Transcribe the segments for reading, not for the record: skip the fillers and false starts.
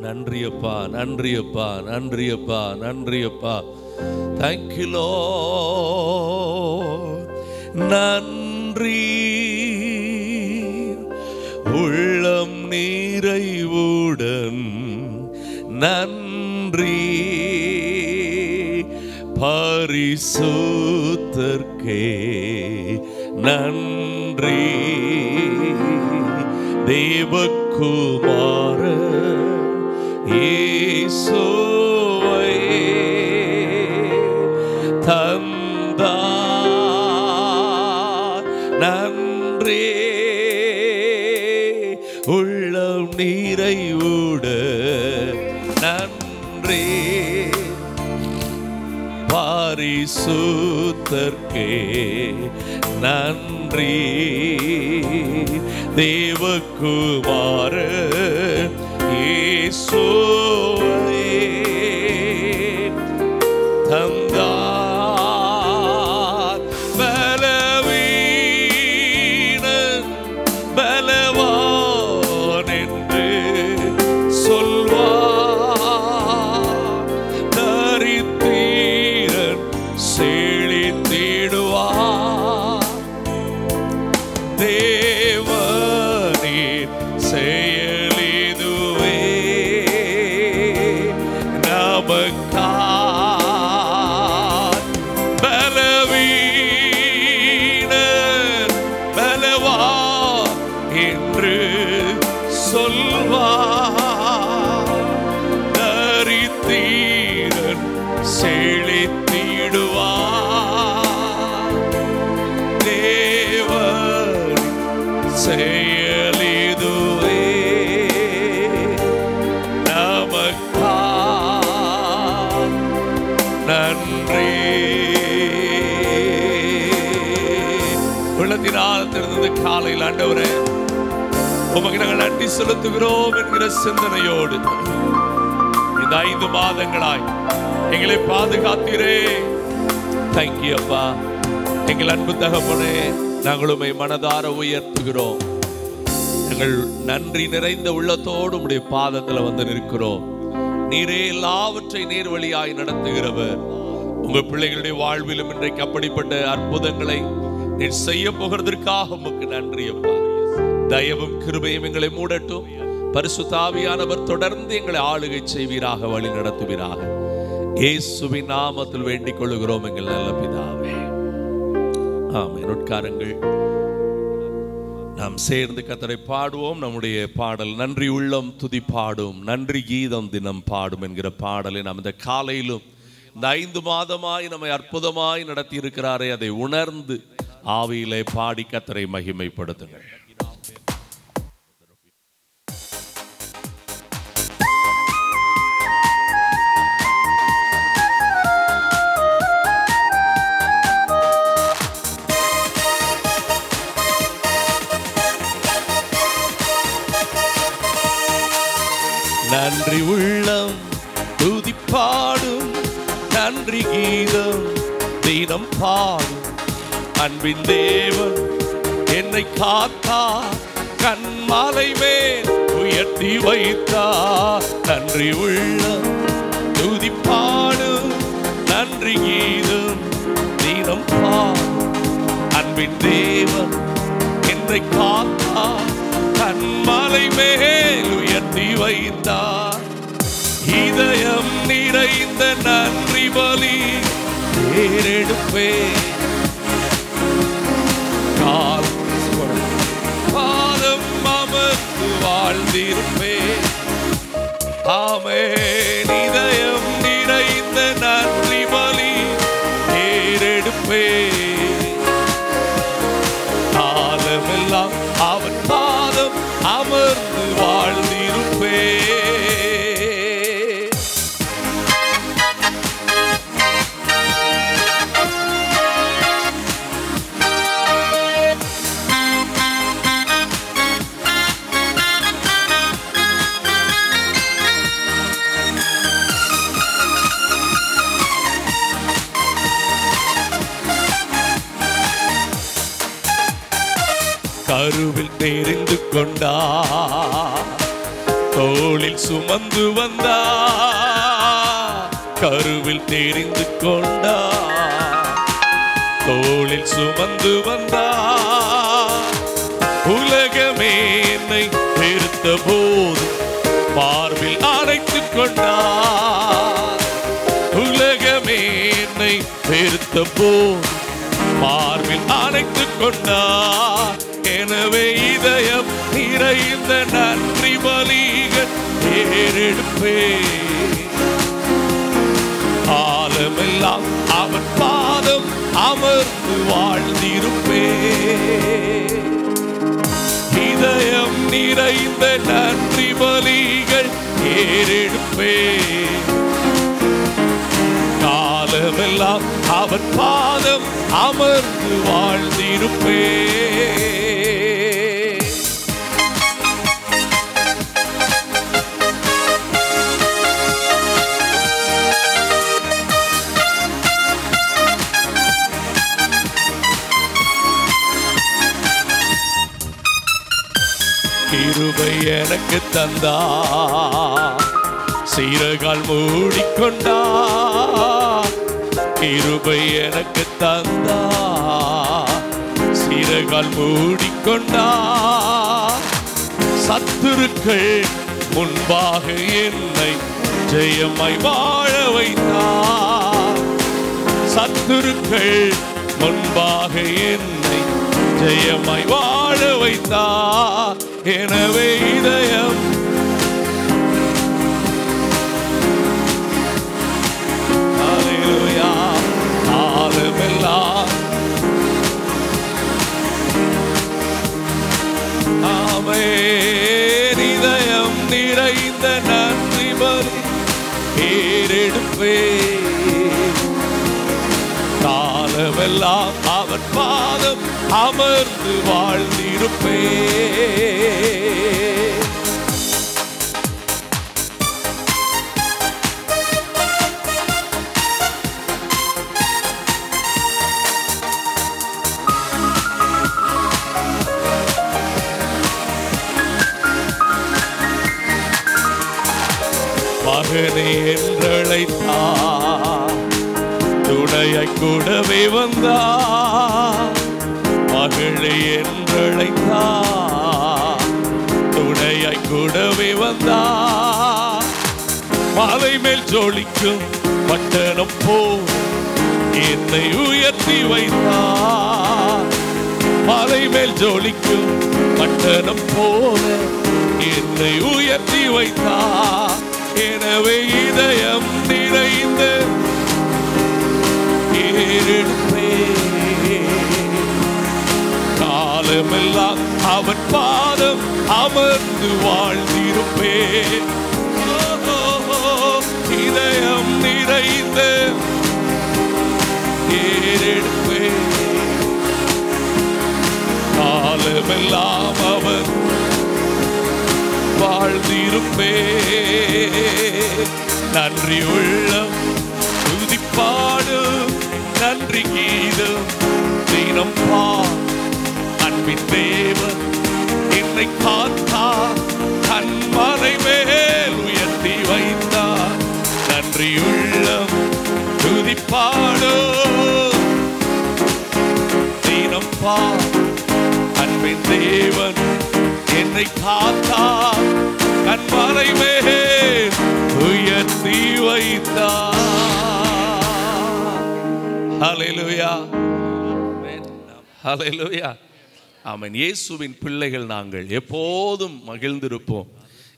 நன்றி அப்பா, நன்றி அப்பா, நன்றி அப்பா, நன்றி அப்பா. Thank you Lord. நன்றி உள்ளம் நிறைவுடன் நன்றி பரிசுத்தர்க்கே நன்றி தேவகுமார இயேசுவே தந்தார் நன்றி உள்ளம் நிறைவுடன் நன்றி பரிசுத்தர்க்கே நன்றி தேவகுமார இயேசுவே தந்தார் பலவீனன் பலவான் என்று சொல்வார், தரித்திரன் செழித்திடுவார். தேவனின் செயலிதுவே நமக்காய். பலவீனன் பலவான் என்று சொல்வார், தரித்திரன் செழித்திடுவார். தேவன் செயலிதுவே நமக்காய். நன்றி. உள்ளத்தின் ஆழத்திலிருந்து காலையில் ஆண்டவரே உமக்கு நாங்கள் நன்றி செலுத்துகிறோம் என்கிற சிந்தனையோடு இந்த 5 மாதங்களாய் எங்களை பாதுகாத்தீரே. தேங்க்யூ அப்பா. எங்கள் அன்பு தகப்பனே, நாங்கள் உம்மை மனதார உயர்த்துகிறோம். எங்கள் நன்றி நிறைந்த உள்ளத்தோடு உம்முடைய பாதத்தில் வந்து நிற்கிறோம். நீரே எல்லாவற்றை நேர்வழியாய் நடத்துகிறவர். உங்கள் பிள்ளைகளுடைய வாழ்விலும் இன்றைக்கு அப்படிப்பட்ட அற்புதங்களை நீர் செய்ய போகிறதற்காக உமக்கு நன்றி அப்பா. தயவும் கிருபையும் எங்களை மூடட்டும். பரிசுத்த ஆவியானவர் தொடர்ந்து எங்களை ஆளுகை செய்வீராக, வழி நடத்துவீராக. இயேசுவின் நாமத்தில் வேண்டிக் கொள்கிறோம் எங்கள் நல்ல பிதாவே. ஆமென். உட்காருங்கள். நாம் சேர்ந்து கர்த்தரை பாடுவோம். நம்முடைய பாடல் நன்றி உள்ளம் துதி பாடும், நன்றி கீதம் தினம் பாடும் என்கிற பாடலை நாம் இந்த காலையிலும் இந்த 5 மாதமாய் நம்மை அற்புதமாய் நடத்தி இருக்கிறாரே, அதை உணர்ந்து ஆவியிலே பாடி கர்த்தரை மகிமைப்படுத்துங்கள். நன்றி உள்ளம் துதி பாடும், நன்றி கீதம் தினம் பாடும். அன்பின் தேவன் என்னை காத்தார், கண்மாலை மேல் உயர்த்தி வைத்தார். நன்றி உள்ளம் துதி பாடும், நன்றி கீதம் தினம் பாடும். அன்பின் தேவன் என்னை காத்தார், கண்மாலை மேல் உயர்த்தி வைத்தார். இதயம் நிறைந்த நன்றி பலி ஏறெடுப்பே, பாதம் அமர்ந்து வாழ்ந்திருப்பே. ஆமென். இதயம் நிறைந்த நன்றி பலி ஏறெடுப்பே, காலமெல்லாம் அவன் பாதம் அமர்ந்து வாழ்ந்திருப்பே. கருவில் தெரிந்து கொண்டார், தோளில் சுமந்து வந்தா, கருவில் தெரிந்து கொண்டா. தோளில் சுமந்து வந்தா, உலகமே என்னை வெறுத்த போது மார்பில் அணைத்துக் கொண்டா. உலகமே என்னை வெறுத்த போது மார்பில் அணைத்துக் கொண்டா. எனவே இதயம் நிறைந்த நன்றி பலிகள் ஏறெடுப்பே. காலமெல்லாம் அவன் பாதம் அமர்ந்து வாழ்ந்திருப்பே. இதயம் நிறைந்த நன்றி பலிகள் ஏறெடுப்பே. காலமெல்லாம் அவன் பாதம் அமர்ந்து வாழ்ந்திருப்பே. கிருபை எனக்கு தந்தா, சீரகால் மூடிக்கொண்டா. கிருபை எனக்கு தந்தா, சீரகால் மூடிக்கொண்டா. சத்துருக்கள் முன்பாக என்னை ஜெயமாய் வாழ வைத்தார். சத்துருக்கள் முன்பாக என்னை ஜெயமாய் வாழ வைத்தார். எனவே இதயம் ஹல்லேலூயா காலமெல்லாம் ஆமென். இதயம் நிறைந்த நன்றி பலி ஏறெடுப்பே. காலமெல்லாம் அவன் பாதம் அமர்ந்து வாழ்ந்திருப்பே. மகனே என்றழைத்தா, துணையை கூடவே வந்தா. மகளே என்றழைத்தா, துணையை கூடவே வந்தா. மலை மேல் ஜொலிக்கும் பட்டணம் போல் என்னை உயர்த்தி வைத்தா. மலை மேல் ஜொலிக்கும் பட்டணம் போல என்னை உயர்த்தி வைத்தா. எனவே இதயம் நிறைந்த ஏறெடுப்பே. காலமெல்லாம் அவன் பாதம் அமர்ந்து வாழ்ந்திருப்பே. இதயம் நிறைந்த ஏறெடுப்பே. காலமெல்லாம் அவன் வாழ்ந்திருப்பே. நன்றி உள்ளம் துதிப்பாடு, நன்றி கீதம் தினம் பார். அன்பின் தேவன் என்னை காத்தார், கண்மலை மேல் உயர்த்தி வைத்தார். நன்றி உள்ளம் துதிப்பாடு, தினம் பார். அன்பின் தேவன் என்னை காத்தார், கண்மலை மேல் உயர்த்தி வைத்தார். ஹல்லேலூயா ஹல்லேலூயா ஆமென். இயேசுவின் பிள்ளைகள் நாங்கள் எப்போதும் மகிழ்ந்திருப்போம்.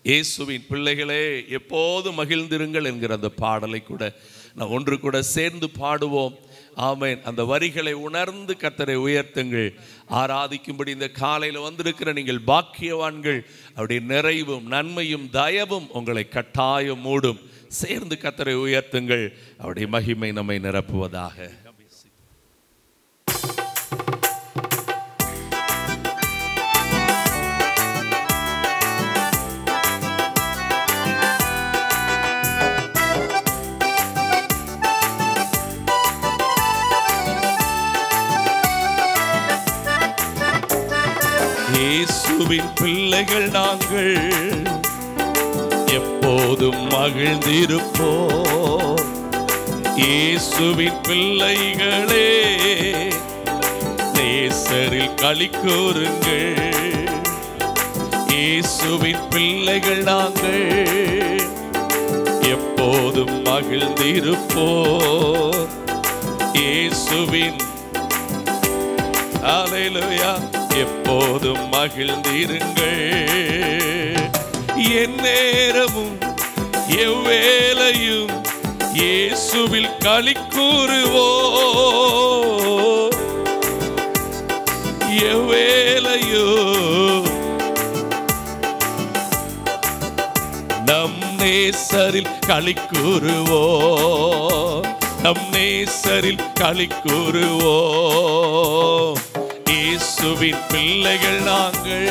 இயேசுவின் பிள்ளைகளே எப்போதும் மகிழ்ந்திருங்கள் என்கிற அந்த பாடலை கூட நான் ஒன்று கூட சேர்ந்து பாடுவோம். ஆமென். அந்த வரிகளை உணர்ந்து கர்த்தரை உயர்த்துங்கள், ஆராதிக்கும்படி இந்த காலையில் வந்திருக்கிற நீங்கள் பாக்கியவான்கள். அவருடைய நிறைவும் நன்மையும் தயவும் உங்களை கட்டாயம் மூடும். சேர்ந்து கர்த்தரை உயர்த்துங்கள், அவருடைய மகிமை நம்மை நிரப்புவதாக. இயேசுவின் பிள்ளைகள் நாங்கள் எப்போதும் மகிழ்ந்திருப்போம். இயேசுவின் பிள்ளைகளே, நேசரில் களி கூறுங்கள். இயேசுவின் பிள்ளைகள் நாங்கள், எப்போதும் மகிழ்ந்திருப்போம். இயேசுவின் அல்லேலூயா, எப்போதும் மகிழ்ந்திருங்கள். எந்நேரமும் எவ்வேளையும் இயேசுவில் களி கூறுவோம். எவ்வேளையோ நம் நேசரில் களி கூறுவோம். நம் நேசரில் களி கூறுவோம். இயேசுவின் பிள்ளைகள் நாங்கள்,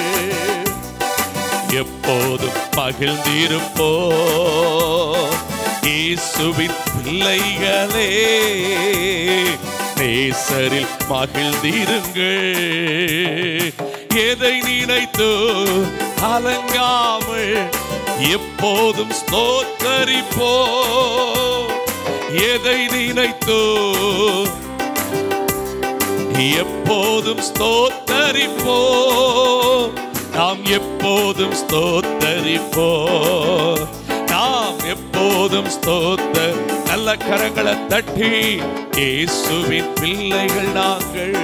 எப்போதும் மகிழ்ந்திருப்போம். இயேசுவின் பிள்ளைகளே, நேசரில் மகிழ்ந்திருங்கள். எதை நினைத்தோ கலங்காமல் எப்போதும் ஸ்தோத்தரிப்போம். எதை நினைத்தோ எப்போதும் ஸ்தோத்தரிப்போம். நாம் எப்போதும் ஸ்தோத்தரிப்போம். நாம் எப்போதும் ஸ்தோத்தர். நல்ல கரங்களை தட்டி, இயேசுவின் பிள்ளைகள் நாங்கள்,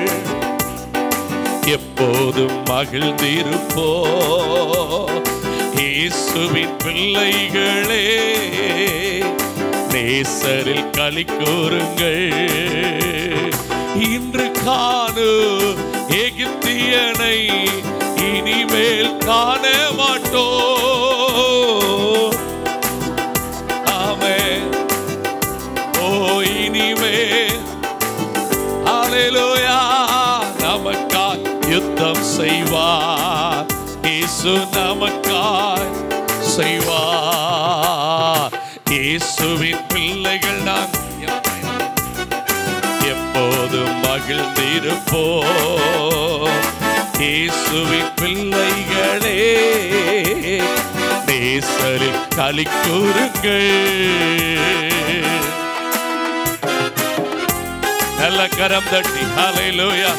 எப்போதும் மகிழ்ந்திருப்போம். இயேசுவின் பிள்ளைகளே, நேசரில் களி கூறுங்கள். இன்று காணு எகிப்தியனை இனிமேல் காண மாட்டோம். ஆமென். ஓ இனிமேல் அல்லேலூயா, நமக்காய் யுத்தம் செய்வார். இயேசு நமக்காய் செய்வார். இயேசுவின் பிள்ளைகள் நாம் எப்போதும் மகிழ்ந்திருப்போம். இயேசுவின் பிள்ளைகளே, நேசரில் களி கூறுங்கள். நல்ல கரம் தட்டி ஹல்லேலூயா.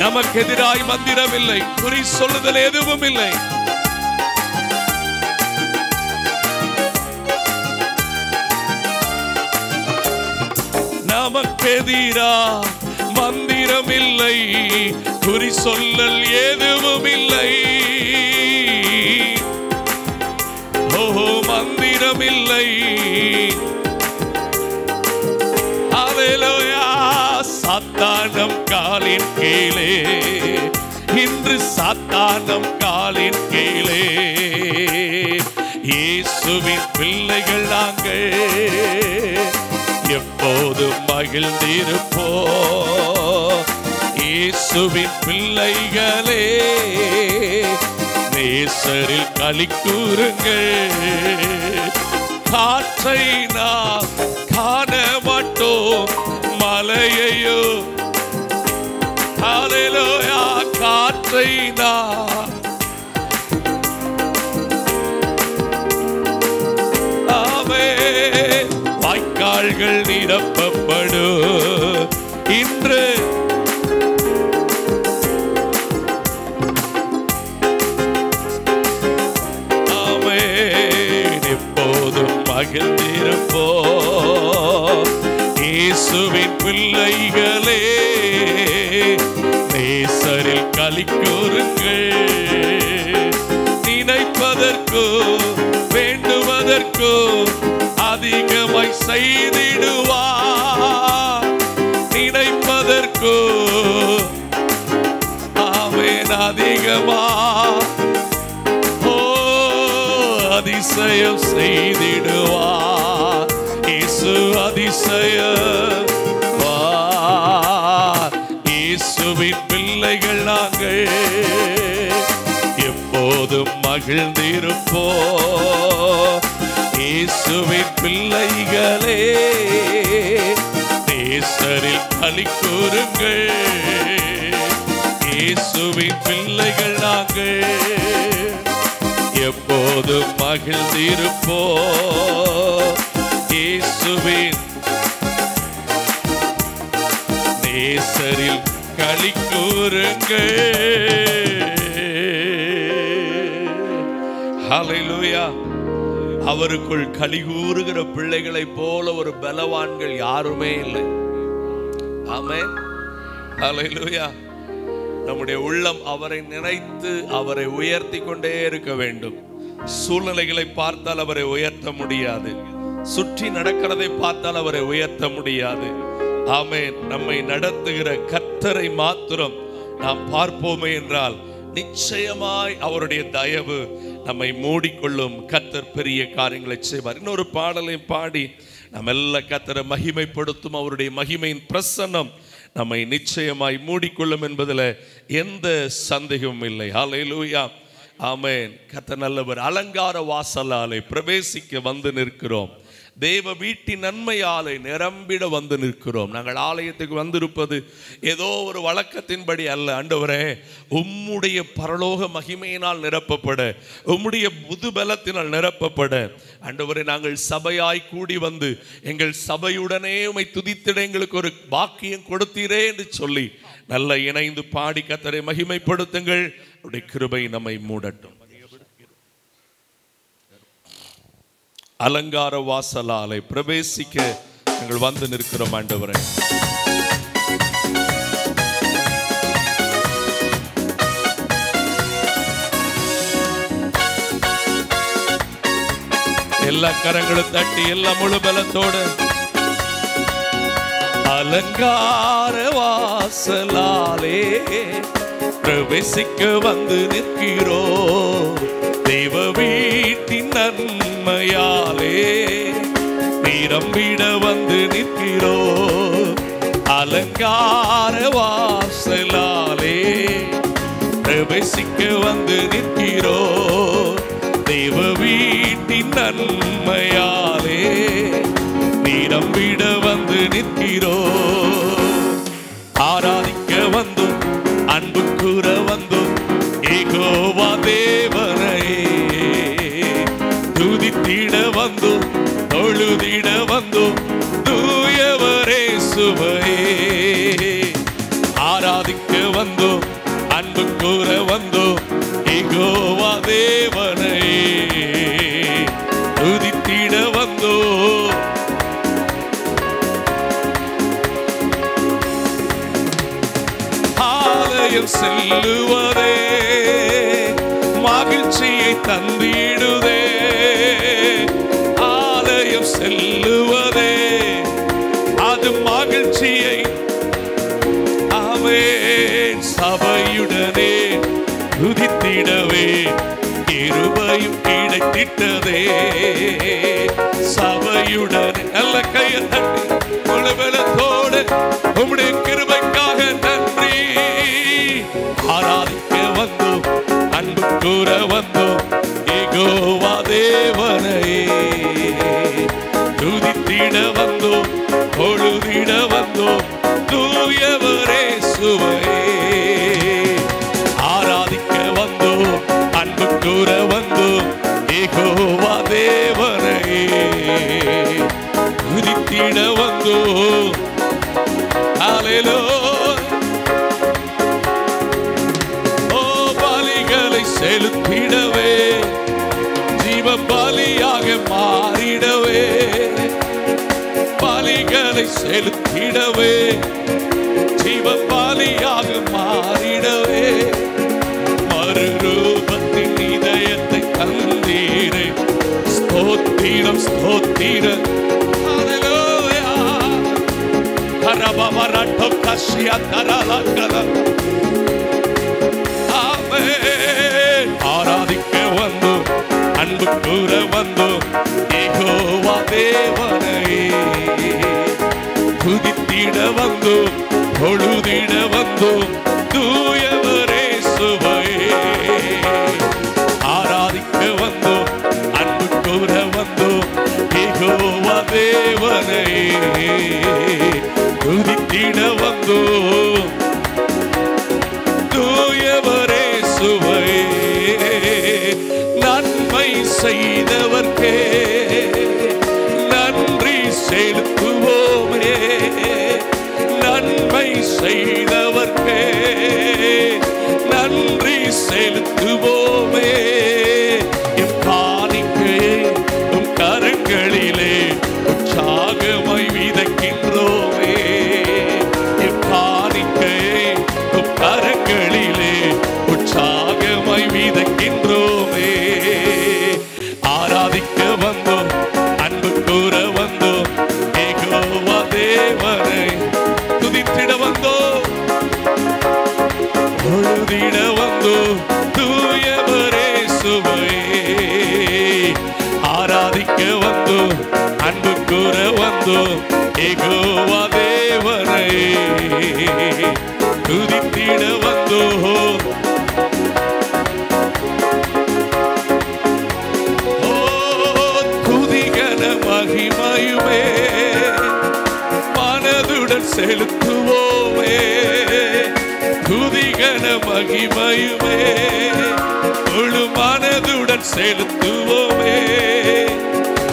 நமக்கு எதிராய் மந்திரம் இல்லை, குறி சொல்லுதல் எதுவும் இல்லை. நமக்கு எதிரா மந்திரம் இல்லை, குறி சொல்லல் எதுவும் இல்லை. ஓஹோ, மந்திரம் இல்லை. அல்லேலூயா. சாத்தானம் காலின் கீழே, இன்று சாத்தானம் காலின் கீழே. இயேசுவின் பிள்ளைகள் நாங்கள், எப்போதும் மகிழ்ந்திருப்போம். இயேசுவின் பிள்ளைகளே, நேசரில் களி கூறுங்கள். காற்றை நாம் காண மாட்டோம், மலையையோ அல்லேலூயா. காற்றை நாம் ஆமென். வாய்க்கால்கள் நிரப்பப்படும் இன்று. ஆமென். எப்போதும் மகிழ்ந்திருப்போம். இயேசுவின் பிள்ளைகளே, நேசரில் களி கூறுங்கள். நினைப்பதற்கோ வேண்டுவதற்கோ அதிகமாய் செய்திடுவார். நினைப்பதற்கோ ஆமென் அதிகமா அதிசயம் செய்திடுவார். இயேசு அதிசயவார். இயேசுவின் பிள்ளைகள் நாங்கள், எப்போதும் மகிழ்ந்திருப்போம். இயேசுவின் பிள்ளைகளே, நேசரில் களி கூறுங்கள். இயேசுவின் பிள்ளைகள் நாங்கள், எப்போதும் மகிழ்ந்திருப்போ. இயேசுவின் நேசரில் களி கூறுங்கள். ஹல்லேலூயா. அவருக்குள் களி கூறுகிற பிள்ளைகளை போல ஒரு பலவான்கள் யாருமே இல்லை. ஆமென். ஹல்லேலூயா. நம்முடைய உள்ளம் அவரை நினைத்து அவரை உயர்த்தி கொண்டே இருக்க வேண்டும். சூழ்நிலைகளை பார்த்தால் அவரை உயர்த்த முடியாது. சுற்றி நடக்கிறதை பார்த்தால் அவரை உயர்த்த முடியாது. ஆமென். நம்மை நடத்துகிற கர்த்தரை மாத்திரம் நாம் பார்ப்போமே என்றால் நிச்சயமாய் அவருடைய தயவு நம்மை மூடிக்கொள்ளும். கர்த்தர் பெரிய காரியங்களை செய்வார். இன்னொரு பாடலை பாடி நம்ம எல்லாம் கர்த்தரை மகிமைப்படுத்தும். அவருடைய மகிமையின் பிரசன்னம் நம்மை நிச்சயமாய் மூடிக்கொள்ளும் என்பதில் எந்த சந்தேகமும் இல்லை. ஹல்லேலூயா. ஆமென். கர்த்தர் நல்லவர். அலங்கார வாசலாலே பிரவேசிக்க வந்து நிற்கிறோம். தேவ வீட்டின் நன்மையாலே நிரம்பிட வந்து நிற்கிறோம். நாங்கள் ஆலயத்துக்கு வந்திருப்பது ஏதோ ஒரு வழக்கத்தின்படி அல்ல. ஆண்டவரே, உம்முடைய பரலோக மகிமையினால் நிரப்பப்பட, உம்முடைய புதுபலத்தினால் நிரப்பப்பட, ஆண்டவரே, நாங்கள் சபையாய் கூடி வந்து எங்கள் சபையுடனே உம்மை துதித்திட எங்களுக்கு ஒரு பாக்கியம் கொடுத்தீரே என்று சொல்லி நல்ல இணைந்து பாடி கர்த்தரை மகிமைப்படுத்துங்கள். அவருடைய கிருபை நம்மை மூடட்டும். அலங்கார வாசலாலை பிரவேசிக்க நாங்கள் வந்து நிற்கிறோம். ஆண்டவரே, எல்லா கரங்களும் தட்டி எல்லா முழு பலத்தோடு அலங்கார வாசலாலே பிரவேசிக்க வந்து நிற்கிறோம். தேவ வீட்டின் நன்மையாலே நிரம்பிட வந்து நிற்கிறோம். அலங்கார வாசலாலே பிரவேசிக்க வந்து நிற்கிறோம். தேவ வீட்டின் நன்மையாலே நிரம்பிட வந்து நிற்கிறோம். ஆராதிக்க வந்தோம், அன்பு கூற வந்தோம், யெகோவா தேவனை துதித்திட வந்தோம், தொழுதிட வந்தோம், தூயவரே சுவையே. ஆராதிக்க வந்தோம், அன்பு கூற வந்தோம், யெகோவா தேவனை துதித்திட வந்தோம். ஆலயம் செல்லுவதே மகிழ்ச்சியை தந்திடுதே. ஆலயம் செல்லுவதே அது மகிழ்ச்சியை. ஆமென். சபையுடனே துதித்திடவே கிருபையும் கிடைத்திட்டதே. சபையுடனே நல்ல கையை தட்டி முழுபலத்தோடு உம்முடைய கிருபைக்காக நன்றி. ஆராதிக்க வந்தோம், அன்பு கூற வந்தோம், யெகோவா தேவனை துதித்திட வந்தோம், பொழுதிட வந்தோம், தூயவரே சுவையே. ஆராதிக்க வந்தோம், அன்பு கூற வந்தோம், யெகோவா தேவனை துதித்திட வந்தோம். ஹல்லேலூயா. ஓ, பலிகளை செலுத்திடவே, ஜீவ பலியாக மாறிடவே, பலிகளை செலுத்திடவே, ஜீவ பலியாக மாறிடவே, மறுரூபத்தின் இதயத்தை தந்தீரே. ஸ்தோத்திரம் ஸ்தோத்திரம். ஹல்லேலூயா. கரபவரட்டோ கஷ்யா தரலகல. ஆமென். ஆராதிக்க வந்தோம், அன்பு கூற வந்தோம், யெகோவா தேவனை துதித்திட வந்தோம், பொழுதிட வந்தோம், தூயவரே சுவையே. ஆராதிக்க வந்தோம், அன்பு கூற வந்தோம், யெகோவா தேவனை துதித்திட வந்தோம், தூயவரே சுவையே. நான் நன்மை செய்தவர்க்கே நன்றி செலுத்துவோமே. நன்மை செய்தவர்க்கே நன்றி செலுத்துவோமே. எம் காணிக்கையை உம் கரங்களிலே உற்சாகமாய் விதைக்கின்றோமே. எம் காணிக்கையை உம் கரங்களிலே உற்சாகமாய் விதைக்கின்றோமே. ஆராதிக்க வந்தோம், அன்பு கூற வந்தோம், யெகோவா தேவனை துதித்திட வந்தோம், தொழுதிட வந்தோம், தூயவரே சுவையே. ஆராதிக்க வந்தோம், அன்பு கூற வந்தோம், யெகோவா தேவனை துதித்திட வந்தோம். மகிமையுமே மனதுடன் செலுத்துவோமே. துதிகன மகிமையுமே முழு மனதுடன் செலுத்துவோமே.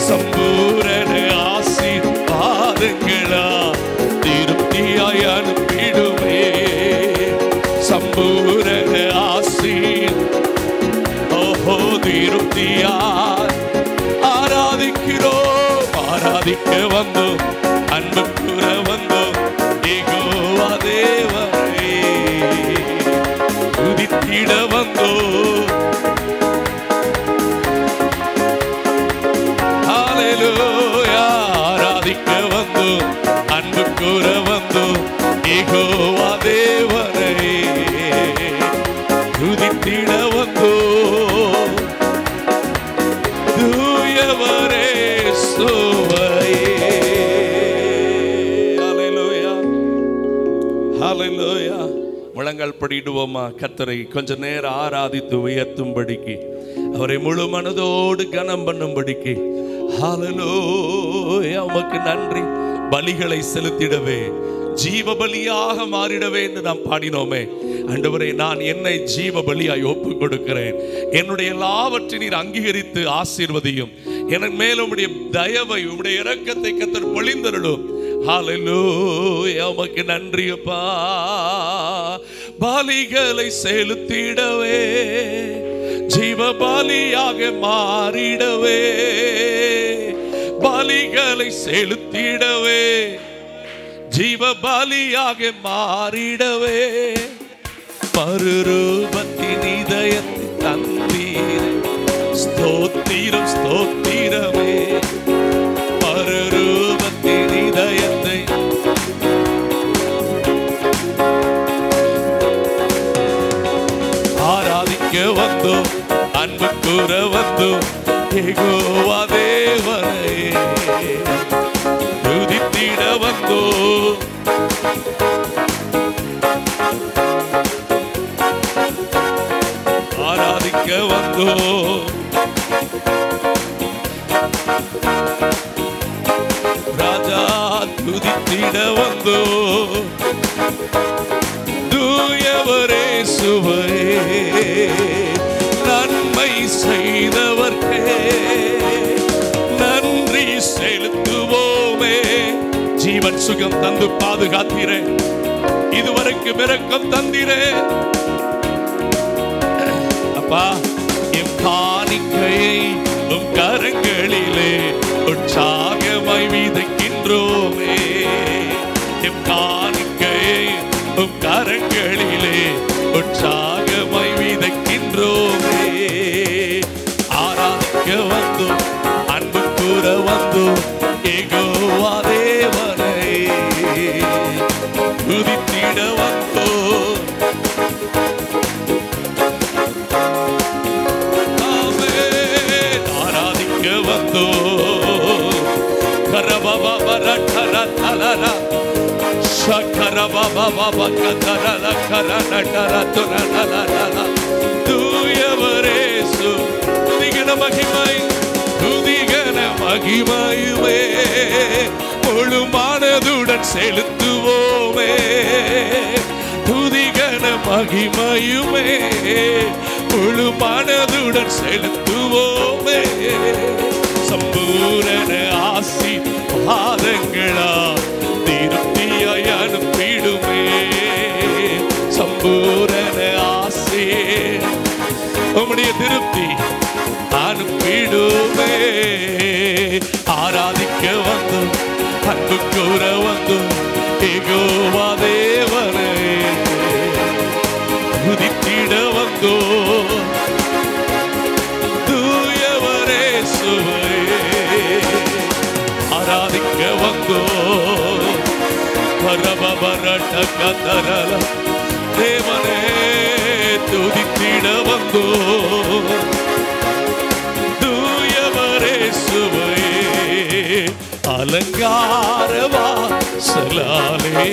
சம்பூரண ஆசீர்வாதங்களா திருப்தியாய் அனுப்பிடுமே. சம்பூரண ஆசீர் ஓஹோ திருப்தியாய் ஆராதிக்கிறோம். ஆராதிக்க வந்தோம், அன்பு கூற வந்தோம், யெகோவா தேவனை துதித்திட வந்தோம். ஹல்லேலூயா. ஆராதிக்க வந்தோம், அன்பு கூற வந்தோம், யெகோவா தேவனை துதித்திட வந்தோம். தூயவரே சுவையே. ஹல்லேலூயா, ஹல்லேலூயா. முழங்கால் படிடுவோமா? கர்த்தரை கொஞ்ச நேரம் ஆராதித்து உயர்த்தும்படிக்கு, அவரை முழு மனதோடு கனம் பண்ணும்படிக்கு. ஹல்லேலூயா. உமக்கு நன்றி. பலிகளை செலுத்திடவே, ஜீவ பலியாக மாறிடவே என்று நாம் பாடினோமே. ஆண்டவரே, நான் என்னை ஜீவ பலியாய் ஒப்பு கொடுக்கிறேன். என்னுடைய எல்லாவற்றை நீர் அங்கீகரித்து ஆசீர்வதியும். என் மேல் உம்முடைய தயவை, உம்முடைய இரக்கத்தை கர்த்தர் பொழிந்தருளும். ஹல்லேலூயா. உமக்கு நன்றி அப்பா. பலிகளை செலுத்திடவே, ஜீவ பலியாக மாறிடவே, பலிகளை செலுத்திடவே, ஜீவ பலியாக மாறிடவே, மறுரூபத்தின் இதயத்தை தந்தீரே. ஸ்தோத்திரம் ஸ்தோத்திரமே. மறுரூபத்தின் இதயத்தை ஆராதிக்க வந்தோம், அன்பு கூற வந்தோம், யெகோவா தேவனை துதித்திட வந்தோம். ஆராதிக்க வந்தோம், ராஜா துதித்திட வந்தோம். தூயவரே சுவையே நன்மை செய்தவர்க்கே நன்றி செலுத்துவோமே. ஜீவன் சுகம் தந்து பாதுகாத்தீரே, இதுவரைக்கும் இரக்கம் தந்தீரே அப்பா. எம் காணிக்கையை உம் கரங்களிலே உற்சாகமாய் விதைக்கின்றோமே. எம் காணிக்கையை உம் கரங்களிலே உற்சாகமாய் விதைக்கின்றோமே. ஆராதிக்க வந்தோம், அன்பு கூற வந்தோம், யெகோவா தேவனை துதித்திட வந்தோம். ஆராதிக்க வந்தோம். கரபப பரட்டர தலர சக்கரபப கதரல கரநடர துரலலல. தூயவரே சு துதிகன மகிமை, துதிகன மகிமையுமே முழு மனதுடன் செலுத்துவோமே. துதிகன மகிமையுமே முழு மனது நன்றியுடன் செலுத்துவோமே. சம்பூரண ஆசி பாதங்களா திருப்தியாய் அனுப்பிடுமே. சம்பூரண ஆசி உம்முடைய திருப்தி அனுப்பிடுமே. ஆராதிக்க வந்தோம், அன்பு கூற வந்தோம், யெகோவா தேவனே துதித்திட வந்தோம், தூயவரே சுவே ஆராதிக்க வந்தோம். பரபரட்டகதரல தேவனே துதித்திட வந்தோம், தூயவரே சுவே அலங்கார வாசலாலே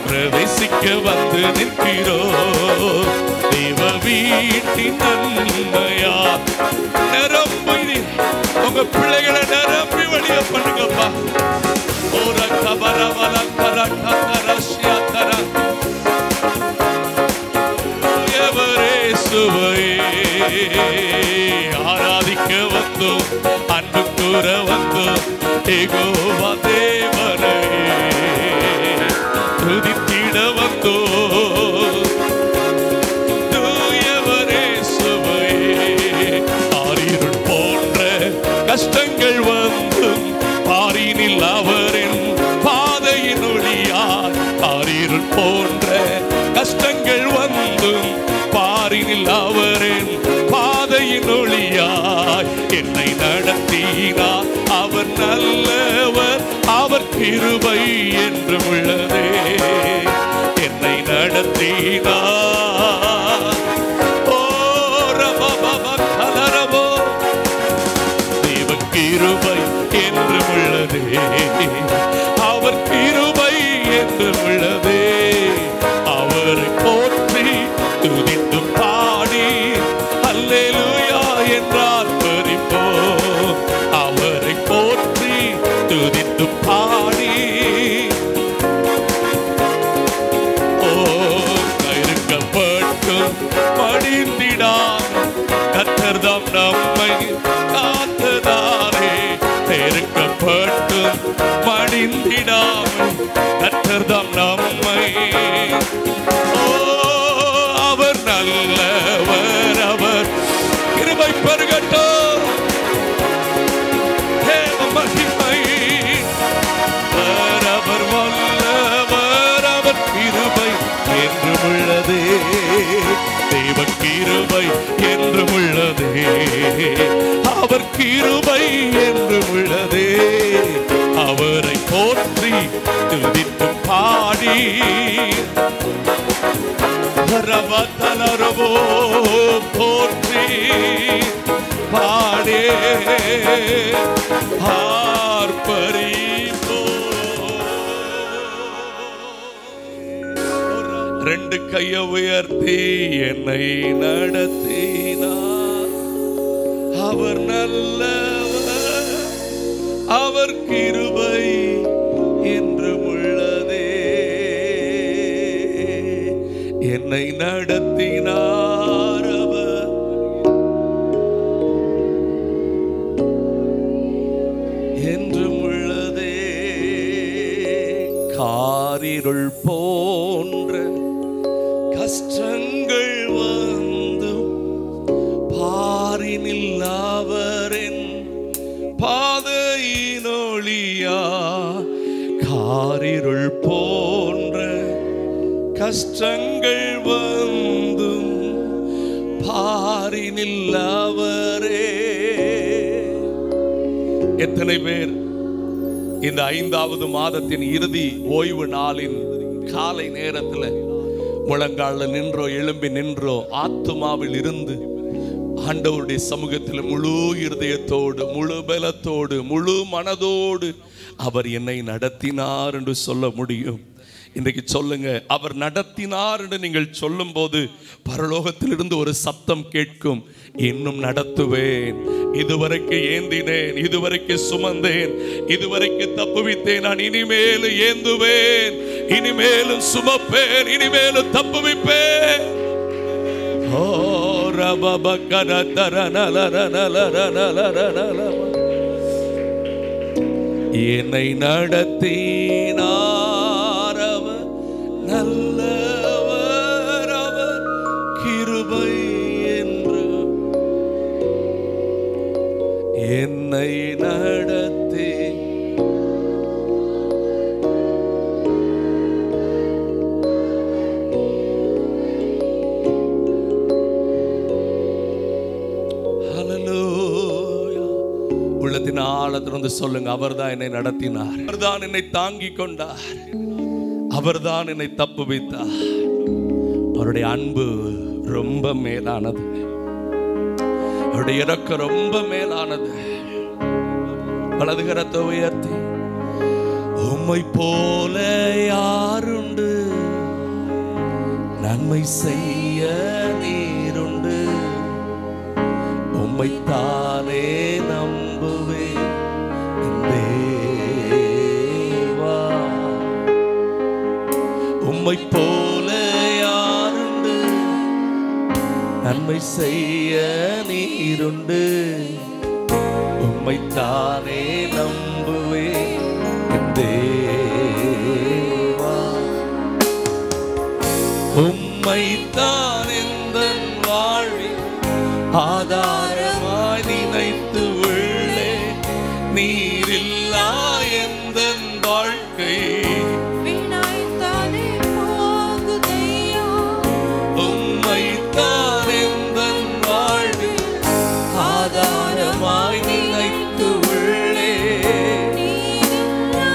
பிரவேசிக்க வந்து நிற்கிறோ. தேவ வீட்டின் நன்மையா நிரம்பி உங்க பிள்ளைகளை நிரம்பி வழிய பண்ணுங்கப்பா. ஒரு கபரவல கரசியா தர சுவை ஆராதிக்க வந்தோம், அன்பு கூற வந்தோம், யெகோவா தேவனே துதித்திட வந்தோம், தூயவரே சுவை ஆரிருள் போன்ற கஷ்டங்கள் வந்தும் பாரினில் அவரின் பாதையின் ஒளியார். ஆரிருள் போன்ற கஷ்டங்கள் வந்தும் பாரினில் அவரின் பாதையின் ஒளியாய் என்னை நடத்தினார். அவர் நல்லவர், அவர் கிருபை என்று உள்ளதே. என்னை நடத்தினார். ஓ ரபபப கலரபோ தேவ கிருபை என்று உள்ளதே. அவர் கிருபை என்று உள்ளதே. அவரை போற்றி துதித்து பாடி அல்லேலூயா என்றால் பறிப்போம். அவரை போற்றி துதித்து பாடி ஓ இருக்கப்பட்டும் படிந்திடாம் கர்த்தர்தாம் நம்மை காத்ததாரே. இருக்கப்பட்டும் படிந்திடாமல் கர்த்தர்தாம் நம்மை. அவர் நல்லவர், அவர் கிருபை பெருகட்டும். தேவ மகிமை அவர் வல்லவர், அவர் கிருபை என்றும் உள்ளதே. தேவ கிருபை என்றும் உள்ளதே. அவர் கிருபை என்றும் உள்ளதே. அவரை போற்றி துதித்து பாடி ரவதலரவோ போற்றி பாடே ஆர்ப்பரிப்போ. ரெண்டு கைய உயர்த்தி என்னை நடத்தினார். அவர் நல்லவர், அவர் கிருபை என்றும் உள்ளதே. என்னை நடத்தினார் அவர். என்றும் உள்ளதே. காரிருள் போன்ற கஷ்டங்கள் வந்தும் பாரினில் அவரின் பாதையினொளியா. காரிருள் போன்ற கஷ்டங்கள் வந்தும் பாரினில் அவரே. எத்தனை பேர் இந்த 5வது மாதத்தின் இறுதி ஓய்வு நாளின் காலை நேரத்தில் முழங்கால நின்றோ எழும்பி நின்றோ ஆத்துமாவில் இருந்து ஆண்டவருடைய சமூகத்தில் முழு இருதயத்தோடு, முழு பலத்தோடு, முழு மனதோடு அவர் என்னை நடத்தினார் என்று சொல்ல முடியும்? இன்றைக்கு சொல்லுங்க, அவர் நடத்தினார் என்று நீங்கள் சொல்லும் போது பரலோகத்திலிருந்து ஒரு சத்தம் கேட்கும், இன்னும் நடத்துவேன். இதுவரைக்கு ஏந்தினேன், இதுவரைக்கு சுமந்தேன், இதுவரைக்கு தப்புவித்தேன், நான் இனிமேலும் ஏந்துவேன், இனிமேலும் சுமப்பேன், இனிமேலும் தப்புவிப்பேன். ஓ என்னை நடத்தினார் அவர் நல்லவர், அவர் கிருபை என்று என்னை நடத்தி உள்ளத்தின் ஆழத்திலிருந்து சொல்லுங்க, அவர்தான் என்னை நடத்தினார், அவர்தான் என்னை தாங்கி கொண்டார், அவர்தான் என்னை தப்புவித்தார். அவருடைய அன்பு ரொம்ப மேலானது, அவருடைய இரக்கம் ரொம்ப மேலானது. வலது கரத்தை உயர்த்தி, உம்மை போல யாருண்டு, நன்மை செய்ய நீருண்டு, உம்மைத்தானே நம்புவேன் தேவா. உம்மை போல யாருண்டு, நன்மை செய்ய நீருண்டு, உம்மைத்தானே நம்புவேன் தேவா. உம்மைத்தான் எந்தன் வாழ்வில் ஆதாரமாய் நினைத்து உள்ளே, நீரில்லா எந்தன் வாழ்க்கை வீணாய்த்தானே போகுதையா. உம்மைத்தான் எந்தன் வாழ்வில் ஆதாரமாய் நினைத்து உள்ளே, நீரில்லா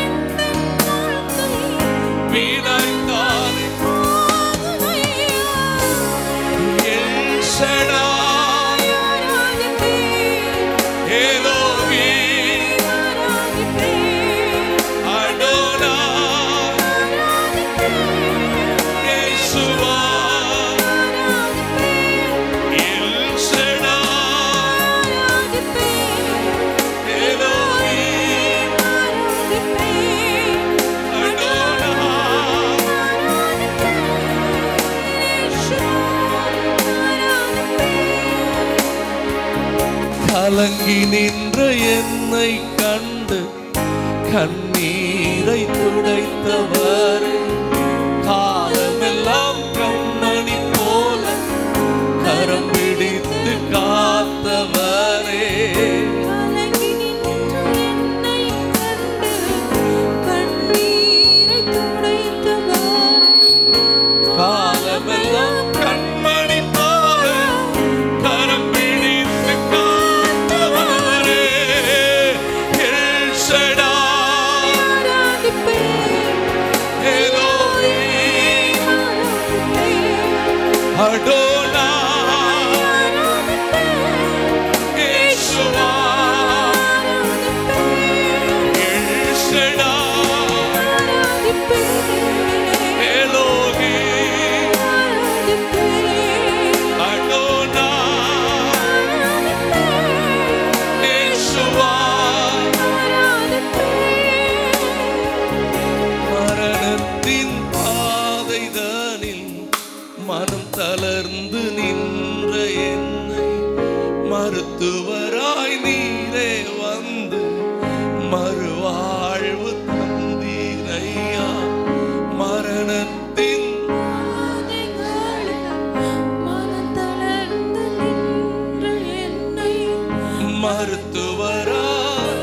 எந்தன் வாழ்க்கை வீணாய்த்தானே போகுதையா. El Shaddai Elohim Adonai Yeshua El Shaddai Elohim Adonai. கலங்கி நின்ற என்னை கண்டு கண்ணீரை துடைத்தவரே, காலமெல்லாம் கண்மணி போல கரம் பிடித்து காத்தவரே, கலங்கி நின்ற என்னை கண்டு கண்ணீரை துடைத்தவரே, காலமெல்லாம் கண்மணி போல கரம் பிடித்து காத்தவரே. El Shaddai Elohim Adonai Yeshua El Shaddai Elohim Adonai Yeshua. மரணத்தின் பாதைதனில் மனம் தளர்ந்து நின்ற என்னை மருத்துவராய் நீரே வந்து மறுவாழ்வு தந்தீரையா. மரணத்தின் மருத்துவராய்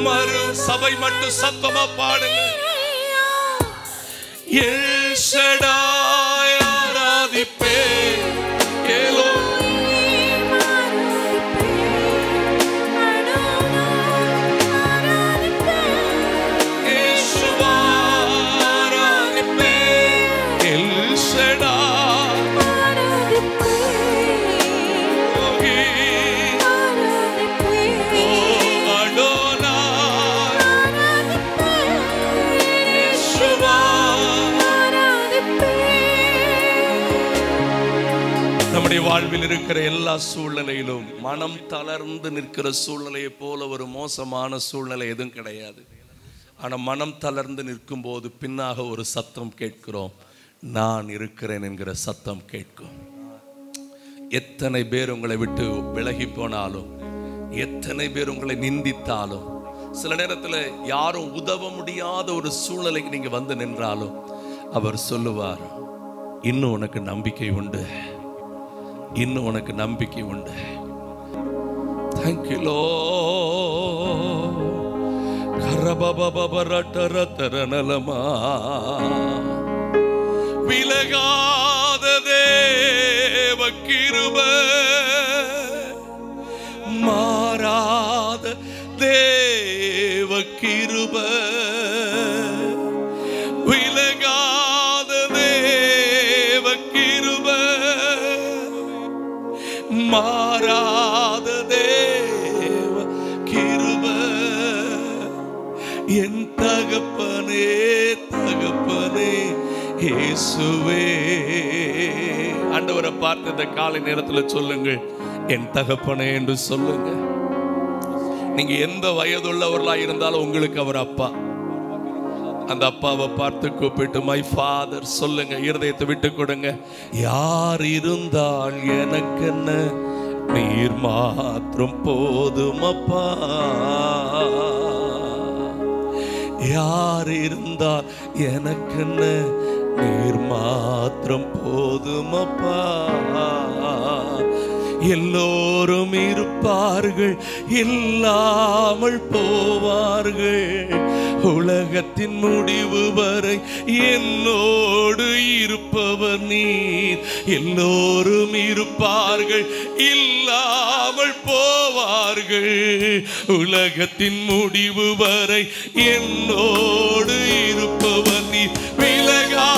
மறு சபை மட்டும் சத்தமா பாடுங்க. எல் ஷடாய் ஆராதிப்பேன், எலோஹீம் யேசுவா ஆராதிப்பேன், L Shaddai Elohim Adonai Yeshua. நம்முடைய வாழ்வில் இருக்கிற எல்லா சூழ்நிலையிலும் மனம் தளர்ந்து நிற்கிற சூழ்நிலையை போல ஒரு மோசமான சூழ்நிலை எதுவும் கிடையாது. ஆனால் மனம் தளர்ந்து நிற்கும் போது பின்னாக ஒரு சத்தம் கேட்கிறோம், நான் இருக்கிறேன் என்கிற சத்தம் கேட்கும். எத்தனை பேர் உங்களை விட்டு விலகி போனாலும், எத்தனை பேர் உங்களை நிந்தித்தாலும், சில நேரத்தில் யாரும் உதவ முடியாத ஒரு சூழ்நிலைக்கு நீங்க வந்து நின்றாலும் அவர் சொல்லுவார், இன்னும் உனக்கு நம்பிக்கை உண்டு, இன்னும் உனக்கு நம்பிக்கை உண்டு. Thank you Lord. கரபபபரட்டரதரநலமா விலகாத தேவ கிருபை, மாறாத தேவ கிருபை, விலகாத தேவ கிருபை, மாறாத தேவ கிருபை. என் தகப்பனே தகப்பனே இயேசுவே. ஆண்டவரை பார்த்து இந்த காலை நேரத்தில் சொல்லுங்கள், என் தகப்பனே என்று சொல்லுங்க. நீங்க எந்த வயதுள்ளவர்களா இருந்தாலும் உங்களுக்கு அவர் அப்பா. அந்த அப்பாவை பார்த்து கூப்பிட்டு மை ஃபாதர் சொல்லுங்க, இருதயத்தை விட்டு கொடுங்க. யார் இருந்தால் எனக்கு என்ன, நீர் மாத்திரம் போதும் அப்பா. யார் இருந்தால் எனக்கு என்ன, நீர் மாத்திரம் போதும் அப்பா. எல்லோரும் இருப்பார்கள், இல்லாமல் போவார்கள், உலகத்தின் முடிவு வரை என்னோடு இருப்பவர் நீர். எல்லோரும் இருப்பார்கள், இல்லாமல் போவார்கள், உலகத்தின் முடிவு வரை என்னோடு இருப்பவர் நீர். விலகாத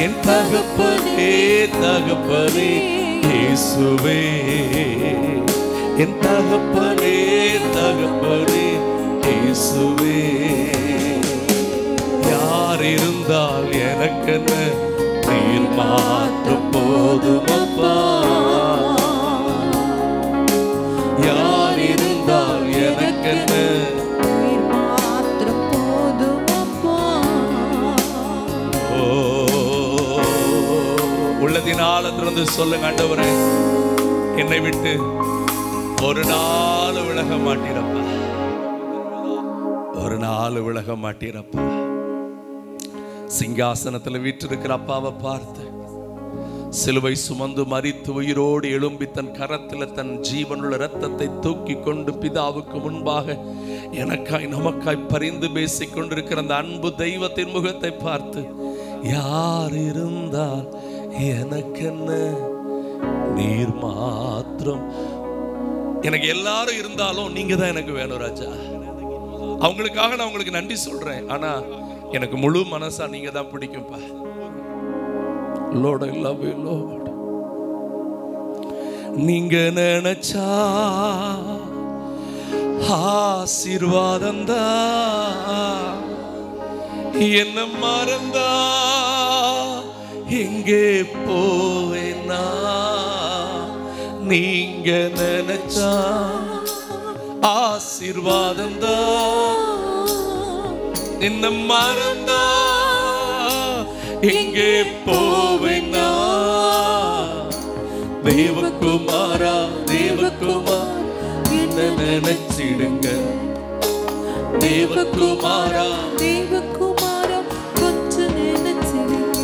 என் தகப்பனே தகப்பனே இயேசுவே. என் தகப்பனே தகப்பனே இயேசுவே. யார் இருந்தால் எனக்கென்ன, நீர் மாத்திரம் போதும் அப்பா. யார் இருந்தால் எனக்கென்ன, நீர் மாத்திரம் போதும் அப்பா. உள்ளதின் ஆழத்திலிருந்து சொல்லுங்க, ஆண்டவரே என்னை விட்டு ஒரு நாள் விலக மாட்டீரப்பா, ஒரு நாள் விலக மாட்டீரப்பா. சிங்காசனத்தில் வீற்றிருக்கிற அப்பாவை பார்த்து சிலுவை சுமந்து மரித்து உயிரோடு எழும்பி தன் கரத்தில் தன் ஜீவனுள்ள இரத்தத்தை தூக்கி கொண்டு பிதாவுக்கு முன்பாக எனக்காய் நமக்காய் பரிந்து பேசிக் கொண்டிருக்கிற அந்த அன்பு தெய்வத்தின் முகத்தை பார்த்து, யார் இருந்தால் எனக்கென்ன, நீர் மாத்திரம். எனக்கு எல்லாரும் இருந்தாலும் நீங்க தான் எனக்கு வேணும் ராஜா. அவங்களுக்காக நான் உங்களுக்கு நன்றி சொல்றேன், ஆனா எனக்கு முழு மனசா நீங்க தான் பிடிக்கும்பா. Lord, I love you, Lord. நீங்க நினைச்சா ஆசீர்வாதம் தான், என்ன மறந்தா எங்கே போவேனா. நீங்க நினைச்சா ஆசீர்வாதம் தான், என்ன மறந்தா எங்கே போவேனா. தேவகுமாரா தேவகுமார் என்ன நினைச்சிடுங்க. தேவகுமாரா தேவகுமாரா கொஞ்சம் நினைச்சிடுங்க.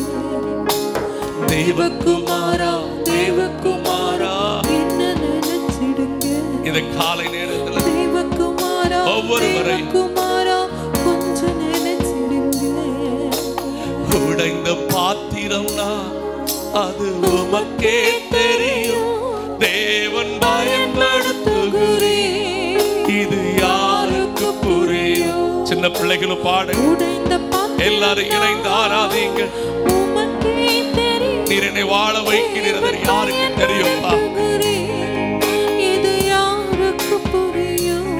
தேவகுமாரா தேவகுமாரா என்ன நினைச்சிடுங்க. இந்த காலை நேரத்தில் தேவகுமாரா ஒவ்வொருவரையும் தேவகுமாரா கொஞ்சம் நினைச்சிடுங்க. உடைந்த பாத்திரம்னா அது உமக்கே தெரியும். தேவன் பயன்படுத்துகிறே, இது யாருக்கு புரியும். சின்ன பிள்ளைகளும் பாடு, எல்லாரும் இணைந்து ஆராதிங்க. நீர் என்னை வாழ வைக்கிறீர், யாருக்கு தெரியும். இது யாருக்கு புரியும்.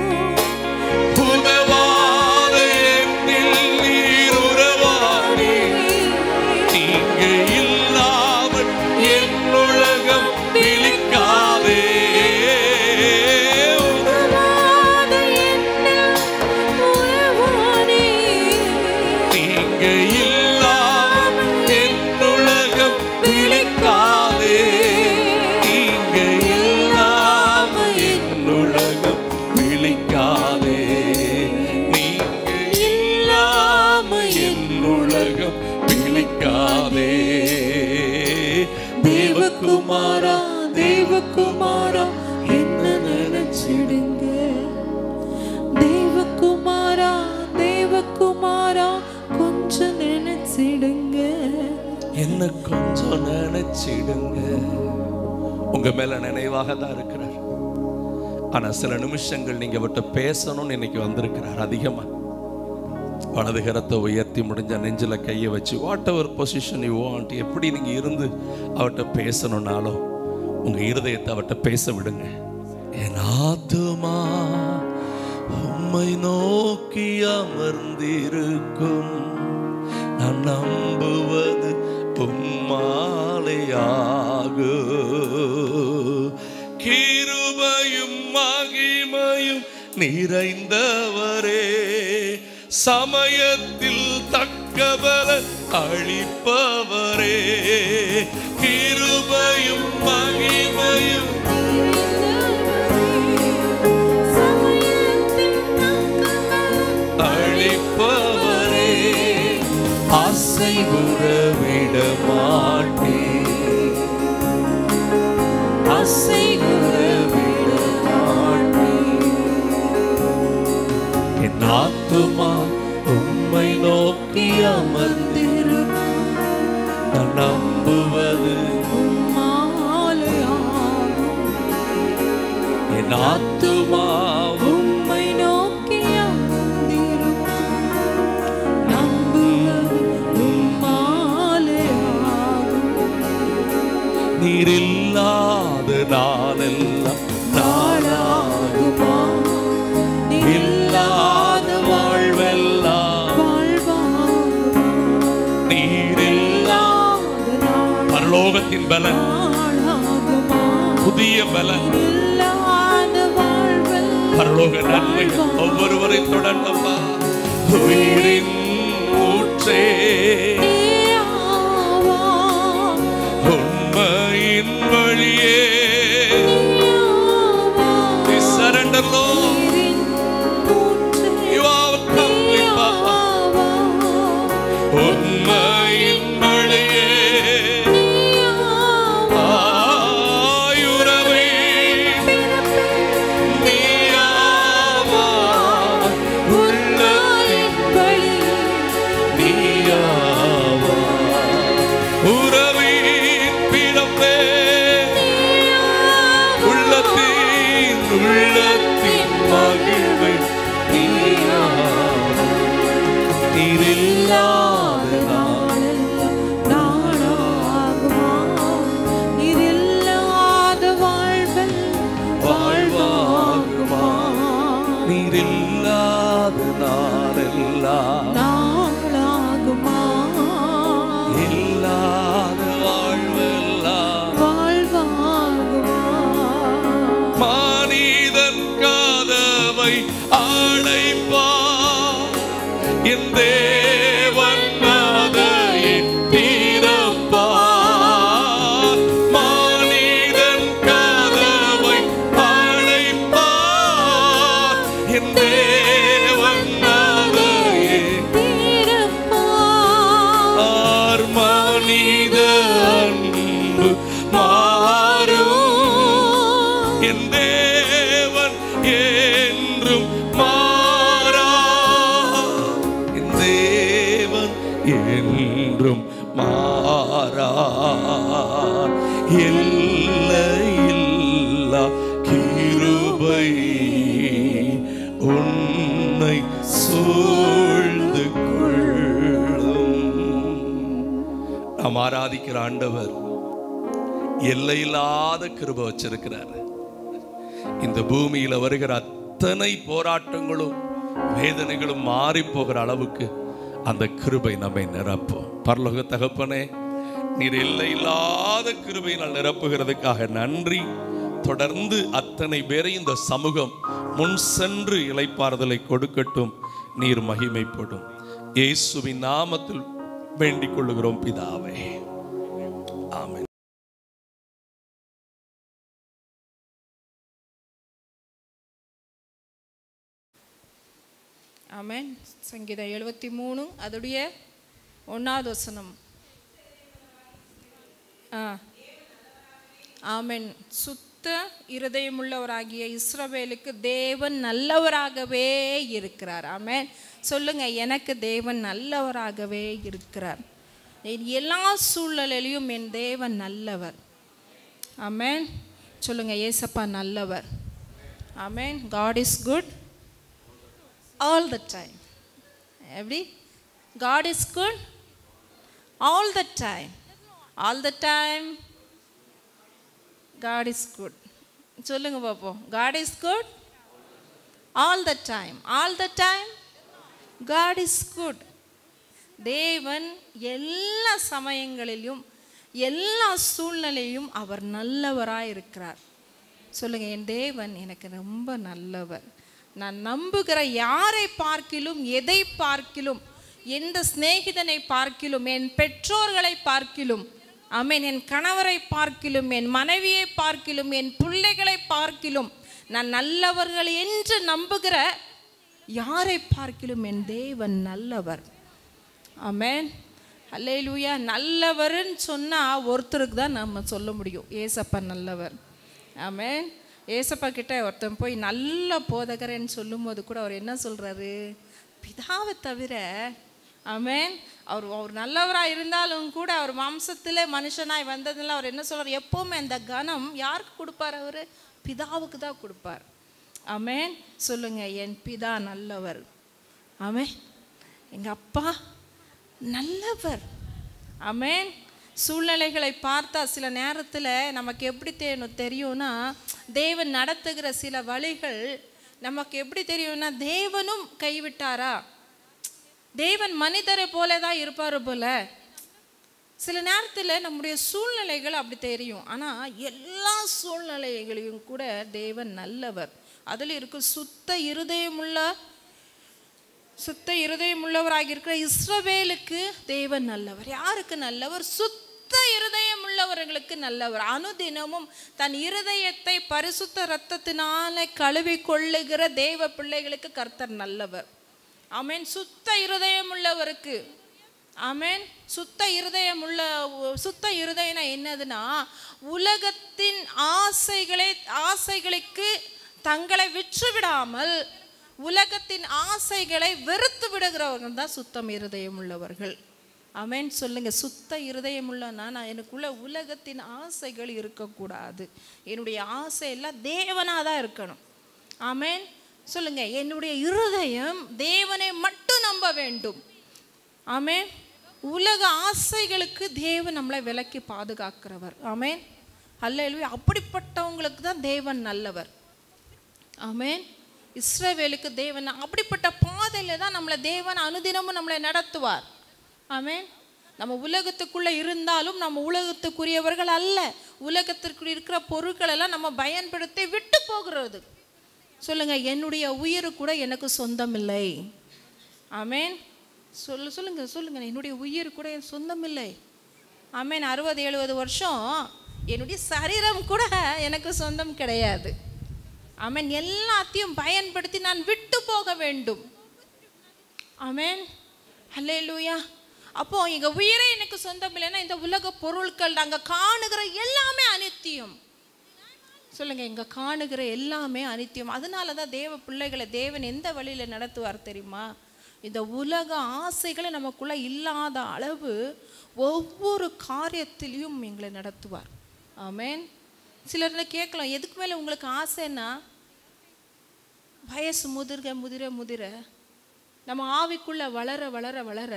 நீங்க இல்லாம என் உலகம் விழிக்காதே. நீங்க இல்லாம என் உலகம் விழிக்காதே. நீங்க இல்லாம என் உலகம் விழிக்காதே. தேவகுமாரா தேவகுமாரா என்ன நினைச்சிடுங்க. தேவகுமாரா தேவகுமாரா கொஞ்சம் நினைச்சிடுங்க. என்ன கொஞ்சம் நினைச்சிடுங்க. உங்க மேல நினைவாக தான் இருக்கிறார். ஆனா சில நிமிஷங்கள் நீங்க அவர்கிட்ட பேசணும்னு இன்னைக்கு வந்திருக்கிறார். அதிகமா வலது கரத்தை உயர்த்தி முடிஞ்ச நெஞ்சில கையை வச்சு what ever position you want, எப்படி நீங்க இருந்து அவர்கிட்ட பேசணும்னாலும் உங்க இருதயத்தை அவர்கிட்ட பேச விடுங்க. என் ஆத்துமா உம்மை நோக்கி அமர்ந்திருக்கும், நான் நம்புவது உம்மாலையாகு. கிருபையும் மகிமையும் நிறைந்தவரே, சமயத்தில் தக்கபல அளிப்பவரே. கிருபையும் மகிமையும் அளிப்பவரே, அசைவுற விட மாட்டேன், அசைவுற விட மாட்டேன். என் ஆத்துமா உம்மை நோக்கி அமர்ந்திருக்கும், நான் நம்புவது உம்மாலையாகும். என் ஆத்துமா உம்மை நோக்கி அமர்ந்திருக்கும், நம்புவது உம்மாலையாகும். நீர் இல்லாத நாளெல்லாம் நாளாகுமா, இல்லாத வாழ்வெல்லாம் வாழ்வாகுமா. நீர் இல்லாத பரலோகத்தின் பலன், நாளாகுமா. புதிய பலன், இல்லாத வாழ்வெல்லாம் பரலோக நன்மைகள் ஒவ்வொருவரை தொடர்ந்தப்பா. உயிரின் ஊற்றே, நீயாவா. உண்மையின் வழியே, நீயாவா. we surrender Lord. நீரின் ஊற்றே. You are complete Papa. நீயாவா. உண்மையின் வழியே, நீயாவா. ஆயுரவே நீயாவா, உள்ளத்தின் வழியே. நீயாவா, உறவின் பிறப்பே, உள்ளத்தின் உள்ளத்தின் மகிழ்வை நீயாவா. நீர் இல்லாத நாளெல்லாம் நாளாகுமா. நீர் இல்லாத வாழ்வெல்லாம் வாழ்வாகுமா. நீர் இல்லாத நாளெல்லாம் நாளாகுமா. இல்லாத வாழ்வெல்லாம் வாழ்வாகுமா. மனிதன் கதவை அடைப்பார், என் தேவன் அதை திறப்பார். மனிதன் கதவை அடைப்பார், என் தேவன் அதை தீரப்பார். மனித அன்பு மாறும், என் தேவன் என்றும் மாறா. என் தேவன் என்றும் மாறா. எல்லையில்லா கிருபை உன்னை சூழ்ந்து கொள்ளும். நாம் ஆராதிக்கிற ஆண்டவர் எல்லையில்லாத கிருபை வச்சிருக்கிறார். இந்த பூமியில வருகிற அத்தனை போராட்டங்களும் வேதனைகளும் மாறி போகிற அளவுக்கு அந்த கிருபை நம்மை நிரப்பும். பரலோக தகப்பனே, நீர் எல்லையில்லாத கிருபையினால் நிரப்புகிறதுக்காக நன்றி. தொடர்ந்து அத்தனை பேரை இந்த சமூகம் முன் சென்று இளைப்பாறுதலை கொடுக்கட்டும். நீர் மகிமைப்படும். இயேசுவின் நாமத்தில் வேண்டிக் கொள்ளுகிறோம் பிதாவே, ஆமென். ஆமென். சங்கீதம் 73 அதுடைய 1வது வசனம். ஆமென். சுத்த இருதயமுள்ளவராகிய இஸ்ரவேலுக்கு தேவன் நல்லவராகவே இருக்கிறார். ஆமென். சொல்லுங்க, எனக்கு தேவன் நல்லவராகவே இருக்கிறார். எல்லா சூழ்நிலையிலும் என் தேவன் நல்லவர். ஆமென். சொல்லுங்க, ஏசப்பா நல்லவர். ஆமென். God is good all the time. எப்படி? God is good all the time. All the time God is good. சொல்லுங்க பாப்போம். God is good all the time. All the time God is good. தேவன் எல்லா சமயங்களிலும் எல்லா சூழ்நிலையிலும் அவர் நல்லவராய் இருக்கிறார். சொல்லுங்க, என் தேவன் எனக்கு ரொம்ப நல்லவர். நான் நம்புகிற யாரை பார்க்கிலும், எதை பார்க்கிலும், எந்த சிநேகிதனை பார்க்கிலும், என் பெற்றோர்களை பார்க்கிலும், ஆமென், என் கணவரை பார்க்கிலும், என் மனைவியை பார்க்கிலும், என் பிள்ளைகளை பார்க்கிலும், நான் நல்லவர்கள் என்று நம்புகிற யாரை பார்க்கிலும் என் தேவன் நல்லவர். ஆமென். அல்லேலூயா. நல்லவர்னு சொன்னால் ஒருத்தருக்கு தான் நம்ம சொல்ல முடியும், ஏசப்பா நல்லவர். ஆமென். ஏசப்பா கிட்ட ஒருத்தன் போய் நல்ல போதகரன்னு சொல்லும்போது கூட அவர் என்ன சொல்கிறாரு? பிதாவை தவிர, ஆமென், அவர் நல்லவராக இருந்தாலும் கூட அவர் வம்சத்தில் மனுஷனாய் வந்ததில் அவர் என்ன சொல்கிறார்? எப்போவுமே அந்த கனம் யாருக்கு கொடுப்பார்? அவர் பிதாவுக்கு தான் கொடுப்பார். ஆமென். சொல்லுங்க, என் பிதா நல்லவர். ஆமென். எங்கள் அப்பா நல்லவர். ஆமென். சூழ்நிலைகளை பார்த்தா சில நேரத்தில் நமக்கு எப்படி தெரியும்னா, தேவன் நடத்துகிற சில வழிகள் நமக்கு எப்படி தெரியும்னா, தேவனும் கைவிட்டாரா, தேவன் மனிதரை போல தான் இருப்பார் போல. சில நேரத்தில் நம்முடைய சூழ்நிலைகள் அப்படி தெரியும். ஆனால் எல்லா சூழ்நிலைகளையும் கூட தேவன் நல்லவர். அதில் இருக்கு சுத்த இருதயமுள்ளவராக இருக்கிற இஸ்ரவேலுக்கு தேவன் நல்லவர். யாருக்கு நல்லவர்? சுத்த இருதயம் உள்ளவர்களுக்கு நல்லவர். அனுதினமும் தன் இருதயத்தை பரிசுத்த இரத்தத்தினால கழுவி கொள்ளுகிற தேவ பிள்ளைகளுக்கு கர்த்தர் நல்லவர். ஆமென். சுத்த இருதயம் உள்ளவருக்கு. ஆமென். சுத்த இருதயம்னா என்னதுன்னா, உலகத்தின் ஆசைகளுக்கு தங்களை விற்றுவிடாமல் உலகத்தின் ஆசைகளை வெறுத்து விடுகிறவர்கள் தான் சுத்தம் இருதயம் உள்ளவர்கள். ஆமென். சொல்லுங்க, சுத்த இருதயம் உள்ளனா நான் எனக்குள்ள உலகத்தின் ஆசைகள் இருக்கக்கூடாது. என்னுடைய ஆசை எல்லாம் தேவனாக தான் இருக்கணும். ஆமென். சொல்லுங்க, என்னுடைய இருதயம் தேவனை மட்டும் நம்ப வேண்டும். ஆமென். உலக ஆசைகளுக்கு தேவன் நம்மளை விலக்கி பாதுகாக்கிறவர். ஆமென். அல்லேலூயா. அப்படிப்பட்டவங்களுக்கு தான் தேவன் நல்லவர். ஆமென். இஸ்ரவேலுக்கு தேவன் அப்படிப்பட்ட பாதையில் தான் நம்மளை தேவன் அனுதினமும் நம்மளை நடத்துவார். ஆமென். நம்ம உலகத்துக்குள்ளே இருந்தாலும் நம்ம உலகத்துக்குரியவர்கள் அல்ல. உலகத்திற்குள் இருக்கிற பொருட்களெல்லாம் நம்ம பயன்படுத்தி விட்டு போகிறது. சொல்லுங்க, என்னுடைய உயிர் கூட எனக்கு சொந்தம் இல்லை. ஆமென். சொல்லுங்க, என்னுடைய உயிர் கூட என் சொந்தம் இல்லை. ஆமென். 60-70 வருஷம் என்னுடைய சரீரம் கூட எனக்கு சொந்தம் கிடையாது. ஆமென். எல்லாத்தையும் பயன்படுத்தி நான் விட்டு போக வேண்டும். ஆமென். அல்லேலூயா. அப்போ எங்க உயிரே எனக்கு சொந்தம் இல்லைன்னா இந்த உலக பொருட்கள் நாங்க காணுகிற எல்லாமே அனித்தியம். சொல்லுங்க, இங்க காணுகிற எல்லாமே அனித்தியம். அதனால தான் தேவ பிள்ளைகளை தேவன் எந்த வழியில நடத்துவார் தெரியுமா? இந்த உலக ஆசைகளை நமக்குள்ள இல்லாத அளவு ஒவ்வொரு காரியத்திலையும் எங்களை நடத்துவார். ஆமென். சிலர் கேட்கலாம், எதுக்கு மேலே உங்களுக்கு ஆசைன்னா, வயசு முதிர நம்ம ஆவிக்குள்ள வளர வளர வளர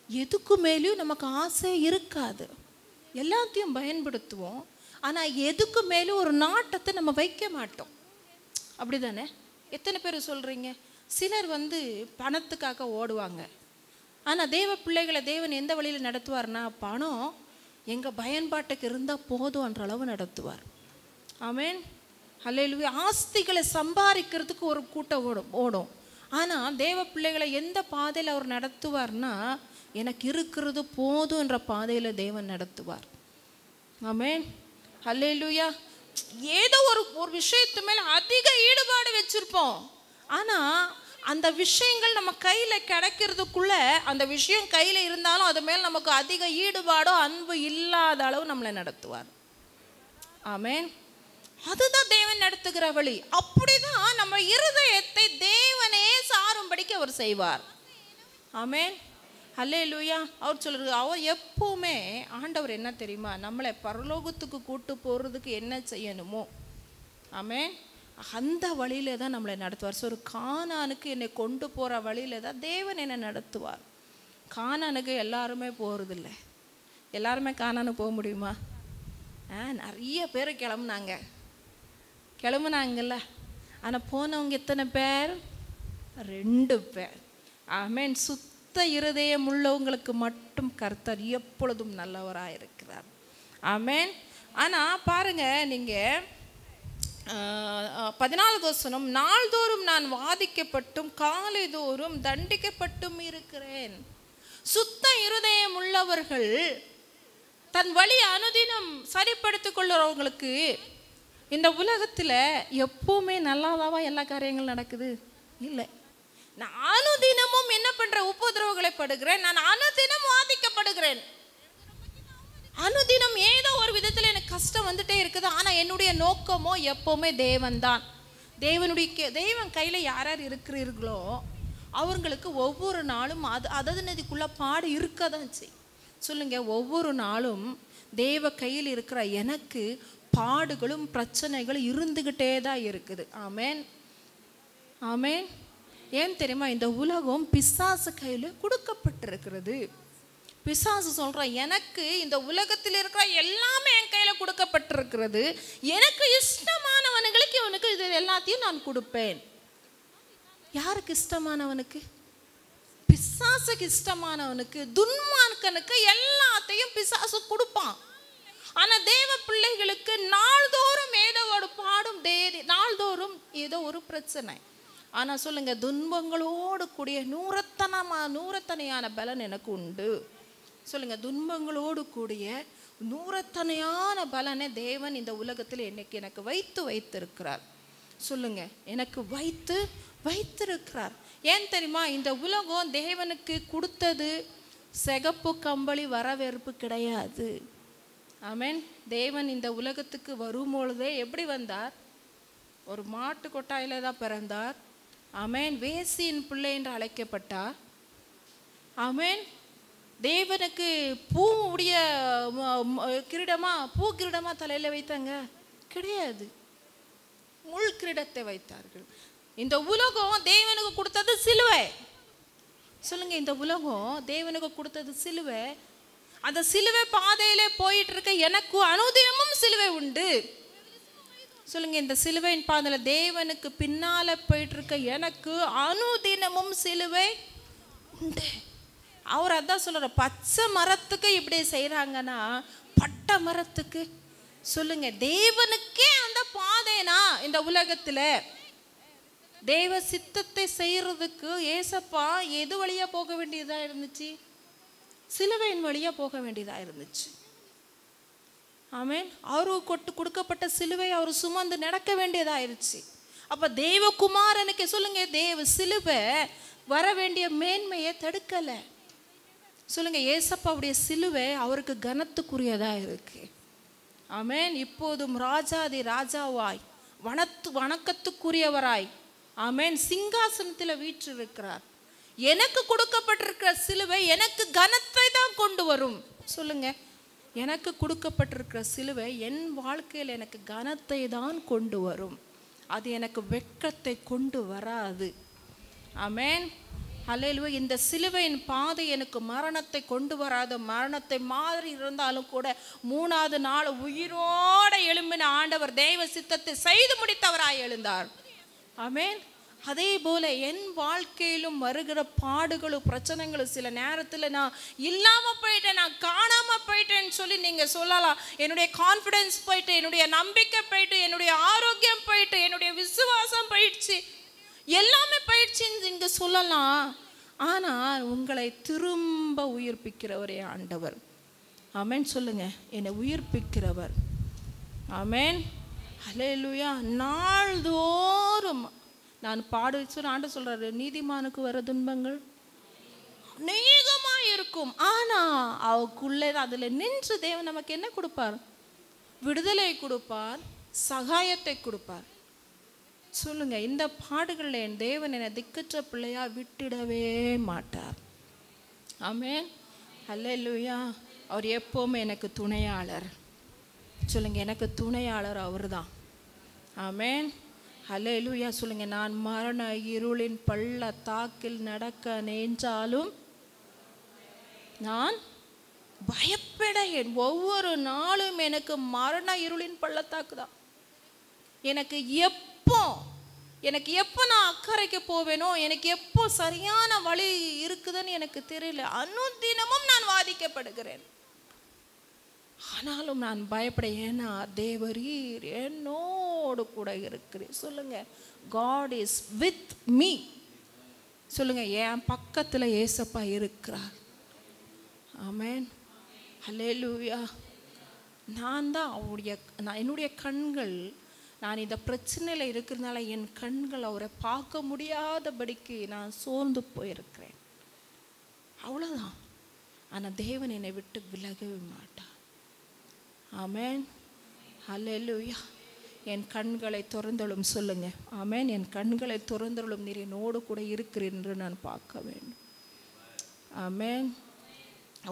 எதுக்கு மேலேயும் நமக்கு ஆசை இருக்காது. எல்லாத்தையும் பயன்படுத்துவோம், ஆனால் எதுக்கு மேலும் ஒரு நாட்டத்தை நம்ம வைக்க மாட்டோம். அப்படி தானே? எத்தனை பேர் சொல்கிறீங்க? சிலர் பணத்துக்காக ஓடுவாங்க. ஆனால் தேவ பிள்ளைகளை தேவன் எந்த வழியில் நடத்துவார்னா, பணம் எங்கள் பயன்பாட்டுக்கு இருந்தால் போதும்ன்ற அளவு நடத்துவார். ஆமென். அல்லேலூயா. ஆஸ்திகளை சம்பாதிக்கிறதுக்கு ஒரு கூட்டம் ஓடும். ஆனால் தேவ பிள்ளைகளை எந்த பாதையில் அவர் நடத்துவார்னா, எனக்கு இருக்கிறது போதும் என்ற பாதையில் தேவன் நடத்துவார். ஆமென், ஹல்லேலூயா. ஏதோ ஒரு விஷயத்து மேலே அதிக ஈடுபாடு வச்சிருப்போம். ஆனால் அந்த விஷயங்கள் நம்ம கையில் கிடைக்கிறதுக்குள்ள, அந்த விஷயம் கையில் இருந்தாலும் அது மேல் நமக்கு அதிக ஈடுபாடோ அன்பு இல்லாத அளவு நம்மளை நடத்துவார். ஆமென். அதுதான் தேவன் நடத்துகிற வழி. அப்படிதான் நம்ம இருதயத்தை தேவனே சாரும்படிக்கு அவர் செய்வார். ஆமென், ஹல்லேலூயா. அவர் சொல்றது, அவர் எப்பவுமே ஆண்டவர் என்ன தெரியுமா, நம்மளை பரலோகத்துக்கு கூட்டு போகிறதுக்கு என்ன செய்யணுமோ, ஆமென், அந்த வழியில தான் நம்மளை நடத்துவார். ஸோ ஒரு கானானுக்கு என்னை கொண்டு போகிற வழியில தான் தேவன் என்னை நடத்துவார். கானானுக்கு எல்லாருமே போகிறதில்ல. எல்லாருமே கானானுக்கு போக முடியுமா? நிறைய பேர் கிளம்புனாங்கல்ல. ஆனால் போனவங்க எத்தனை பேர்? 2 பேர். ஆமென். சுத்த இருதயம் உள்ளவங்களுக்கு மட்டும் கர்த்தர் எப்பொழுதும் நல்லவராக இருக்கிறார். ஆமென். ஆனால் பாருங்க, நீங்கள் 14வது வசனம், நாள்தோறும் நான் வாதிக்கப்பட்டும் காலை தோறும் தண்டிக்கப்பட்டும் இருக்கிறேன். சுத்த இருதயம் உள்ளவர்கள் தன் வழி அனுதினம் சரிப்படுத்திக் கொள்ளுறவங்களுக்கு இந்த உலகத்தில் எப்பவுமே நல்லாதாவா எல்லா காரியங்களும் நடக்குது? இல்லை. நான் அனுதினமும் என்ன பண்ணுறேன்? உபதிரவங்களை படுகிறேன். நான் அனுதினம் வாதிக்கப்படுகிறேன். அனுதினம் ஏதோ ஒரு விதத்தில் எனக்கு கஷ்டம் வந்துட்டே இருக்குது. ஆனால் என்னுடைய நோக்கமோ எப்போவுமே தேவன் தான். தேவன் கையில் யார் யார் இருக்கிறீர்களோ அவங்களுக்கு ஒவ்வொரு நாளும் அதனதுக்குள்ள பாடு இருக்க தான் செய்யும். சொல்லுங்க, ஒவ்வொரு நாளும் தேவ கையில் இருக்கிற எனக்கு பாடுகளும் பிரச்சனைகளும் இருந்துகிட்டே தான் இருக்குது. ஆமென், ஆமென். ஏன் தெரியுமா? இந்த உலகம் பிசாசு கையில் கொடுக்கப்பட்டிருக்கிறது. பிசாசு சொல்கிறான், எனக்கு இந்த உலகத்தில் இருக்கிற எல்லாமே என் கையில் கொடுக்கப்பட்டிருக்கிறது. எனக்கு இஷ்டமானவனுங்களுக்கு இவனுக்கு இது எல்லாத்தையும் நான் கொடுப்பேன். யாருக்கு இஷ்டமானவனுக்கு? பிசாசுக்கு இஷ்டமானவனுக்கு, துன்மார்க்கனுக்கு எல்லாத்தையும் பிசாசு கொடுப்பான். ஆனால் தேவ பிள்ளைகளுக்கு நாள்தோறும் ஏதோ ஒரு பாடும், நாள்தோறும் ஏதோ ஒரு பிரச்சனை. ஆனால் சொல்லுங்க, துன்பங்களோடு கூடிய நூறத்தனையான பலன் எனக்கு உண்டு. சொல்லுங்க, துன்பங்களோடு கூடிய நூறத்தனையான பலனை தேவன் இந்த உலகத்தில் எனக்கு வைத்திருக்கிறார். சொல்லுங்க, எனக்கு வைத்திருக்கிறார். ஏன் தெரியுமா? இந்த உலகம் தேவனுக்கு கொடுத்தது சிகப்பு கம்பளி வரவேற்பு கிடையாது. ஆமென். தேவன் இந்த உலகத்துக்கு வரும்பொழுதே எப்படி வந்தார்? ஒரு மாட்டு கொட்டாயில தான் பிறந்தார். ஆமென். வேசியின் பிள்ளை என்று அழைக்கப்பட்டார். ஆமென். தேவனுக்கு பூ கிரீடமா தலையில வைத்தாங்க? கிடையாது. முள் கிரீடத்தை வைத்தார்கள். இந்த உலகம் தேவனுக்கு கொடுத்தது சிலுவை. சொல்லுங்க, இந்த உலகம் தேவனுக்கு கொடுத்தது சிலுவை. அந்த சிலுவை பாதையிலே போயிட்டு இருக்க எனக்கு அனுதினமும் சிலுவை உண்டு. சொல்லுங்க, இந்த சிலுவையின் பாதையில் தேவனுக்கு பின்னால போயிட்டு இருக்க எனக்கு அனுதினமும் சிலுவை உண்டு. அவர் அதான் சொல்ற, பச்சை மரத்துக்கு இப்படி செய்யறாங்கன்னா பட்டை மரத்துக்கு, சொல்லுங்க, தேவனுக்கே அந்த பாதைனா இந்த உலகத்துல தேவ சித்தத்தை செய்யறதுக்கு ஏசப்பா எது வழியா போக வேண்டியதா இருந்துச்சு? சிலுவையின் வழியா போக வேண்டியதா இருந்துச்சு. ஆமென். அவருக்கு கொடுக்கப்பட்ட சிலுவை அவர் சுமந்து நடக்க வேண்டியதாயிருச்சு. அப்ப தேவகுமாரனுக்கு சொல்லுங்க, தேவ சிலுவை வர வேண்டிய மேன்மையை தடுக்கல. சொல்லுங்க, ஏசப்பாவுடைய சிலுவை அவருக்கு கனத்துக்குரியதா இருக்கு. ஆமென். இப்போதும் ராஜாதி ராஜாவாய் வணக்கத்துக்குரியவராய், ஆமென், சிங்காசனத்தில் வீற்றிருக்கிறார். எனக்கு கொடுக்கப்பட்டிருக்கிற சிலுவை எனக்கு கனத்தை தான் கொண்டு வரும். சொல்லுங்க, எனக்கு கொடுக்கப்பட்டிருக்கிற சிலுவை என் வாழ்க்கையில் எனக்கு கனத்தை தான் கொண்டு வரும். அது எனக்கு வெட்கத்தை கொண்டு வராது. ஆமென், ஹல்லேலூயா. இந்த சிலுவையின் பாதை எனக்கு மரணத்தை கொண்டு வராது. மரணத்தை மாதிரி இருந்தாலும் கூட 3வது நாள் உயிரோட எழும்பின ஆண்டவர் தெய்வ சித்தத்தை செய்து முடித்தவராய் எழுந்தார். ஆமென். அதே போல என் வாழ்க்கையிலும் வருகிற பாடுகளும் பிரச்சனைகளும் சில நேரத்தில் நான் இல்லாமல் போயிட்டேன், நான் காணாமல் போயிட்டேன்னு சொல்லி நீங்கள் சொல்லலாம். என்னுடைய கான்ஃபிடென்ஸ் போயிட்டு, என்னுடைய நம்பிக்கை போயிட்டு, என்னுடைய ஆரோக்கியம் போயிட்டு, என்னுடைய விசுவாசம் போயிடுச்சு, எல்லாமே போயிடுச்சுன்னு இங்க சொல்லலாம். ஆனால் உங்களை திரும்ப உயிர்ப்பிக்கிறவரே ஆண்டவர். ஆமென் சொல்லுங்க, என்னை உயிர்ப்பிக்கிறவர். ஆமென், ஹல்லேலூயா. நாள்தோறும் நான் பாடுச்சு ஆண்டு சொல்றாரு, நீதிமானுக்கு வர துன்பங்கள் அநேகமாக இருக்கும். ஆனால் அவக்குள்ளே அதில் நின்று தேவன் நமக்கு என்ன கொடுப்பார்? விடுதலை கொடுப்பார், சகாயத்தை கொடுப்பார். சொல்லுங்க, இந்த பாடுகளில் என் தேவன் என்னை திக்கற்ற பிள்ளையா விட்டுடவே மாட்டார். ஆமென், ஹல்லேலூயா. அவர் எப்போவுமே எனக்கு துணையாளர். சொல்லுங்க, எனக்கு துணையாளர் அவர் தான். ஆமென், ஹல்லேலூயா. சொல்லுங்க, நான் மரண இருளின் பள்ளத்தாக்கில் நடக்க நேர்ந்தாலும் நான் பயப்படேன். ஒவ்வொரு நாளும் எனக்கு மரண இருளின் பள்ளத்தாக்கு தான். எனக்கு எப்போ நான் அக்கறைக்கு போவேனோ, எனக்கு எப்போ சரியான வழி இருக்குதுன்னு எனக்கு தெரியல. அனுதினமும் நான் வாதிக்கப்படுகிறேன். ஆனாலும் நான் பயப்பட, ஏன்னா தேவரீர் என்னோடு கூட இருக்கிறேன். சொல்லுங்க, காட் இஸ் வித் மீ. சொல்லுங்க, என் பக்கத்தில் ஏசப்பா இருக்கிறார். ஆமென், ஹல்லேலூயா. என்னுடைய கண்கள், நான் இந்த பிரச்சனையில் இருக்கிறதுனால என் கண்கள் அவரை பார்க்க முடியாதபடிக்கு நான் சோர்ந்து போயிருக்கிறேன். அவ்வளோதான். ஆனால் தேவன் என்னை விட்டு விலகவே மாட்டார். ஆமென், ஹல்லேலூயா. என் கண்களை திறந்தருளும். சொல்லுங்க, ஆமென். என் கண்களை திறந்தருளும், நீர் என்னோடு கூட இருக்கிறீர் என்று நான் பார்க்க வேண்டும். ஆமென்.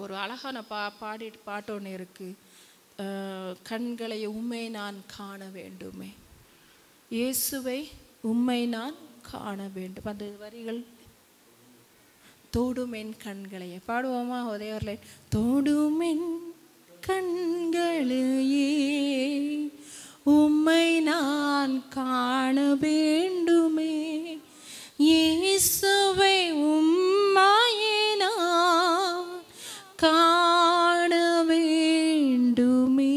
ஒரு அழகான பாட்டு ஒன்று இருக்கு. கண்களை உம்மை நான் காண வேண்டுமே, இயேசுவை உம்மை நான் காண வேண்டும். அந்த வரிகள் தோடும் என் கண்களை பாடுவோமா? ஒரே ஒரு லைன். தோடும் என் கண்களையே உம்மை நான் காண வேண்டுமே, இயேசுவை உம்மையே நான் காண வேண்டுமே.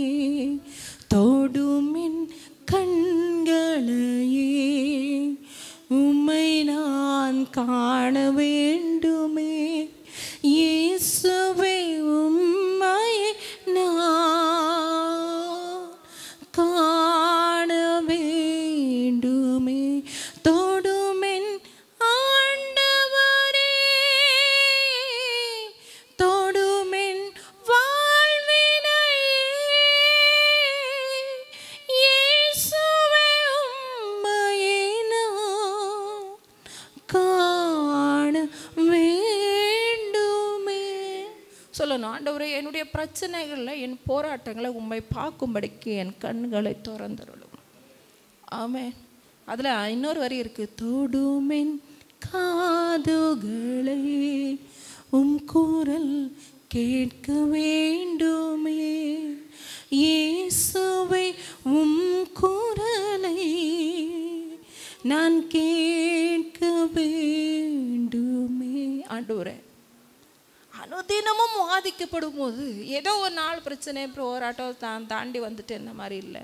தோடும் என் கண்களையே உம்மை நான் காண வேண்டுமே, இயேசுவை உம்மையே நான் காண வேண்டுமே. தோடும் என் ஆண்டவரே, தோடும் என் வாழ்வினையே, இயேசுவை உம்மையே நான் காண வேண்டுமே. சொல்லணும், ஆண்டவரே என்னுடைய பிரச்சனைகளில், என் போராட்டங்களை உம்மை பார்க்கும்படிக்கு என் கண்களை திறந்தருளும். ஆமென். அதில் இன்னொரு வரி இருக்குது. தொடுமென் காதுகளை உம் குரல் கேட்க வேண்டுமே, இயேசுவை உம் குரலை நான் கேட்க வேண்டுமே. ஆண்டவரே, அனுதினமும் வாதிக்கப்படும் போது ஏதோ ஒரு நாள் பிரச்சனை போராட்டம் தாண்டி வந்துட்டு என்ன மாதிரி இல்லை.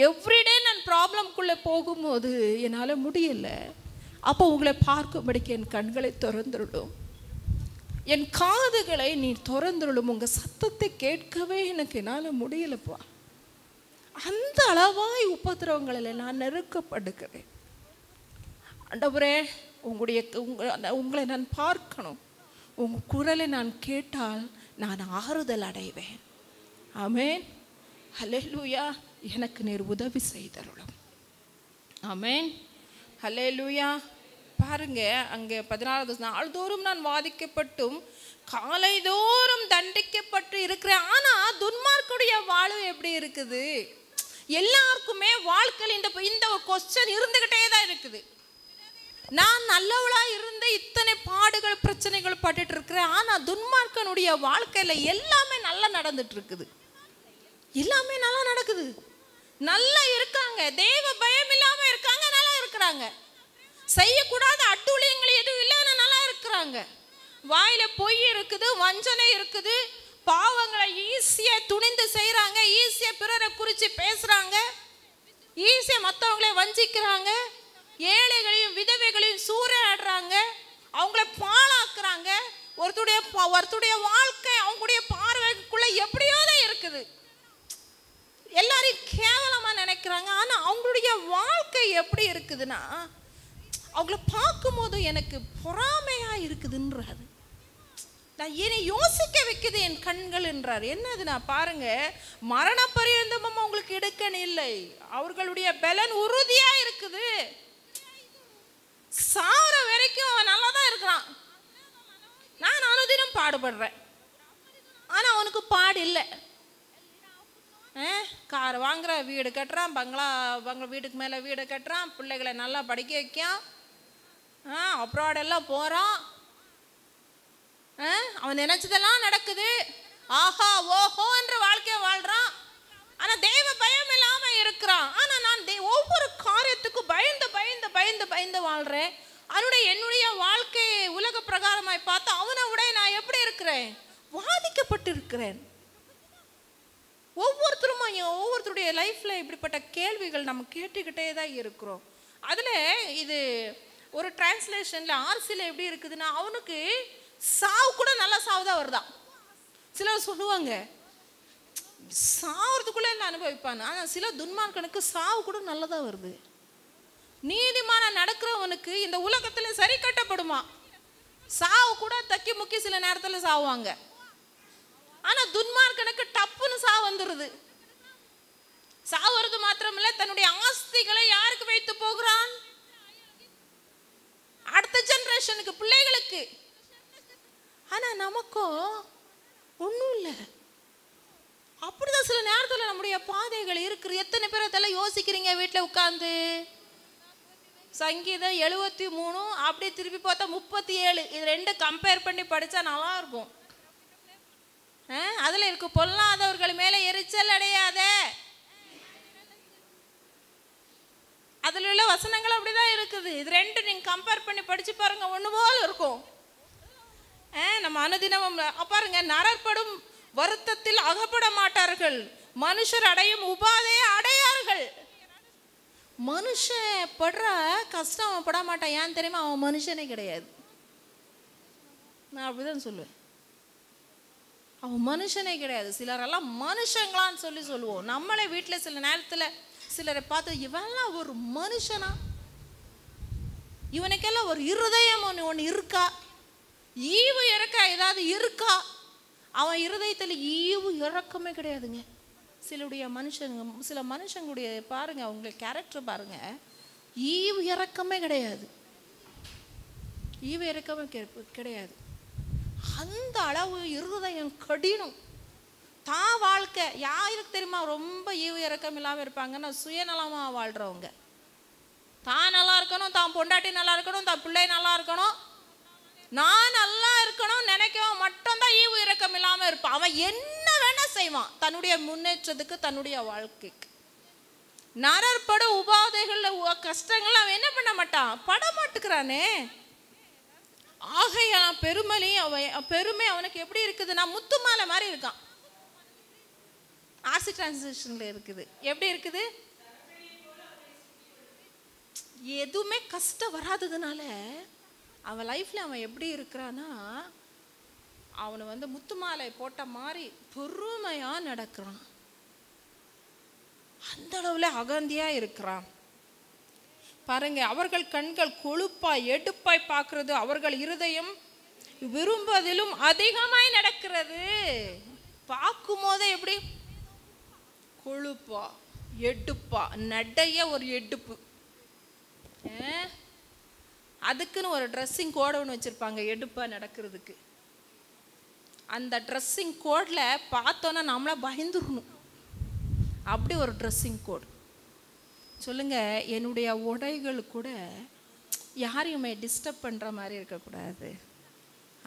எவ்ரிடே நான் ப்ராப்ளம்குள்ளே போகும்போது என்னால் முடியல. அப்போ உங்களை பார்க்கும்படிக்கு என் கண்களை திறந்துருடும், என் காதுகளை நீ திறந்துருடும். உங்கள் சத்தத்தை கேட்கவே என்னால் முடியலப்பா. அந்த அளவாய் உபத்திரவங்களில் நான் நெருக்கப்படுகிறேன். ஆண்டவரே, உங்களை நான் பார்க்கணும். உங்கள் குரலை நான் கேட்டால் நான் ஆறுதல் அடைவேன். ஆமென், ஹல்லேலூயா. எனக்கு நீர் உதவி செய்தருளும். ஆமென், ஹல்லேலூயா. பாருங்க, அங்கே 16 நாள்தோறும் நான் வாதிக்கப்பட்டும் காலைதோறும் தண்டிக்கப்பட்டு இருக்கிறேன். ஆனால் துன்மார்க்குடைய வாழ்வு எப்படி இருக்குது? எல்லாருக்குமே வாழ்க்கையில் இந்த ஒரு கொஸ்டின் இருந்துக்கிட்டே தான் இருக்குது. நான் நல்லவளா இருந்து இத்தனை பாடுகள் பிரச்சனைகள் பட்டுட்டு இருக்கிறேன். ஆனால் துன்மார்க்கனுடைய வாழ்க்கையில் எல்லாமே நல்லா நடந்துட்டு இருக்குது. எல்லாமே நல்லா நடக்குது, நல்லா இருக்காங்க, தேவ பயம் இல்லாமல் இருக்காங்க, நல்லா இருக்கிறாங்க. செய்யக்கூடாத அட்டூழியங்கள் எதுவும் இல்லைன்னு நல்லா இருக்கிறாங்க. வாயில பொய் இருக்குது, வஞ்சனை இருக்குது, பாவங்களை ஈஸியா துணிந்து செய்யறாங்க, ஈஸியா பிறரை குறித்து பேசுறாங்க, ஈஸியா மற்றவங்களை வஞ்சிக்கிறாங்க. ஏழைகளையும் விதவைகளையும் சூறையாடுறாங்க, அவங்கள பாழாக்குறாங்க. ஒருத்தருடைய வாழ்க்கை அவங்களுடைய பார்வைக்குள்ள எப்படியோ தான் இருக்குது. எல்லாரையும் கேவலமா நினைக்கிறாங்க. ஆனா அவங்களுடைய வாழ்க்கை எப்படி இருக்குதுன்னா, அவங்கள பார்க்கும் போது எனக்கு பொறாமையா இருக்குதுன்றாரு. நான் என்னை யோசிக்க வைக்குது என் கண்கள் என்றார். என்னதுன்னா பாருங்க, மரண பரியந்தமும் அவங்களுக்கு இடுக்கண் இல்லை, அவர்களுடைய பலன் உறுதியா இருக்குது. சாவர வரைக்கும் அவன் நல்லா தான் இருக்கிறான். நான் அனுதினம் பாடுபடுறேன், ஆனா அவனுக்கு பாடு இல்லை. கார் வாங்குற, வீடு கட்டுறான், பங்களா வீட்டுக்கு மேலே வீடு கட்டுறான், பிள்ளைகளை நல்லா படிக்க வைக்கான், அப்ராடெல்லாம் போகிறான், அவன் நினைச்சதெல்லாம் நடக்குது, ஆஹா ஓஹோ என்ற வாழ்க்கையை வாழ்றான். ஆனால் தெய்வ பயம் இல்லாமல் இருக்கிறான். ஆனால் நான் ஒவ்வொரு காரியத்துக்கும் பயந்து பயந்து பயந்து பயந்து வாழ்கிறேன். என்னுடைய வாழ்க்கையை உலக பிரகாரமாய் பார்த்து அவனை விட நான் எப்படி இருக்கிறேன்? பாதிக்கப்பட்டு இருக்கிறேன். ஒவ்வொருத்தருடைய லைஃப்ல இப்படிப்பட்ட கேள்விகள் நம்ம கேட்டுக்கிட்டே தான் இருக்கிறோம். அதில் இது ஒரு டிரான்ஸ்லேஷன்ல ஆர்சியில் எப்படி இருக்குதுன்னா, அவனுக்கு சாவு கூட நல்ல சாவு தான் வருதான். சிலர் சொல்லுவாங்க சாவறதுக்குள்ள என்ன அனுபவிப்பான், ஆனால் சில துன்மார்க்கனுக்கு சாவு கூட நல்லதாக வருது. நீதிமான நடக்கிறவனுக்கு இந்த உலகத்தில் சரி கட்டப்படுமா, சாவு கூட தக்கி முக்கி சில நேரத்தில் சாவுவாங்க. ஆனால் துன்மார்க்கனுக்கு டப்புன்னு சாவு வந்துடுது. சாவுறது மாத்திரமில்ல, தன்னுடைய ஆஸ்திகளை யாருக்கு வைத்து போகிறான்? அடுத்த ஜெனரேஷனுக்கு, பிள்ளைகளுக்கு. ஆனா நமக்கும் ஒன்றும் இல்லை. அப்படிதான் சில நேரத்தில் நம்முடைய பாதைகள் இருக்குது. எத்தனை பேர் அதெல்லாம் யோசிக்கிறீங்க வீட்டில் உட்காந்து? சங்கீதம் 73 அப்படி திருப்பி பார்த்தா 37, இது ரெண்டு கம்பேர் பண்ணி படித்தா நல்லா இருக்கும். அதில் இருக்கு, பொல்லாதவர்கள் மேலே எரிச்சல் அடையாத. அதில் உள்ள வசனங்கள் அப்படிதான் இருக்குது. இது ரெண்டு நீங்கள் கம்பேர் பண்ணி படித்து பாருங்க, ஒன்று போல் இருக்கும். நம்ம அனுதினம் பாருங்க, நரற்படும் வருத்தத்தில் அகப்பட மாட்டார்கள், மனுஷர் அடையும் உபாதையை அடையார்கள். மனுஷன் படுற கஷ்டம் அவன் பட மாட்டான். ஏன் தெரியுமா? அவன் மனுஷனே கிடையாது. நான் அப்படிதான் சொல்லுவேன், அவன் மனுஷனே கிடையாது. சிலரெல்லாம் மனுஷங்களான்னு சொல்லுவோம். நம்மளே வீட்டில் சில நேரத்தில் சிலரை பார்த்து, இவெல்லாம் ஒரு மனுஷனா? இவனுக்கெல்லாம் ஒரு இருதயம் ஒன்று இருக்கா? ஈவு இறக்க ஏதாவது இருக்கா? அவன் இருதயத்தில் ஈவு இறக்கமே கிடையாதுங்க. சில மனுஷங்களுடைய பாருங்க, அவங்க கேரக்டர் பாருங்க, ஈவு இறக்கமே கிடையாது. ஈவு இறக்கமே கிடையாது. அந்த அளவு இருதயம் கடினம். தான் வாழ்க்கை யாருக்கு தெரியுமா? ரொம்ப ஈவு இறக்கம் இல்லாமல் இருப்பாங்கன்னா சுயநலமாக வாழ்கிறவங்க. தான் நல்லா இருக்கணும், தான் பொண்டாட்டி நல்லா இருக்கணும், தான் பிள்ளை நல்லா இருக்கணும், நான் நல்லா இருக்கணும் நினைக்கவன் மட்டும்தான் ஈவு இறக்கம் இல்லாமல் இருப்பான். அவன் என்ன வேணா செய்வான் தன்னுடைய முன்னேற்றத்துக்கு, தன்னுடைய வாழ்க்கைக்கு. நரற்பட உபாதைகள்ல கஷ்டங்கள் அவன் என்ன பண்ண மாட்டான், பட மாட்டுக்கிறானே. ஆகையால் பெருமை அவனுக்கு எப்படி இருக்குதுன்னா, முத்து மாலை மாதிரி இருக்கான். ஆர்சி டிரான்ஸ்லேஷன்ல இருக்குது. எப்படி இருக்குது? எதுவுமே கஷ்டம் வராததுனால அவன் லைஃப்ல அவன் எப்படி இருக்கிறான்னா, அவனை முத்து மாலை போட்ட மாதிரி பொறுமையா நடக்கிறான். அந்த அளவுல அகந்தியா இருக்கிறான். பாருங்க, அவர்கள் கண்கள் கொழுப்பாய் எடுப்பாய் பார்க்கிறது, அவர்கள் இருதயம் விரும்புவதிலும் அதிகமாய் நடக்கிறது. பார்க்கும் போதே எப்படி கொழுப்பா எடுப்பா, நடைய ஒரு எடுப்பு. அதுக்குன்னு ஒரு ட்ரெஸ்ஸிங் கோட் ஒன்று வச்சுருப்பாங்க எடுப்பா நடக்கிறதுக்கு. அந்த ட்ரெஸ்ஸிங் கோடில் பார்த்தோன்னா நம்மளை பயந்துடணும். அப்படி ஒரு ட்ரெஸ்ஸிங் கோட். சொல்லுங்கள், என்னுடைய உடைகள் கூட யாரையுமே டிஸ்டர்ப் பண்ணுற மாதிரி இருக்கக்கூடாது.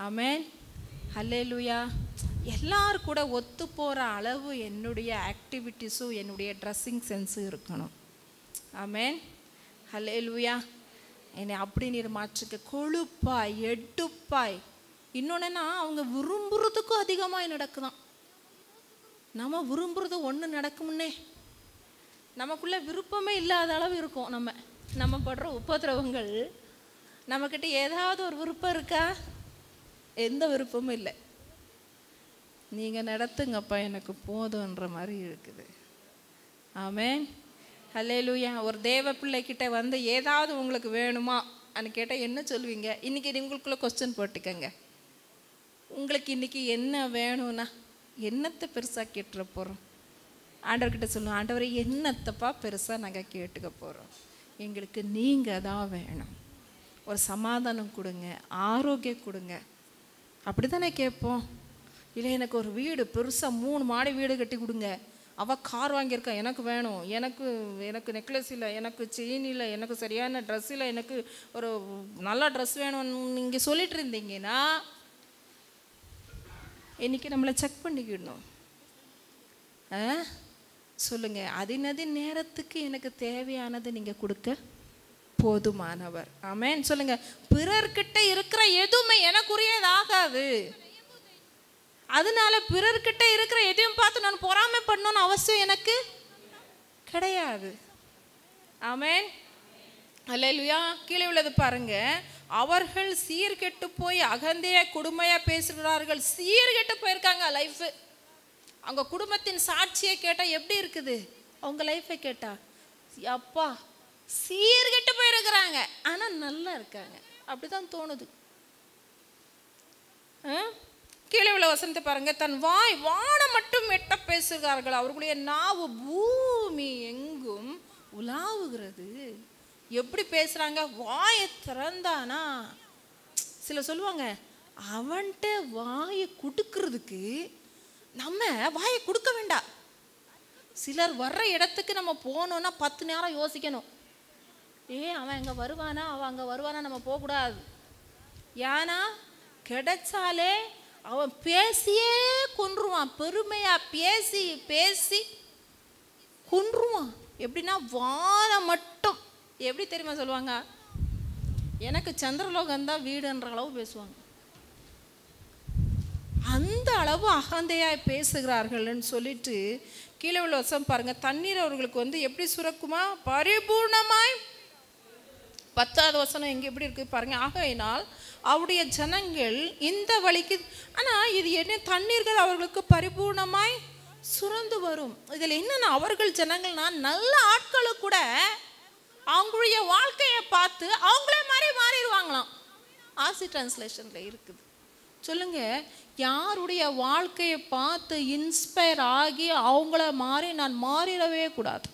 ஆமென், ஹல்லேலூயா. எல்லாரும் கூட ஒத்து போகிற அளவு என்னுடைய ஆக்டிவிட்டீஸும் என்னுடைய ட்ரெஸ்ஸிங் சென்ஸும் இருக்கணும். ஆமென், ஹல்லேலூயா. என்னை அப்படி நீர் மாற்றுக்க. கொழுப்பாய் எடுப்பாய். இன்னொன்னுன்னா, அவங்க விரும்புறதுக்கும் அதிகமாக நடக்குதான். நம்ம விரும்புறது ஒன்று நடக்கும்னே, நமக்குள்ள விருப்பமே இல்லாத அளவு இருக்கும். நம்ம நம்ம படுற உபத்திரவங்கள் நம்மக்கிட்ட ஏதாவது ஒரு விருப்பம் இருக்கா? எந்த விருப்பமும் இல்லை. நீங்கள் நடத்துங்கப்பா எனக்கு போதுன்ற மாதிரி இருக்குது. ஆமென், ஹல்லேலூயா. ஒரு தேவ பிள்ளைக்கிட்ட வந்து ஏதாவது உங்களுக்கு வேணுமா அன்னு கேட்டால் என்ன சொல்லுவீங்க? இன்றைக்கி உங்களுக்குள்ள கொஸ்டின் போட்டுக்கங்க. உங்களுக்கு இன்றைக்கி என்ன வேணும்னா என்னத்தை பெருசாக கேட்டுற போகிறோம்? ஆண்டவர்கிட்ட சொல்லுவோம், ஆண்டவரை என்னத்தைப்பா பெருசாக நாங்கள் கேட்டுக்க போகிறோம், எங்களுக்கு நீங்கள் தான் வேணும். ஒரு சமாதானம் கொடுங்க, ஆரோக்கியம் கொடுங்க, அப்படி தானே கேட்போம். இல்லை எனக்கு ஒரு வீடு பெருசாக 3 மாடி வீடு கட்டி கொடுங்க, அவள் கார் வாங்கியிருக்கா எனக்கு வேணும், எனக்கு நெக்லஸ் இல்லை, எனக்கு செயின் இல்லை, எனக்கு சரியான ட்ரெஸ் இல்லை, எனக்கு ஒரு நல்ல ட்ரெஸ் வேணும்னு நீங்கள் சொல்லிட்டு இருந்தீங்கன்னா இன்றைக்கி நம்மளை செக் பண்ணிக்கிடணும். சொல்லுங்கள், அதினது நேரத்துக்கு எனக்கு தேவையானது நீங்கள் கொடுக்க போதுமானவர். ஆமென் சொல்லுங்கள். பிறர்கிட்ட இருக்கிற எதுவுமே எனக்குரியதாகாது. அதனால பிறர்கிட்ட இருக்கிற எதையும் பார்த்து நான் பொறாமை பண்ணணும்னு அவசியம் எனக்கு கிடையாது. ஆமென், அல்லேலூயா. கீழே உள்ளது பாருங்க, அவர்கள் சீர்கெட்டு போய் அகந்தைய கொடுமையா பேசுகிறார்கள். சீர்கெட்டு போயிருக்காங்க லைஃப். அவங்க குடும்பத்தின் சாட்சியை கேட்டால் எப்படி இருக்குது? அவங்க லைஃப்பை கேட்டா அப்பா சீர்கெட்டு போயிருக்கிறாங்க, ஆனால் நல்லா இருக்காங்க. அப்படிதான் தோணுது. கீழே உள்ள வசனத்தை பாருங்க, தன் வாய் வானம் மட்டும் எட்ட பேசுகிறார்கள், அவர்களுடைய நாவு பூமி எங்கும் உலாவுகிறது. எப்படி பேசுறாங்க? வாயை திறந்தானா. சில சொல்லுவாங்க, அவன்கிட்ட வாயை கொடுக்கறதுக்கு நம்ம வாயை கொடுக்க வேண்டாம். சிலர் வர்ற இடத்துக்கு நம்ம போனோம்னா 10 நேரம் யோசிக்கணும். அவன் அங்கே வருவானா, அவன் அங்கே வருவானா, நம்ம போகக்கூடாது. ஏன்னா கிடைச்சாலே அவன் பேசியே கொன்றுவான். பெருமையாக பேசி பேசி கொன்றுவான். எப்படின்னா வானம் மட்டும். எப்படி தெரியுமா சொல்லுவாங்க? எனக்கு சந்திரலோகம்தான் வீடுன்ற அளவு பேசுவாங்க. அந்த அளவு அகந்தையாய் பேசுகிறார்கள்னு சொல்லிட்டு கீழே உள்ள வசனம் பாருங்க, தண்ணீர் அவர்களுக்கு வந்து எப்படி சுரக்குமா? பரிபூர்ணமாய். 10வது வசனம் எங்கே எப்படி இருக்குது பாருங்க, ஆகையினால் அவருடைய ஜனங்கள் இந்த வழிக்கு. ஆனால் இது என்ன? தண்ணீர்கள் அவர்களுக்கு பரிபூர்ணமாய் சுரந்து வரும். இதில் என்னன்னா, அவர்கள் ஜனங்கள்னா நல்ல ஆட்களும் கூட அவங்களுடைய வாழ்க்கையை பார்த்து அவங்களே மாதிரி மாறிடுவாங்களாம். ஆசி டிரான்ஸ்லேஷனில் இருக்குது. சொல்லுங்க, யாருடைய வாழ்க்கையை பார்த்து இன்ஸ்பயர் ஆகி அவங்கள மாறி நான் மாறிடவே கூடாது.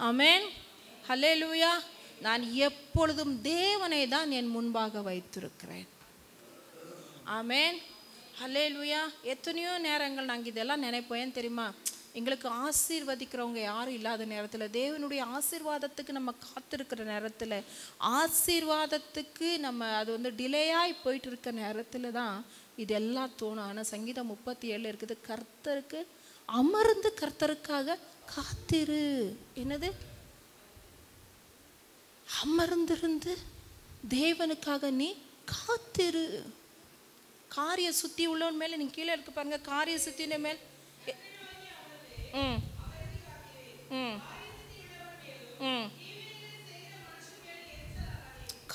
ஆமென், ஹல்லேலூயா. நான் எப்பொழுதும் தேவனை தான் என் முன்பாக வைத்திருக்கிறேன். ஆமென், ஹல்லேலூயா. எத்தனையோ நேரங்கள் நாங்கள் இதெல்லாம் நினைப்போம். ஏன் தெரியுமா? எங்களுக்கு ஆசீர்வதிக்கிறவங்க யாரும் இல்லாத நேரத்தில், தேவனுடைய ஆசீர்வாதத்துக்கு நம்ம காத்திருக்கிற நேரத்தில், ஆசீர்வாதத்துக்கு நம்ம அது வந்து டிலேயாகி போயிட்டு இருக்க நேரத்தில் தான் இதெல்லாம் தோணும். ஆனால் சங்கீதம் 37 இருக்குது, கர்த்தருக்கு அமர்ந்து கர்த்தருக்காக காத்திரு. என்னது? அமர்ந்திருந்து தேவனுக்காக நீ காத்திரு. காரிய சுத்தி உள்ளவன் மேலே நீங்க கீழே இருக்கு பாருங்க, காரிய சுத்தின மேல்.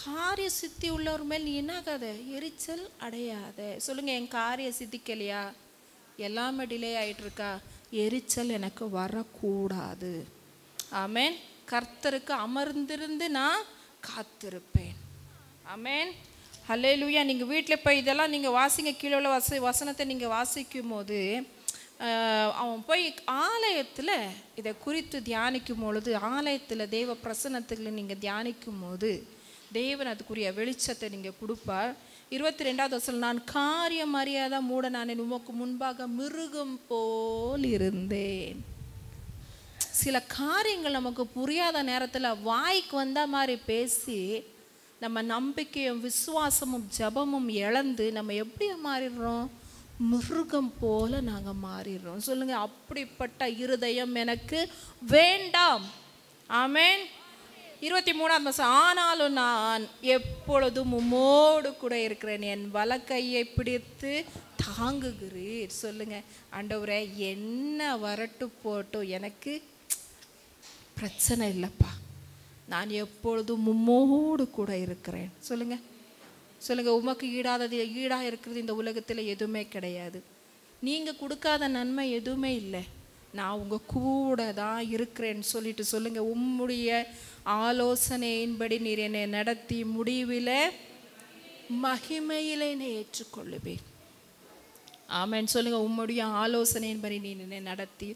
காரிய சித்தி உள்ளவர் மேல் நீ என்னாகாத, எரிச்சல் அடையாத. சொல்லுங்க, என் காரிய சித்திக்கலையா, எல்லாமே டிலே ஆயிட்டு இருக்கா, எரிச்சல் எனக்கு வரக்கூடாது. ஆமென். கர்த்தருக்கு அமர்ந்திருந்து நான் காத்திருப்பேன். ஆமென், ஹல்லேலூயா. நீங்கள் வீட்டில் போய் இதெல்லாம் நீங்கள் வாசிங்க. கீழே உள்ள வசனத்தை நீங்கள் வாசிக்கும் போது அவன் போய் ஆலயத்தில் இதை குறித்து தியானிக்கும் பொழுது, ஆலயத்தில் தேவ பிரசன்னத்துக்கு நீங்கள் தியானிக்கும் போது தேவன் அதுக்குரிய வெளிச்சத்தை நீங்கள் கொடுப்பார். 22வது வசனம், நான் காரியம் அறியாத மூட நான் உமக்கு முன்பாக மிருகம் போல் இருந்தேன். சில காரியங்கள் நமக்கு புரியாத நேரத்தில் வாய்க்கு வந்த மாதிரி பேசி நம்ம நம்பிக்கையும் விசுவாசமும் ஜபமும் இழந்து நம்ம எப்படி மாறிடுறோம்? மிருகம் போல நாங்கள் மாறிடுறோம். சொல்லுங்க, அப்படிப்பட்ட இருதயம் எனக்கு வேண்டாம். ஆமென். 23வது வசனம், ஆனாலும் நான் எப்பொழுதும் உம்மோடு கூட இருக்கிறேன், என் வலக்கையை பிடித்து தாங்குகிறீர். சொல்லுங்க, ஆண்டவரே என்ன வரட்டு போட்டும் எனக்கு பிரச்சனை இல்லைப்பா, நான் எப்பொழுதும் உம்மோடு கூட இருக்கிறேன். சொல்லுங்க சொல்லுங்க. உமக்கு ஈடாக இருக்கிறது இந்த உலகத்தில் எதுவுமே கிடையாது. நீங்கள் கொடுக்காத நன்மை எதுவுமே இல்லை. நான் உங்கள் கூட தான் இருக்கிறேன்னு சொல்லிட்டு சொல்லுங்க. உம்முடைய ஆலோசனையின்படி நீர் என்னை நடத்தி முடிவில் மகிமையிலே என்னை ஏற்றுக்கொள்ளுவேன். ஆமென் சொல்லுங்க. உம்முடைய ஆலோசனையின்படி நீ என்னை நடத்தி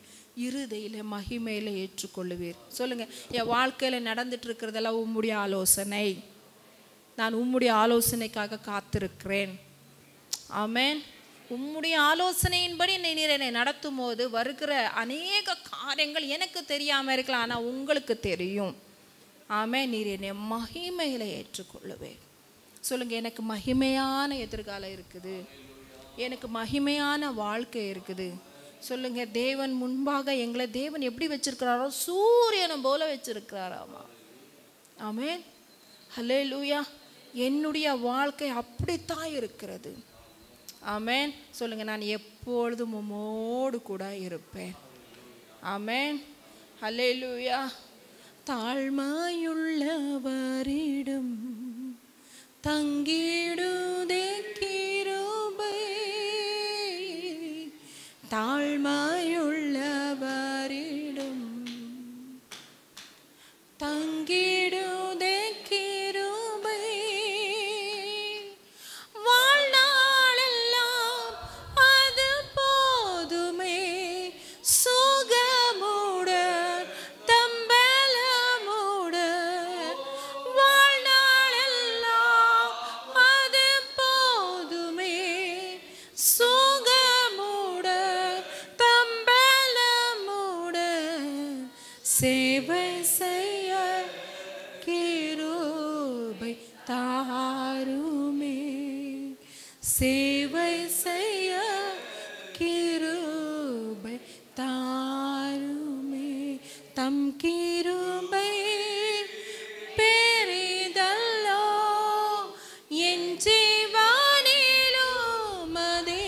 இறுதியில் மகிமையில் ஏற்றுக்கொள்ளுவீர். சொல்லுங்க. என் வாழ்க்கையில் நடந்துட்டு இருக்கிறதெல்லாம் உம்முடைய ஆலோசனை. நான் உம்முடைய ஆலோசனைக்காக காத்திருக்கிறேன். ஆமென். உம்முடைய ஆலோசனையின்படி நீர் என்னை நடத்தும் போது வருகிற அநேக காரியங்கள் எனக்கு தெரியாமல் இருக்கலாம், ஆனால் உங்களுக்கு தெரியும். ஆமென். நீர் என்னை மகிமையில் ஏற்றுக்கொள்ளுவேன். சொல்லுங்க. எனக்கு மகிமையான எதிர்காலம் இருக்குது. எனக்கு மகிமையான வாழ்க்கை இருக்குது. சொல்லுங்க. தேவன் முன்பாக எங்களை தேவன் எப்படி வச்சிருக்கிறாரோ சூரியனை போல வச்சிருக்கிறாராமா. ஆமென். ஹல்லேலூயா. என்னுடைய வாழ்க்கை அப்படித்தான் இருக்கிறது. ஆமென் சொல்லுங்க. நான் எப்பொழுதும் உம்மோடு கூட இருப்பேன். ஆமென். ஹல்லேலூயா. தாழ்மையுள்ளவரிடம் தங்கிடுதே கிருபை, தாழ்மையுள்ளவரிடம் தங்கிடுதே கிருபை, வாழ்நாளெல்லாம் அது போதுமே, சுகமுடன் தம்பலமுடன், வாழ்நாளெல்லாம் அது போதுமே, சுகமுடன் தம்பலமுடன், சேவை செய்ய கிருபை தாருமே, சேவை செய்ய கிருபை தாருமே, தம் கிருபை பெரிதல்லோ என் ஜீவனிலும் அதே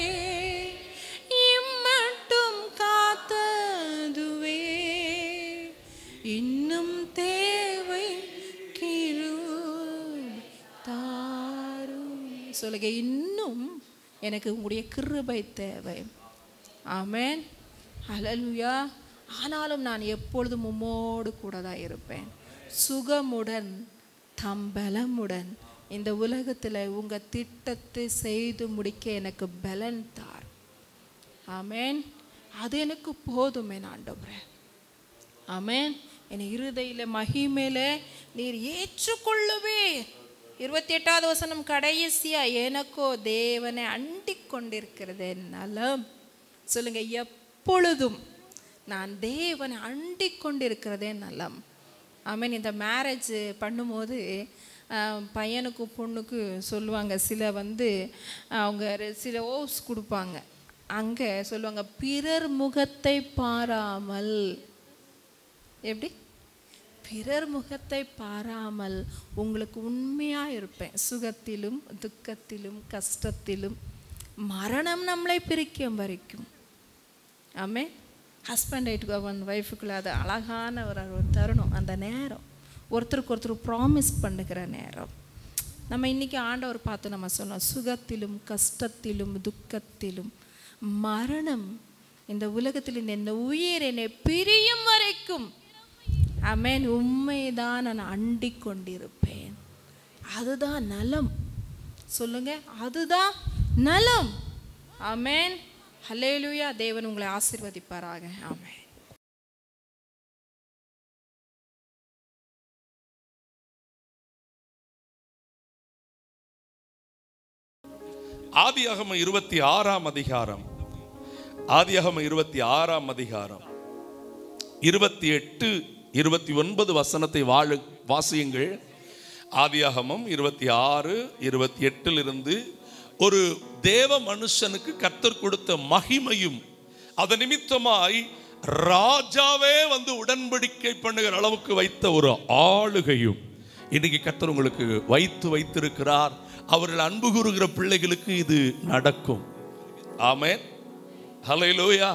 இம்மட்டும் காத்ததுவே, இன்னும் தேவை கிருபை தாரும். சொல்லுங்க. இன்னும் எனக்கு உங்களுடைய கிருபை தேவை. ஆமென். ஹல்லேலூயா. ஆனாலும் நான் எப்பொழுதும் உம்மோடு கூட தான் இருப்பேன், சுகமுடன் தம்பலமுடன். இந்த உலகத்தில் உங்கள் திட்டத்தை செய்து முடிக்க எனக்கு பலன் தார். ஆமென். அது எனக்கு போதுமே ஆண்டவரே. ஆமென். என் இருதயில மகிமையில நீர் ஏற்றுக்கொள்ளுவே. 28வது வசனம் கடைசியா, எனக்கோ தேவனை அண்டிக் கொண்டிருக்கிறது நலம். சொல்லுங்க. எப்பொழுதும் நான் தேவனை அண்டிக் கொண்டிருக்கிறதே நலம். ஆமென். இந்த மேரேஜ் பண்ணும்போது பையனுக்கும் பொண்ணுக்கும் சொல்லுவாங்க, சில அவங்க சில ஓவ்ஸ் கொடுப்பாங்க. அங்கே சொல்லுவாங்க, பிறர் முகத்தை பாராமல். எப்படி? பிறர் முகத்தை பாராமல் உங்களுக்கு உண்மையாக இருப்பேன், சுகத்திலும் துக்கத்திலும் கஷ்டத்திலும், மரணம் நம்மளை பிரிக்கும் வரைக்கும். ஆமே. ஹஸ்பண்ட் அண்ட் ஒய்ஃபுக்குள்ள அது அழகான ஒரு தருணம். அந்த நேரம் ஒருத்தருக்கு ஒருத்தர் ப்ராமிஸ் பண்ணுகிற நேரம். நம்ம இன்றைக்கி ஆண்டவர் பார்த்து நம்ம சொன்னோம், சுகத்திலும் கஷ்டத்திலும் துக்கத்திலும் மரணம் இந்த உலகத்தில் இந்த உயிர் என்னை பிரியும் வரைக்கும் ஆமென் உண்மைதான் நான் அண்டிக் கொண்டிருப்பேன். அதுதான் நலம். சொல்லுங்க. அதுதான் நலம். ஆமென். ஹல்லேலூயா. தேவன் உங்களை ஆசீர்வதிப்பாராக. ஆமென். ஆதியாகமம் 26ஆம் அதிகாரம், ஆதியாகமம் 26ஆம் அதிகாரம் 28, 29 வசனத்தை வாசியுங்கள். ஆதியாகமம் 26, 28 ஒரு தேவ மனுஷனுக்கு கர்த்தர் கொடுத்த மகிமையும் அது நிமித்தமாய் ராஜாவே உடன்படிக்கை பண்ணுகிற அளவுக்கு வைத்த ஒரு ஆளுகையும் இன்னைக்கு கர்த்தர் உங்களுக்கு வைத்திருக்கிறார். அவர்கள் அன்பு கூறுகிற பிள்ளைகளுக்கு இது நடக்கும். ஆமென். ஹல்லேலூயா.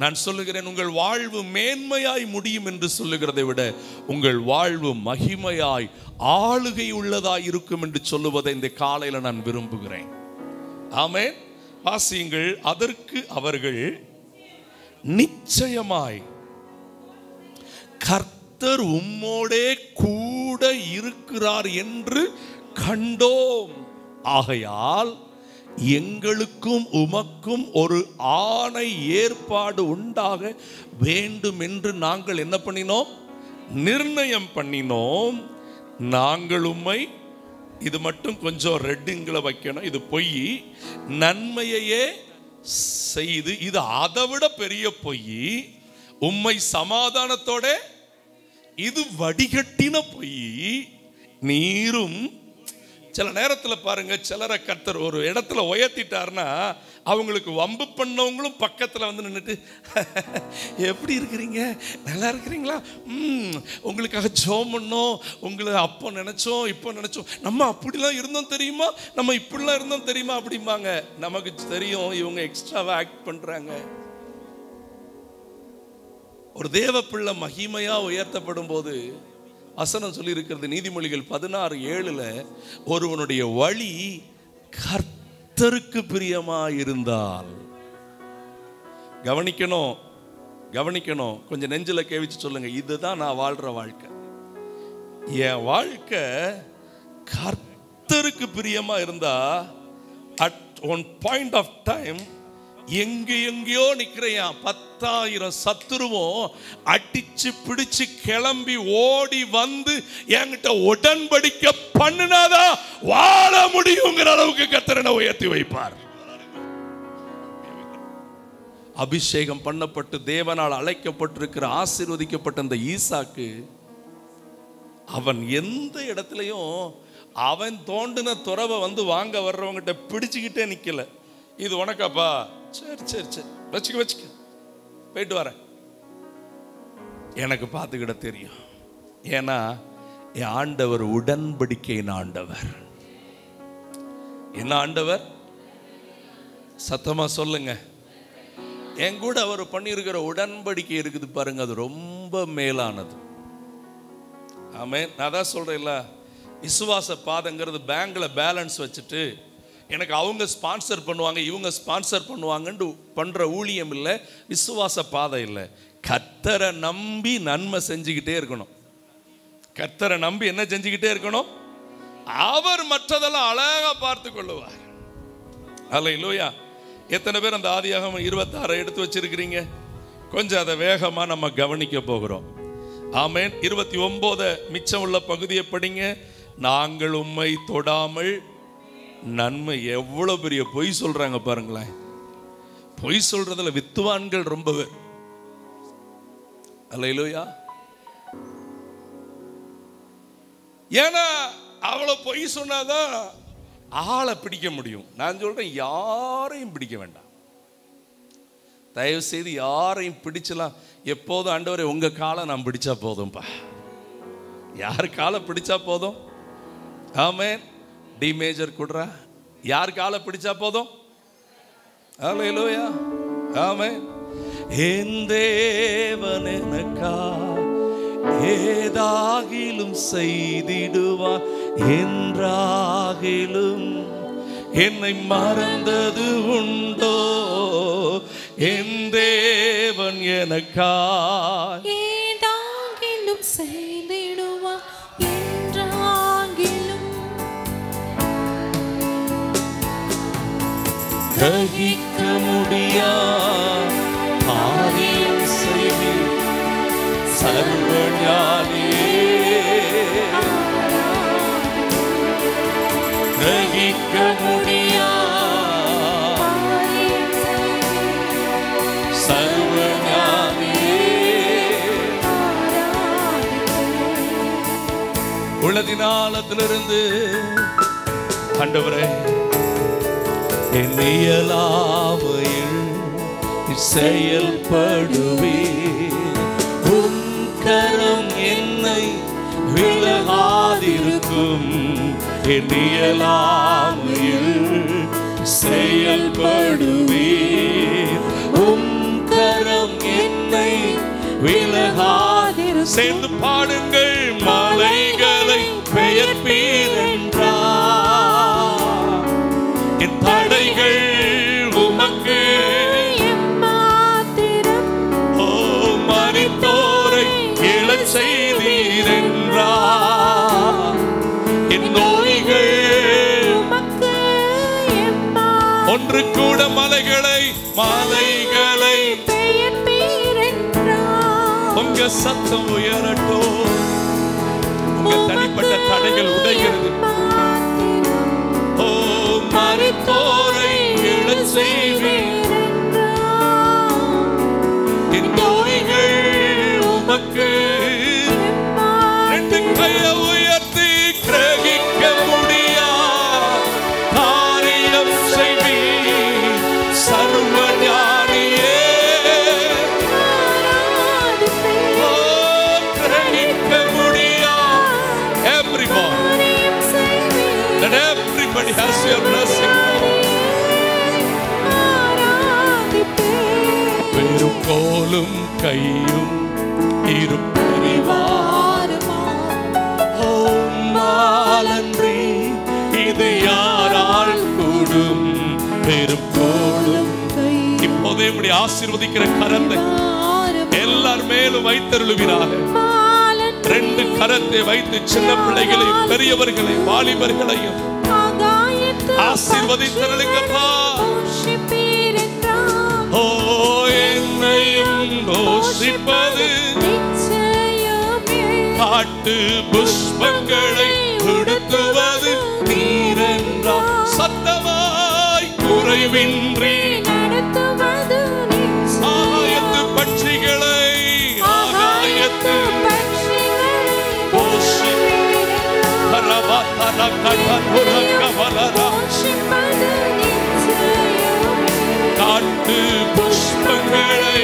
நான் சொல்லுகிறேன், உங்கள் வாழ்வு மேன்மையாய் முடியும் என்று சொல்லுகிறதை விட உங்கள் வாழ்வு மகிமையாய் ஆளுகை உள்ளதாய் இருக்கும் என்று சொல்லுவதை இந்த காலையில் நான் விரும்புகிறேன். ஆமென். வாசியுங்கள். அதற்கு அவர்கள், நிச்சயமாய் கர்த்தர் உம்மோடே கூட இருக்கிறார் என்று கண்டோம், ஆகையால் எங்களுக்கும் உமக்கும் ஒரு ஆணை ஏற்பாடு உண்டாக வேண்டும் என்று நாங்கள் என்ன பண்ணினோம்? நிர்ணயம் பண்ணினோம். நாங்கள் உம்மை, இது மட்டும் கொஞ்சம் ரெட்டிங்களை வைக்கணும், இது பொய், நன்மையையே செய்து, இது அதை விட பெரிய பொய், உம்மை சமாதானத்தோட, இது வடிகட்டின பொய், நீரும். சில நேரத்தில் பாருங்க, சிலரை கர்த்தர் ஒரு இடத்துல உயர்த்திட்டார்னா அவங்களுக்கு வம்பு பண்ணவங்களும் பக்கத்தில் வந்து நின்றுட்டு, எப்படி இருக்கிறீங்க, நல்லா இருக்கிறீங்களா, உங்களுக்காக ஜெபம் பண்ணோம், உங்களை அப்போ நினைச்சோம், இப்போ நினைச்சோம், நம்ம அப்படிலாம் இருந்தோம் தெரியுமா, நம்ம இப்படிலாம் இருந்தோம் தெரியுமா அப்படிம்பாங்க. நமக்கு தெரியும் இவங்க எக்ஸ்ட்ராவா ஆக்ட் பண்றாங்க. ஒரு தேவ பிள்ளை மகிமையா உயர்த்தப்படும் போது வசனம் சொல்லி இருக்கிறது, நீதிமொழிகள் 16:7, ஒருவனுடைய வழி கர்த்தருக்கு பிரியமா இருந்தால். கவனிக்கணும், கவனிக்கணும். கொஞ்சம் நெஞ்சில கேவிச்சு சொல்லுங்க, இதுதான் நான் வாழ்ற வாழ்க்கை. என் வாழ்க்கை கர்த்தருக்கு பிரியமா இருந்தா, at one point of time எங்கேயோ நிக்கிறையான் 10,000 சத்துருவும் அடிச்சு பிடிச்சு கிளம்பி ஓடி வந்து என்கிட்ட உடன்படிக்கை பண்ணினாதான் வாழ முடியுங்கிற அளவுக்கு கர்த்தரை உயர்த்தி வைப்பார். அபிஷேகம் பண்ணப்பட்டு தேவனால் அழைக்கப்பட்டிருக்கிற ஆசீர்வதிக்கப்பட்ட அந்த ஈசாக்கு, அவன் எந்த இடத்துலையும் அவன் தோண்டின துறவை வந்து வாங்க வர்றவங்கிட்ட பிடிச்சுக்கிட்டே நிக்கல. இது உனக்காப்பா, சரி சரி சரி வச்சுக்க போயிட்டு வரேன், எனக்கு பார்த்துக்கிட தெரியும். ஏன்னா என் ஆண்டவர் உடன்படிக்கையின் ஆண்டவர். என்ன ஆண்டவர்? சத்தமா சொல்லுங்க. என் கூட அவர் பண்ணியிருக்கிற உடன்படிக்கை இருக்குது பாருங்க, அது ரொம்ப மேலானது. ஆமென். நான் தான் சொல்றேன்ல, விசுவாச பாதங்கிறது பேங்க்ல பேலன்ஸ் வச்சுட்டு எனக்கு அவங்க ஸ்பான்சர் பண்ணுவாங்க, இவங்க ஸ்பான்சர் பண்ணுவாங்கன்னு பண்ற ஊழியம் இல்லை, விசுவாச பாதை இல்லை. கர்த்தரை நம்பி நன்மை செஞ்சுக்கிட்டே இருக்கணும். கர்த்தரை நம்பி என்ன செஞ்சுக்கிட்டே இருக்கணும்? அவர் மற்றதெல்லாம் அழகா பார்த்து கொள்ளுவார். அல்லேலூயா. எத்தனை பேர் அந்த ஆதியாகமம் 26 எடுத்து வச்சிருக்கிறீங்க? கொஞ்சம் அதை வேகமா நம்ம கவனிக்க போகிறோம். ஆமென். 29 மிச்சம் உள்ள பகுதியை படிங்க. நாங்கள் உம்மை தொடாமல் நன்மை. எவ்வளவு பெரிய பொய் சொல்றாங்க பாருங்களேன். பொய் சொல்றதுல வித்துவான்கள் ரொம்ப பேர். அல்லேலூயா. ஏன்னா அவ்வளவு பொய் சொன்னாதான் ஆளை பிடிக்க முடியும். நான் சொல்றேன், யாரையும் பிடிக்க வேண்டாம். தயவு செய்து யாரையும் பிடிச்சலாம். எப்போதும் ஆண்டவரே உங்க காலை நான் பிடிச்சா போதும்பா. யார் காலை பிடிச்சா போதும்? ஆமென். டி மேஜர் குடுறா, யார் காலை பிடிச்சா போதும்? அல்லேலூயா. ஆமென். என் தேவன் எனக்கா ஏதாகிலும் செய்திடுவார் என்றாகிலும் என்னை மறந்தது உண்டோ? என் தேவன் எனக்கா ஏதாகிலும் செய்திடுவார் என்றாகிலும் கிரகிக்க முடியா காரியம் செய்தி சர்வஞானியே, கிரகிக்க முடியா சர்வஞானியே. உள்ளதினாலத்திலிருந்து ஆண்டவரே, என் இயலாமையில் செயல்படுவே, உம் கரம் என்னை விலகாதிருக்கும். என் இயலாமையில் செயல்படுவே, உம் கரம் விலகாதிருக்கும். சேர்ந்து பாடுங்கள். மலைகளை பெயர்ப்பீர் என்றார். என் தடைகள் உமக்கு எம்மாத்திரம். ஓ மரித்தோரை எழச் செய்தீர் என்றார். என் நோய்கள் உமக்கு எம்மாத்திரம். ஒன்று கூட மலைகளை பெயர்ப்பீர் என்றார். உங்க சத்தம் உயரட்டும். உங்க தனிப்பட்ட தடைகள் உடைகிறது. ஓ மரித்தோரை எழச் செய்வீர். என் நோய்கள் உமக்கு. ரெண்டு கைய உயர்த்தி கிரகிக்க முடியா காரியம் செய்வீர் சர்வ ஞானியே. ஓ கிரகிக்க முடியா. Everybody has your blessing. பெரும் கோலும் கையும் இருப்பறிவாரன்றி இது யாரால் கூடும். பெரும் கோலும் இப்போதே இப்படி ஆசீர்வதிக்கிற கரத்தை எல்லார் மேலும் வைத்தருளுவீராக. ரெண்டு கரத்தை வைத்து சின்ன பிள்ளைகளையும் பெரியவர்களையும் வாலிபர்களையும் ஆசீர்வதித்தருளுங்கப்பா. ஓ என்னையும் போஷிப்பது காட்டு புஷ்பங்களை உடுத்துவது நீரென்றார். சத்தமாய் குறைவின்றி ஆகாயத்து பட்சிகளை காட்டு புஷ்பங்களை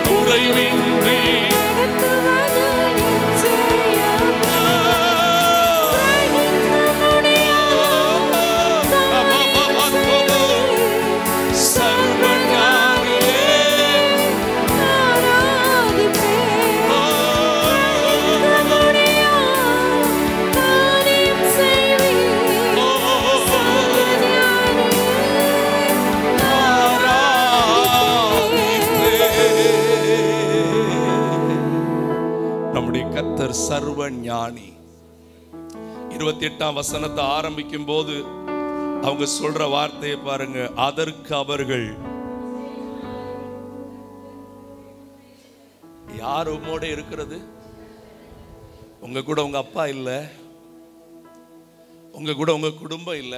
குறைவின்றி கர்த்தர் சர்வ ஞானி. 28ஆம் வசனத்தை ஆரம்பிக்கும் போது அவங்க சொல்ற வார்த்தையை பாருங்க. அதற்கு அவர்கள், யார் உம்மோட இருக்கிறது? உங்க கூட உங்க அப்பா இல்ல, உங்க கூட உங்க குடும்பம் இல்ல,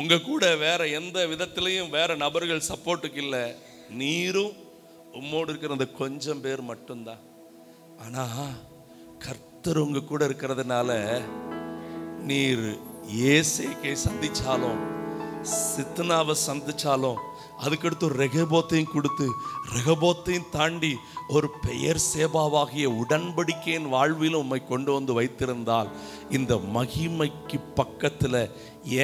உங்க கூட வேற எந்த விதத்திலையும் வேற நபர்கள் சப்போர்ட்டுக்கு இல்ல. நீரும் உம்மோடு இருக்கிற அந்த கொஞ்சம் பேர் மட்டும்தான். ஆனா கர்த்தர் உங்க கூட இருக்கிறதுனால நீர் ஏசேக்கை சந்திச்சாலும் சித்னாவை சந்திச்சாலும் அதுக்கடுத்து ரெகபோத்தையும் கொடுத்து ரெகபோத்தையும் தாண்டி ஒரு பெயர் சேபாவாகிய உடன்படிக்கையின் வாழ்விலும் உம்மை கொண்டு வந்து வைத்திருந்தால் இந்த மகிமைக்கு பக்கத்தில்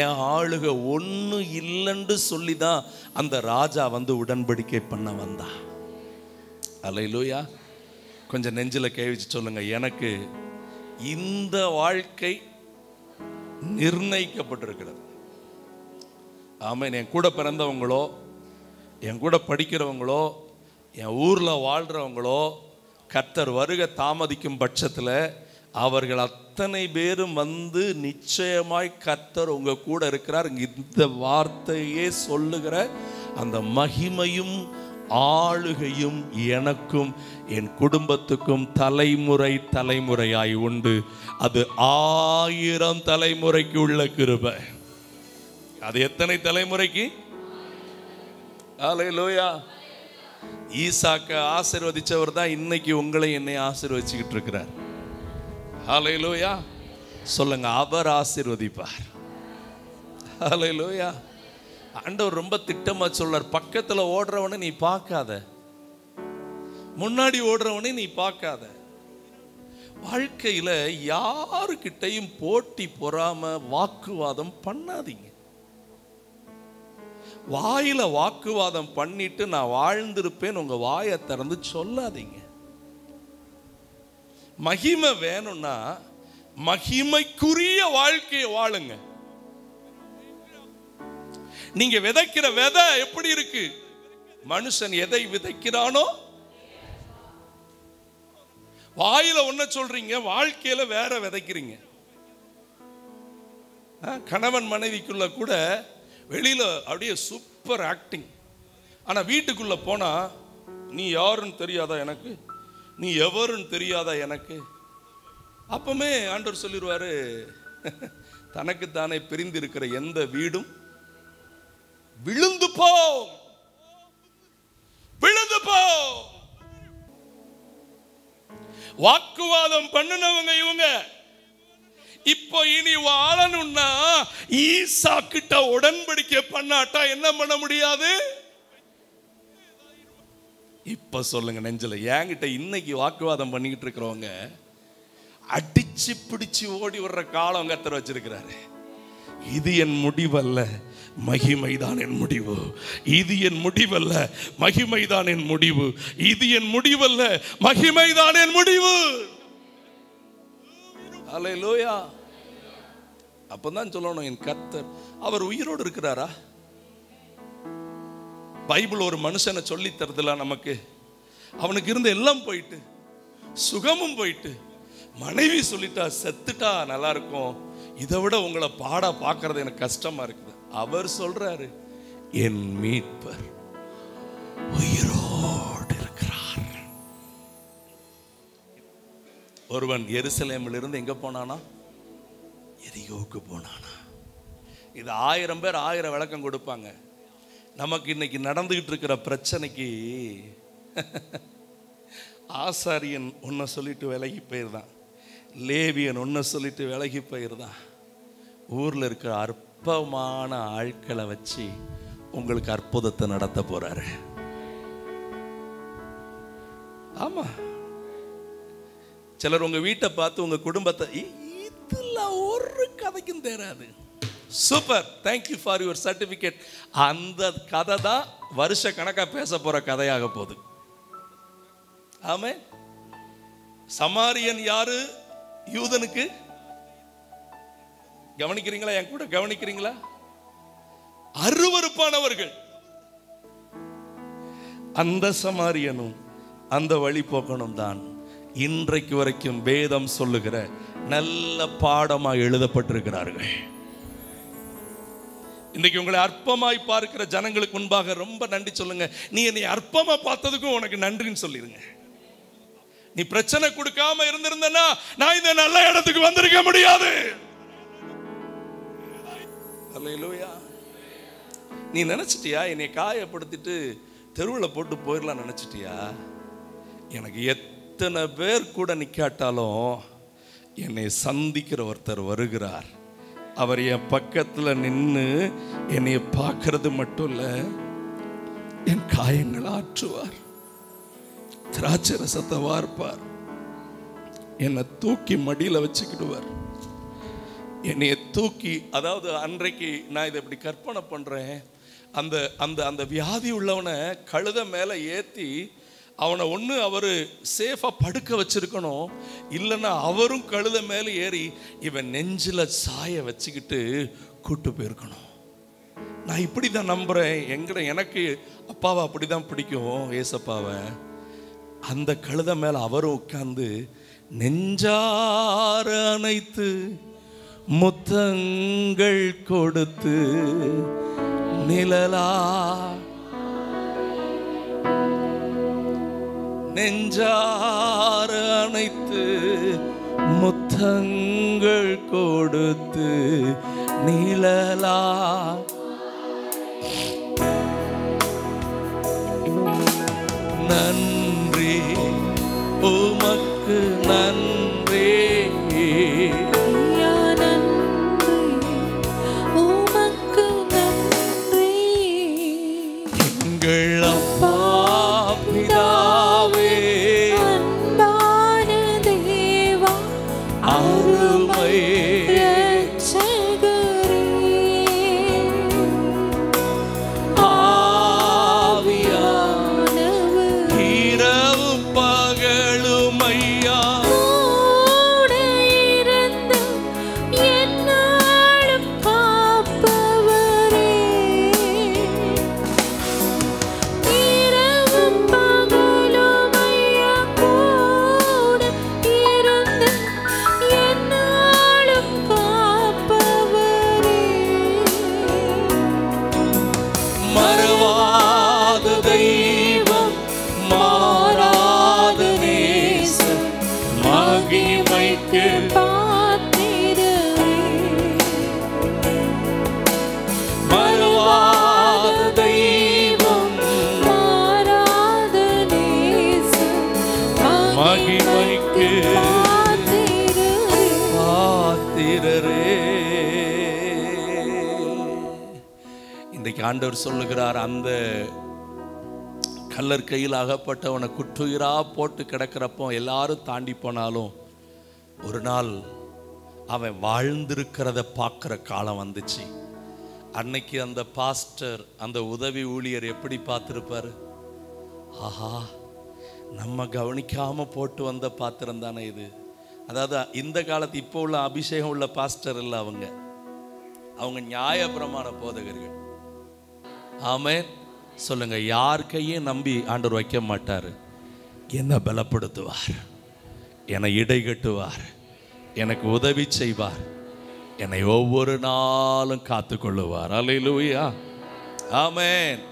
என் ஆளுக ஒன்று இல்லைன்னு சொல்லி தான் அந்த ராஜா வந்து உடன்படிக்கை பண்ண வந்தா. அல்லேலூயா. கொஞ்சம் நெஞ்சில் கேவிச்சு சொல்லுங்க, எனக்கு இந்த வாழ்க்கை நிர்ணயிக்கப்பட்டிருக்கிறது. ஆமாம். என் கூட பிறந்தவங்களோ, என் கூட படிக்கிறவங்களோ, என் ஊரில் வாழ்கிறவங்களோ கர்த்தர் வருகை தாமதிக்கும் பட்சத்தில் அவர்கள் அத்தனை பேரும் வந்து நிச்சயமாய் கர்த்தர் உங்கள் கூட இருக்கிறார். இந்த வார்த்தையே சொல்லுகிற அந்த மகிமையும் ஆளுகையும் எனக்கும் என் குடும்பத்துக்கும் தலைமுறை தலைமுறையாய் உண்டு. அது 1000 தலைமுறைக்கு உள்ள கிருபை. அது எத்தனை தலைமுறைக்கு? அல்லேலூயா. ஈசாக்க ஆசீர்வதிச்சவர் தான் இன்னைக்கு உங்களை என்னை ஆசீர்வதிச்சுக்கிட்டு இருக்கிறார். அல்லேலூயா. சொல்லுங்க, அவர் ஆசீர்வதிப்பார். அல்லேலூயா. ஆண்டவர் ரொம்ப திட்டமா சொல்றார், பக்கத்துல ஓடுறவனை நீ பார்க்காத, முன்னாடி ஓடுறவனை நீ பார்க்காத. வாழ்க்கையில யாருக்கிட்டையும் போட்டி பொறாம வாக்குவாதம் பண்ணாதீங்க. வாயில வாக்குவாதம் பண்ணிட்டு நான் வாழ்ந்திருப்பேன் உங்க வாயை திறந்து சொல்லாதீங்க. மகிமை வேணும்னா மகிமைக்குரிய வாழ்க்கையை வாழுங்க. நீங்க விதைக்கிற விதை எப்படி இருக்கு? மனுஷன் எதை விதைக்கிறானோ. வாயில ஒன்ன சொல்றீங்க, வாழ்க்கையில வேற விதைக்கிறீங்க. கணவன் மனைவிக்குள்ள கூட வெளியில அப்படியே சூப்பர் ஆக்டிங், ஆனா வீட்டுக்குள்ள போனா நீ யாருன்னு தெரியாதா எனக்கு, நீ எவருன்னு தெரியாதா எனக்கு. அப்பமே ஆண்டவர் சொல்லிடுவாரு, தனக்கு தானே பிரிந்து இருக்கிற எந்த வீடும் விழுந்து போ, விழுந்து போ. வாக்குவாதம் பண்ணினவங்க இவங்க. இப்போ இனி வாழணும்னா ஈசா கிட்ட உடன்படிக்கை பண்ணாட்டா என்ன பண்ண முடியாது? இப்ப சொல்லுங்க நெஞ்சில, என்கிட்ட இன்னைக்கு வாக்குவாதம் பண்ணிக்கிட்டு இருக்கிறவங்க அடிச்சு பிடிச்சு ஓடி வர்ற காலம் கர்த்தர் வச்சிருக்கிறாரு. இது என் முடிவல்ல, மகிமைதான் என் முடிவு. இது என் முடிவல்ல, மகிமைதான் என் முடிவு. இது என் முடிவல்ல, மகிமைதான் என் முடிவு. அல்லேலூயா. அப்பதான் சொல்லணும், என் கர்த்தர் அவர் உயிரோடு இருக்கிறாரா? பைபிள் ஒரு மனுஷனை சொல்லி தருதுல நமக்கு. அவனுக்கு இருந்த எல்லாம் போயிட்டு, சுகமும் போயிட்டு, மனைவி சொல்லிட்டா செத்துட்டா நல்லா இருக்கும், இதை விட உங்களை பாட பார்க்கறது எனக்கு கஷ்டமா இருக்குது. அவர் சொல்றாரு, என் மீட்பர் உயிரோடு இருக்கிறார். ஒருவன் எருசலேமில் இருந்து எங்க போனானா? எரிகோவுக்கு போனானா. இது 1000 பேர் 1000 விளக்கம் கொடுப்பாங்க. நமக்கு இன்னைக்கு நடந்துகிட்டு இருக்கிற பிரச்சனைக்கு ஆசாரியன் ஒன்ன சொல்லிட்டு விலகி போயிருந்தான், லேவியன் ஒன்ன சொல்லிட்டு விலகி போயிருந்தான். ஊர்ல இருக்கிற அற்பமான ஆட்களை வச்சு உங்களுக்கு அற்புதத்தை நடத்த போறாரு. ஆமா, சிலர் உங்க வீட்டை பார்த்து உங்க குடும்பத்தை, இதுல ஒரு கதைக்கும் தேராது, super, thank you for your certificate, அந்த கதை தான் வருஷ கணக்கா பேச போற கதையாக போகுது. ஆமே. சமாரியன் யாரு? யூதனுக்கு. கவனிக்கிறீங்களா? என் கூட கவனிக்கிறீங்களா? அருவருப்பானவர்கள். அந்த சமாரியனும் அந்த வழிபோக்கனும் தான் இன்றைக்கு வரைக்கும் வேதம் சொல்லுகிற நல்ல பாடமா எழுதப்பட்டிருக்கிறார்கள். இன்னைக்கு உங்களை அற்பமாய் பார்க்கிற ஜனங்களுக்கு முன்பாக ரொம்ப நன்றி சொல்லுங்க. நீ என்னை அற்பமா பார்த்ததுக்கும் உனக்கு நன்றின்னு சொல்லிருங்க. நீ பிரச்சனை கொடுக்காம இருந்திருந்தனா நான் இந்த நல்ல இடத்துக்கு வந்திருக்க முடியாது. அல்லேலூயா. நீ நினைச்சிட்டியா என்னை காயப்படுத்திட்டு தெருவில் போட்டு போயிடலாம் நினைச்சிட்டியா? எனக்கு எத்தனை பேர் கூட நிக்காட்டாலும் என்னை சந்திக்கிற ஒருத்தர் வருகிறார். அவர் என் பக்கத்தில் நின்று என்னை பார்க்கறது மட்டும் இல்ல, என் காயங்களை ஆற்றுவார், திராட்சை ரசத்தை வார்ப்பார், என்னை தூக்கி மடியில் வச்சுக்கிடுவார், என்னைய தூக்கி. அதாவது அன்றைக்கு நான் இதை இப்படி கற்பனை பண்றேன், அந்த அந்த அந்த வியாதி உள்ளவனை கழுத மேலே ஏற்றி அவனை ஒன்று அவர் சேஃபாக படுக்க வச்சிருக்கணும், இல்லைன்னா அவரும் கழுத மேலே ஏறி இவன் நெஞ்சில் சாய வச்சுக்கிட்டு கூட்டு போயிருக்கணும். நான் இப்படி தான் நம்புகிறேன். எனக்கு அப்பாவை அப்படி தான் பிடிக்கும், ஏசப்பாவை. அந்த கழுத மேலே அவரும் உட்கார்ந்து நெஞ்சார அணைத்து முத்தங்கள் கொடுத்து நிழலா நெஞ்சார அணைத்து முத்தங்கள் கொடுத்து நிழலா நன்றி உமக்கு நன்றி உமக்கு நன்றி எங்கள் அப்பா பிதாவே அன்பான தேவா அருமை இரட்சகரே மகிமைக்கு பாத்திரரே. இன்றைக்கு ஆண்டவர் சொல்லுகிறார், அந்த கல்லர் கையில் அகப்பட்டவனை குற்றுயிரா போட்டு கிடக்கிறப்போ எல்லாரும் தாண்டி போனாலும் ஒரு நாள் அவன் வாழ்ந்திருக்கிறத பார்க்குற காலம் வந்துச்சு. அன்னைக்கு அந்த பாஸ்டர், அந்த உதவி ஊழியர் எப்படி பார்த்துருப்பாரு? ஆஹா, நம்ம கவனிக்காம போட்டு வந்த பாத்திரம் தானே இது. அதாவது இந்த காலத்து இப்போ உள்ள அபிஷேகம் உள்ள பாஸ்டர் இல்லை, அவங்க நியாயப்பிரமாண போதகர்கள். ஆமென் சொல்லுங்க. யார் கையும் நம்பி ஆண்டவர் வைக்க மாட்டாரு. என்னை பலப்படுத்துவார், என்னை இடை கட்டுவார், எனக்கு உதவி செய்வார், என்னை ஒவ்வொரு நாளும் காத்து கொள்ளுவார். அல்லேலூயா, ஆமென்.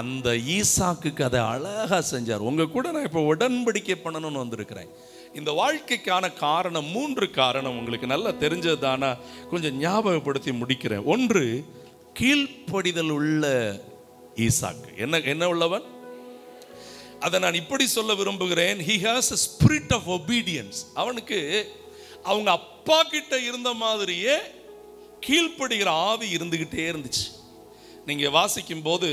அந்த ஈசாக்குக்கு அதை அழகா செஞ்சார். உங்க கூட நான் இப்போ உடன்படிக்கை பண்ணணும்னு வந்திருக்கிறேன். இந்த வாழ்க்கைக்கான காரணம், 3 காரணம் உங்களுக்கு நல்லா தெரிஞ்சதானா கொஞ்சம் ஞாபகப்படுத்தி முடிக்கிறேன். 1, கீழ்ப்படிதல் உள்ள ஈசாக்கு. என்ன உள்ளவன்? அதை நான் இப்படி சொல்ல விரும்புகிறேன். he has a spirit of obedience. அவனுக்கு அவங்க அப்பா கிட்ட இருந்த மாதிரியே கீழ்ப்படுகிற ஆவி இருந்துகிட்டே இருந்துச்சு. நீங்க வாசிக்கும் போது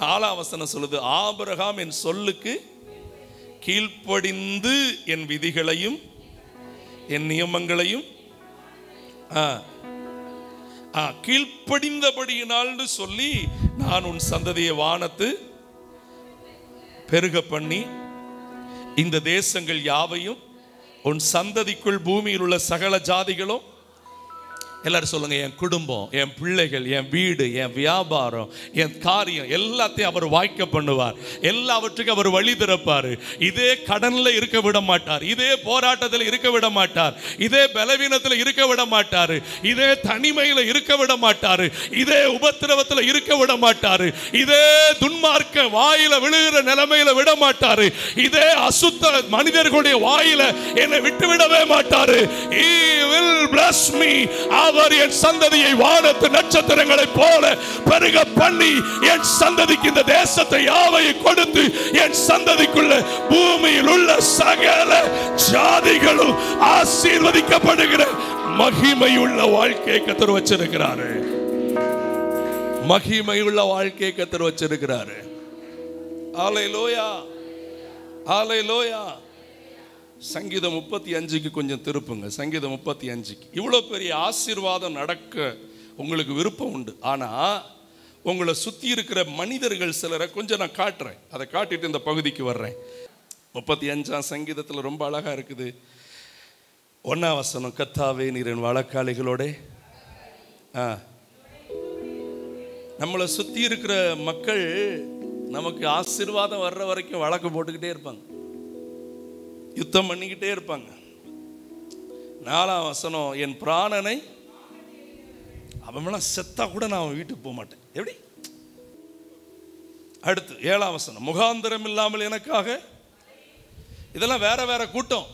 4ஆம் வசனம் சொல்லுது, ஆபிரகாம் என் சொல்லுக்கு கீழ்ப்படிந்து என் விதிகளையும் என் நியமங்களையும் கீழ்ப்படிந்தபடியினால் சொல்லி நான் உன் சந்ததியை வானத்து பெருக பண்ணி இந்த தேசங்கள் யாவையும் உன் சந்ததிக்குள் பூமியில் உள்ள சகல ஜாதிகளும், எல்லாரும் சொல்லுங்க, என் குடும்பம், என் பிள்ளைகள், என் வீடு, என் வியாபாரம், என் காரியம் எல்லாத்தையும் அவர் வாய்க்க பண்ணுவார். எல்லாவற்றுக்கும் அவர் வழி திறப்பார். இதே கடன்ல இருக்க விட மாட்டார், இதே போராட்டத்தில் இருக்க விட மாட்டார், இதே பலவீனத்தில் இருக்க விட மாட்டார், இதே தனிமையில் இருக்க விட மாட்டார், இதே உபத்திரவத்தில் இருக்க விட மாட்டார், இதே துன்மார்க்க வாயில விழுகிற நிலைமையில விட மாட்டார், இதே அசுத்த மனிதர்களுடைய வாயில என்னை விட்டு விடவே மாட்டார். He will bless me. அவர் என் சந்ததியை வானத்து நட்சத்திரங்களைப் போல பெருக பண்ணி என் சந்ததிக்கு இந்த தேசத்தை யாவையும் கொடுத்து என் சந்ததிக்குள்ள பூமியில் உள்ள சகல ஜாதிகளும் ஆசீர்வதிக்கப்படுகிற மகிமையுள்ள வாழ்க்கையை கர்த்தர் வச்சிருக்கிறாரு. மகிமையுள்ள வாழ்க்கையை கர்த்தர் வச்சிருக்கிறாரு. ஹல்லேலூயா, ஹல்லேலூயா. சங்கீதம் 35க்கு கொஞ்சம் திருப்புங்க. சங்கீதம் 35க்கு. இவ்வளோ பெரிய ஆசீர்வாதம் நடக்க உங்களுக்கு விருப்பம் உண்டு. ஆனால் உங்களை சுற்றி இருக்கிற மனிதர்கள் சிலரை கொஞ்சம் நான் காட்டுறேன். அதை காட்டிட்டு இந்த பகுதிக்கு வர்றேன். 35ஆம் சங்கீதத்தில் ரொம்ப அழகாக இருக்குது. 1ஆம் வசனம், கர்த்தாவே நீர் என் வழக்காளிகளோட. நம்மளை சுற்றி இருக்கிற மக்கள் நமக்கு ஆசீர்வாதம் வர்ற வரைக்கும் வழக்கு போட்டுக்கிட்டே இருப்பாங்க, யுத்தம் பண்ணிக்கிட்டே இருப்பாங்க. 4ஆம் வசனம், என் பிராணனை அவன் செத்தா கூட நான் அவன் வீட்டுக்கு போக மாட்டேன். எப்படி? அடுத்து 7ஆம் வசனம், முகாந்திரம் இல்லாமல் எனக்காக. இதெல்லாம் வேற வேற கூட்டம்,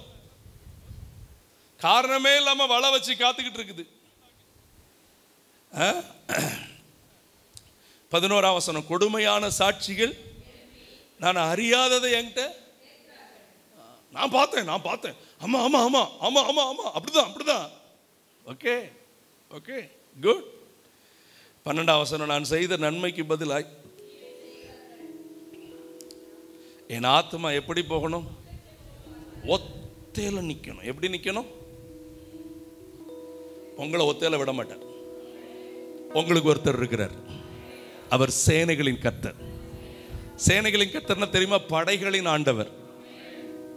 காரணமே இல்லாம வலை வச்சு காத்துக்கிட்டு இருக்குது. 11ஆம் வசனம், கொடுமையான சாட்சிகள் நான் அறியாததை என்கிட்ட நான் பார்த்தேன். ஆமா ஆமா ஆமா ஆமா ஆமா ஆமா அப்படிதான். Okay okay, good. 12ஆம் வசனம், நான் செய்த நன்மைக்கு பதிலாய் என் ஆத்மா எப்படி போகணும்? ஒத்தையில நிக்கணும். எப்படி நிக்கணும்? உங்களை ஒத்தையில விட மாட்டார். உங்களுக்கு ஒருத்தர் இருக்கிறார், அவர் சேனைகளின் கர்த்தர். சேனைகளின் கர்த்தர்னா தெரியுமா? படைகளின் ஆண்டவர்.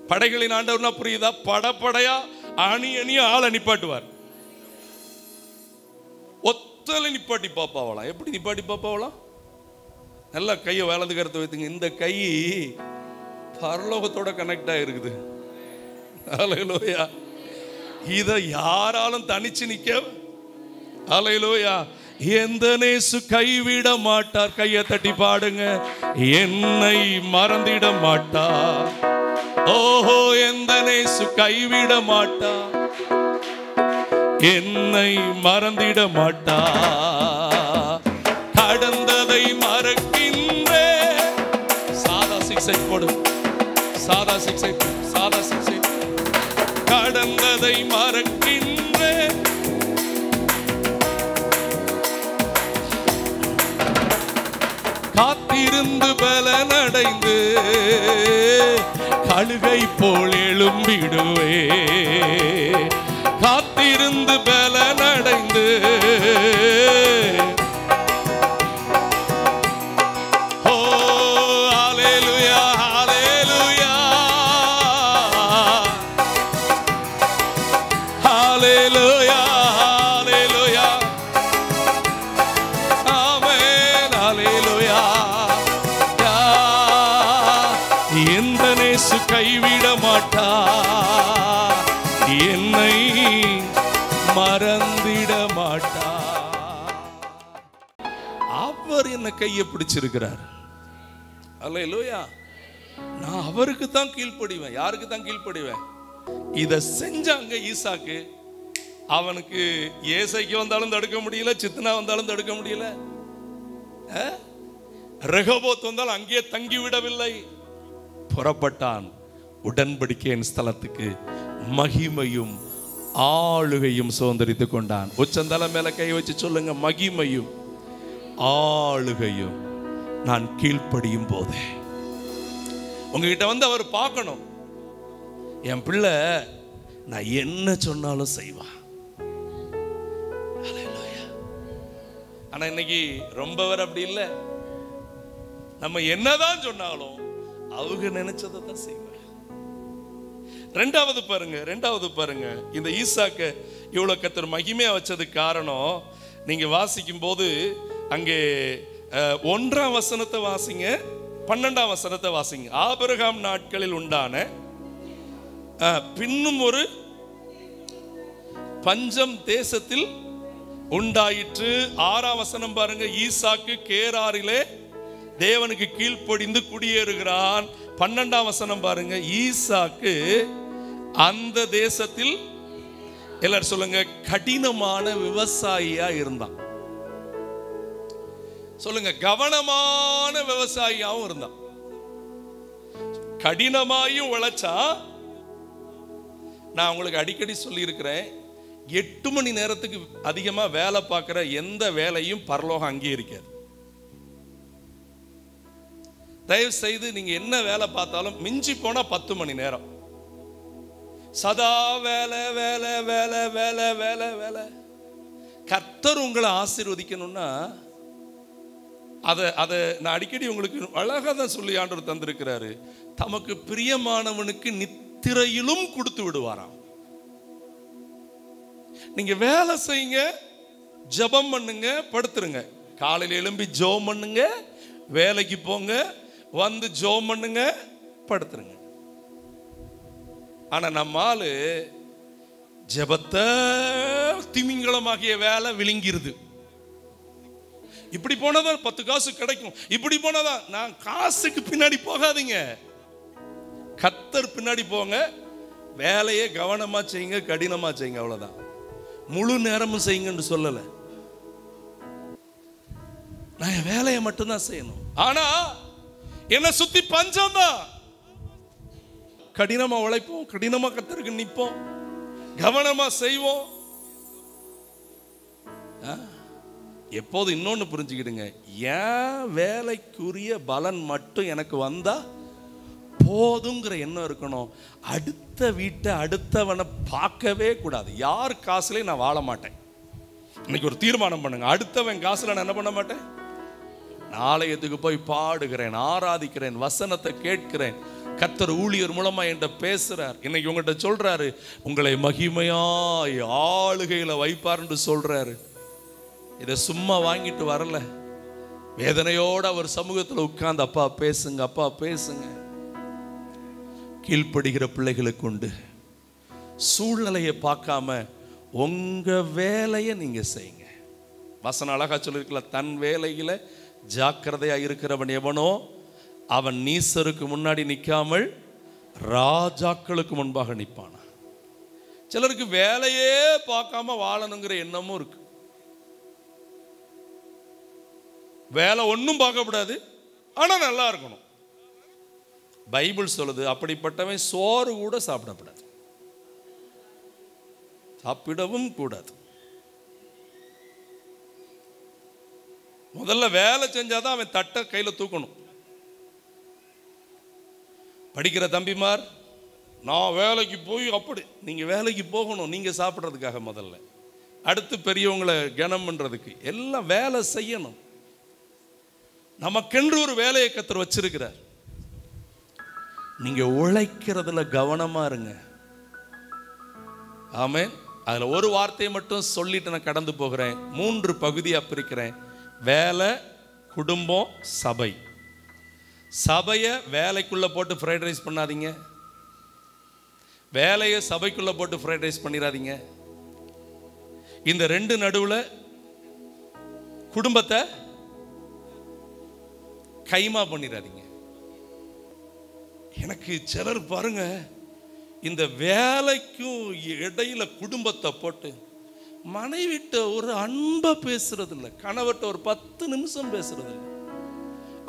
படைகளின் ஆண்டவர்னா புரியுதா? படப்படையா அணி அணியா ஆளை நிப்பாட்டுவார். ஒத்தல நிப்பாட்டி பாப்பாவலாம். எப்படி நிப்பாட்டி பாப்பாவலாம்? நல்லா கையை வலது கருத்தை வைத்துங்க. இந்த கை பரலோகத்தோட கனெக்ட் ஆகிருக்குது. ஹல்லேலூயா. இதை யாராலும் தனிச்சு நிக்க. ஹல்லேலூயா. எந்த நேசு கைவிட மாட்டார். கையை தட்டி பாடுங்க. என்னை மறந்திட மாட்டார். ஓஹோ, எந்த நேசு கைவிட மாட்டார், என்னை மறந்திட மாட்டார். கடந்ததை மறக்கின்றே. சாதா சிக்ஸை போடு, சாதா சிக்ஸை கடந்ததை மறக்கின்றேன். காத்திருந்து பலனடைந்து கழுகை போல் எழும்பிடுவே. காத்திருந்து பலனடைந்து கைவிட மாட்டா, என்னை மறந்திட மாட்டா. அவர் என்ன கையை பிடிச்சிருக்கிறார். அல்லேலூயா. நான் அவருக்கு தான் கீழ்ப்படிவேன். யாருக்கு தான் கீழ்ப்படிவேன்? இத செஞ்சாங்க ஈசாக்கு. அவனுக்கு ஏசைக்கு வந்தாலும் தடுக்க முடியல, சித்னா வந்தாலும் தடுக்க முடியல, ரெகோபோத் வந்தாலும் அங்கேயே தங்கி விடவில்லை. புறப்பட்டான் உடன்படிக்கையின் ஸ்தலத்துக்கு. மகிமையும் ஆளுகையும் சுதந்திரித்துக் கொண்டான். உச்சந்தல மேல கை வச்சு சொல்லுங்க, மகிமையும் ஆளுகையும் நான் கீழ்ப்படியும் போதே. உங்ககிட்ட வந்து அவர் பார்க்கணும், என் பிள்ளை நான் என்ன சொன்னாலும் செய்வான். ஆனா இன்னைக்கு ரொம்ப பேர் அப்படி இல்லை. நம்ம என்னதான் சொன்னாலும் அவங்க நினைச்சதை தான் செய்வாங்க. ரெண்டாவது பாருங்க, இந்த ஈசாக்க இவ்வளவு கர்த்தர் மகிமையா வச்சதுக்கு காரணம், நீங்க வாசிக்கும் போது அங்கே 1ஆம் வசனத்தை வாசிங்க, 12ஆம் வசனத்தை வாசிங்க. ஆபிரகாம் நாட்களில் உண்டான பின்னும் ஒரு பஞ்சம் தேசத்தில் உண்டாயிற்று. 6ஆம் வசனம் பாருங்க, ஈசாக்கு கேராரிலே தேவனுக்கு கீழ்ப்படிந்து குடியேறுகிறான். 12ஆம் வசனம் பாருங்க, ஈசாக்கு அந்த தேசத்தில் எல்லாரும் சொல்லுங்க கடினமான விவசாயியா இருந்தான். சொல்லுங்க, கவனமான விவசாயியாவும் இருந்தான். கடினமாயும் உழைச்சா. நான் உங்களுக்கு அடிக்கடி சொல்லி இருக்கிறேன், 8 மணி நேரத்துக்கு அதிகமா வேலை பார்க்கிற எந்த வேலையும் பரலோகம் அங்கீகரிக்காது. தயவு செய்து நீங்க என்ன வேலை பார்த்தாலும் மிஞ்சி போனா 10 மணி நேரம். சதா வேலை வேலை வேலை வேலை வேலை வேலை. கர்த்தர் உங்களை ஆசீர்வதிக்கணும்னா அதை நான் அடிக்கடி உங்களுக்கு அழகா தான் சொல்லி ஆண்டவர் தந்திருக்கிறாரு. தமக்கு பிரியமானவனுக்கு நித்திரையிலும் கொடுத்து விடுவாராம். நீங்க வேலை செய்யுங்க, ஜெபம் பண்ணுங்க, படுத்துருங்க. காலையில் எழும்பி ஜெபம் பண்ணுங்க, வேலைக்கு போங்க, வந்து ஜெபம் பண்ணுங்க, படுத்துருங்க. ஆனா நம்மால ஜெபத்தை திமிங்கலமாகிய வேலை விழுங்கிருது. இப்படி போனதான் 10 காசு கிடைக்கும், இப்படி போனதான். நான் காசுக்கு பின்னாடி போகாதீங்க, கர்த்தர் பின்னாடி போங்க. வேலையை கவனமா செய்யுங்க, கடினமா செய்யுங்க, அவ்வளவுதான். முழு நேரமும் செய்யுங்கன்னு சொல்லல. நான் என் வேலையை மட்டும்தான் செய்யணும். ஆனா என்ன சுத்தி பஞ்சம் தான். கடினமா உழைப்போம், கடினமா கர்த்தருக்கு நிற்போம், கவனமா செய்வோம். எப்போது இன்னொன்னு புரிஞ்சுக்கிடுங்க, ஏன் வேலைக்குரிய பலன் மட்டும் எனக்கு வந்தா போதுங்கிற எண்ணம் இருக்கணும். அடுத்த வீட்டை அடுத்தவனை பார்க்கவே கூடாது. யார் காசுல நான் வாழ மாட்டேன். இன்னைக்கு ஒரு தீர்மானம் பண்ணுங்க, அடுத்தவன் காசுல நான் என்ன பண்ண மாட்டேன். ஆலயத்துக்கு போய் பாடுகிறேன், ஆராதிக்கிறேன், வசனத்தை கேட்கிறேன். கர்த்தர் ஊழியர் மூலமா என்கிட்ட பேசுறார். இன்னைக்கு உங்கள்கிட்ட சொல்றாரு, உங்களை மகிமையாய் ஆளுகையில வைப்பார்ன்னு சொல்றாரு. இதை சும்மா வாங்கிட்டு வரல, வேதனையோடு அவர் சமூகத்தில் உட்கார்ந்து அப்பா பேசுங்க, அப்பா பேசுங்க. கீழ்ப்படுகிற பிள்ளைகளுக்கு உண்டு. சூழ்நிலையை பார்க்காம உங்க வேலையை நீங்க செய்யுங்க. வசனம் அழகா சொல்லிருக்கல, தன் வேலையில ஜாக்கிரதையா இருக்கிறவன் எவனோ அவன் நீசருக்கு முன்னாடி நிற்காமல் ராஜாக்களுக்கு முன்பாக நிற்பான். சிலருக்கு வேலையே பார்க்காம வாழணுங்கிற எண்ணமும் இருக்கு. வேலை ஒன்றும் பார்க்கக்கூடாது, ஆனா நல்லா இருக்கணும். பைபிள் சொல்லுது, அப்படிப்பட்டவன் சோறு கூட சாப்பிடக்கூடாது. சாப்பிடவும் கூடாது. முதல்ல வேலை செஞ்சாதான் அவன் தட்டை கையில் தூக்கணும். படிக்கிற தம்பிமார், நான் வேலைக்கு போய் அப்படி, நீங்கள் வேலைக்கு போகணும் நீங்கள் சாப்பிட்றதுக்காக முதல்ல, அடுத்து பெரியவங்களை கனம் பண்ணுறதுக்கு, எல்லாம் வேலை செய்யணும். நமக்கென்று ஒரு வேலையை கர்த்தர் வச்சிருக்கிறார். நீங்கள் உழைக்கிறதுல கவனமாக இருங்க. ஆமென். அதில் ஒரு வார்த்தையை மட்டும் சொல்லிட்டு நான் கடந்து போகிறேன். 3 பகுதியாக பிரிக்கிறேன். வேலை, குடும்பம், சபை. சபையை வேலைக்குள்ளே போட்டு ஃப்ரைட் ரைஸ் பண்ணாதீங்க. வேலையை சபைக்குள்ளே போட்டு ஃப்ரைட் ரைஸ் பண்ணிடாதீங்க. இந்த 2 நடுவில் குடும்பத்தை கைமா பண்ணிடாதீங்க. எனக்கு சிலர் பாருங்க, இந்த வேலைக்கும் இடையில குடும்பத்தை போட்டு மனைவிட்ட ஒரு அன்பா பேசுறது இல்லை, கணவர்கிட்ட ஒரு 10 நிமிஷம் பேசுறது இல்லை.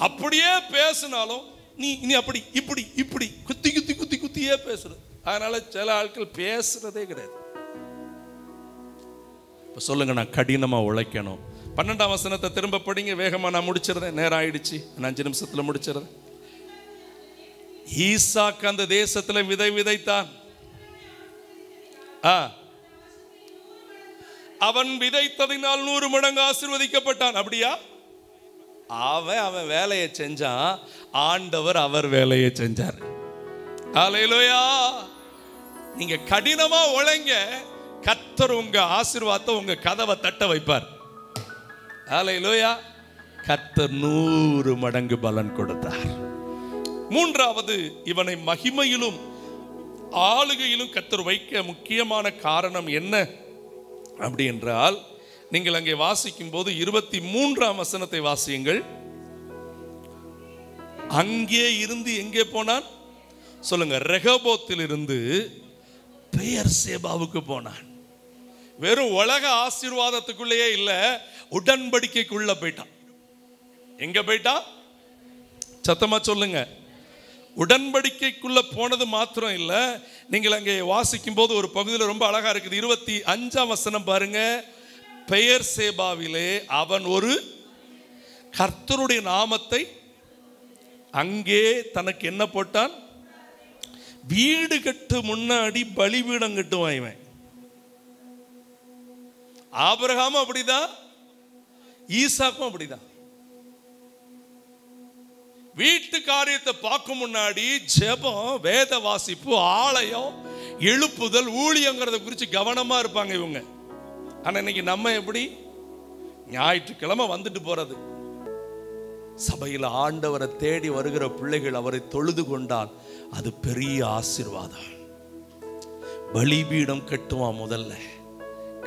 அப்படியே பேசினாலும் நீ அப்படி இப்படி இப்படி குத்தி குத்தி குத்தி குத்தியே பேசுறது. அதனால சில ஆட்கள் பேசுறதே கிடையாது. இப்போ சொல்லுங்க, நான் கடினமாக உழைக்கணும். 12ஆம் வசனத்தை திரும்ப படிங்க, வேகமாக நான் முடிச்சிருந்தேன், நேரம் ஆயிடுச்சு, நான் 5 நிமிஷத்தில் முடிச்சிருந்தேன். ஈசாக்கு அந்த தேசத்தில் விதை விதைத்தான். அவன் விதைத்ததினால் 100 மடங்கு ஆசீர்வதிக்கப்பட்டான். அப்படியா? அவன் வேலையை செஞ்சான், ஆண்டவர் அவர் வேலையை செஞ்சார். ஹல்லேலூயா. நீங்க கடினமா உழைங்க, கர்த்தர் உங்க ஆசீர்வாதத்தை உங்க கதவை தட்ட வைப்பார். ஹல்லேலூயா. கர்த்தர் 100 மடங்கு பலன் கொடுத்தார். 3வது, இவனை மகிமையிலும் ஆளுகையிலும் கர்த்தர் வைக்க முக்கியமான காரணம் என்ன அப்படி என்றால், நீங்கள் அங்கே வாசிக்கும் போது 23ஆம் வசனத்தை வாசியுங்கள். அங்கே இருந்து எங்கே போனான் சொல்லுங்க? ரெகோபோத்தில் இருந்து பெயர்சேபாவுக்கு போனான். வெறும் உலக ஆசீர்வாதத்துக்குள்ளேயே இல்லை, உடன்படிக்கைக்குள்ள போயிட்டான். எங்க போயிட்டான்? சத்தமா சொல்லுங்க. உடன்படிக்கைக்குள்ள போனது மாத்திரம் இல்லை, நீங்கள் அங்கே வாசிக்கும் போது ஒரு பகுதியில் ரொம்ப அழகா இருக்குது. 25ஆம் வசனம் பாருங்க. பெயர்சேபாவிலே அவன் ஒரு கர்த்தருடைய நாமத்தை அங்கே தனக்கு என்ன போட்டான்? வீடு கட்டு முன்னாடி பலிபீடம் கட்டுவான் இவன். ஆபிரகாமும் அப்படிதான், ஈசாக்கும் அப்படிதான். வீட்டு காரியத்தை பார்க்க முன்னாடி ஜெபம், வேத வாசிப்பு, ஆலயம், எழுப்புதல், ஊழியங்கிறத குறித்து கவனமா இருப்பாங்க இவங்க. ஆனா இன்னைக்கு நம்ம எப்படி? ஞாயிற்றுக்கிழமை வந்துட்டு போறது. சபையில் ஆண்டவரை தேடி வருகிற பிள்ளைகள் அவரை தொழுது கொண்டால் அது பெரிய ஆசீர்வாதம். பலிபீடம் கட்டுவான், முதல்ல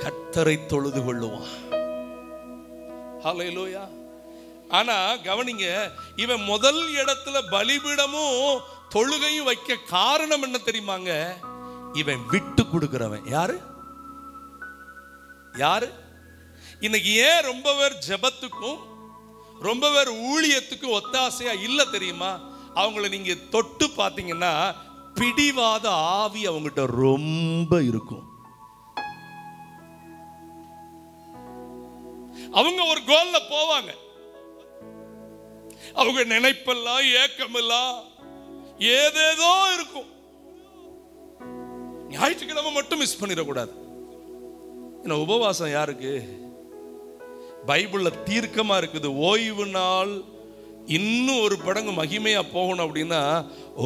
கர்த்தரை தொழுது கொள்ளுவான். ஹல்லேலூயா. ஆனா கவனிங்க, இவன் முதல் இடத்துல பலிபீடமும் தொழுகையும் வைக்க காரணம் என்ன தெரியுமாங்க? இவன் விட்டு கொடுக்கிறவன். யாரு யாரு இன்னைக்கு ஏன் ரொம்ப பேர் ஜெபத்துக்கும் ரொம்ப பேர் ஊழியத்துக்கும் ஒத்தாசையா இல்ல தெரியுமா? அவங்கள நீங்க தொட்டு பார்த்தீங்கன்னா பிடிவாத ஆவி அவங்ககிட்ட ரொம்ப இருக்கும். அவங்க ஒரு கோல்ல போவாங்க, அவங்க நினைப்பெல்லாம் ஏக்கமெல்லாம் ஏதேதோ இருக்கும். ஞாயிற்றுக்கிழமை மட்டும் மிஸ் பண்ணிடக்கூடாது. என்ன உபவாசம் யாருக்கு? பைபிள்ல தீர்க்கமா இருக்குது. ஓய்வு நாள் இன்னும் ஒரு படங்கு மகிமையா போகணும் அப்படின்னா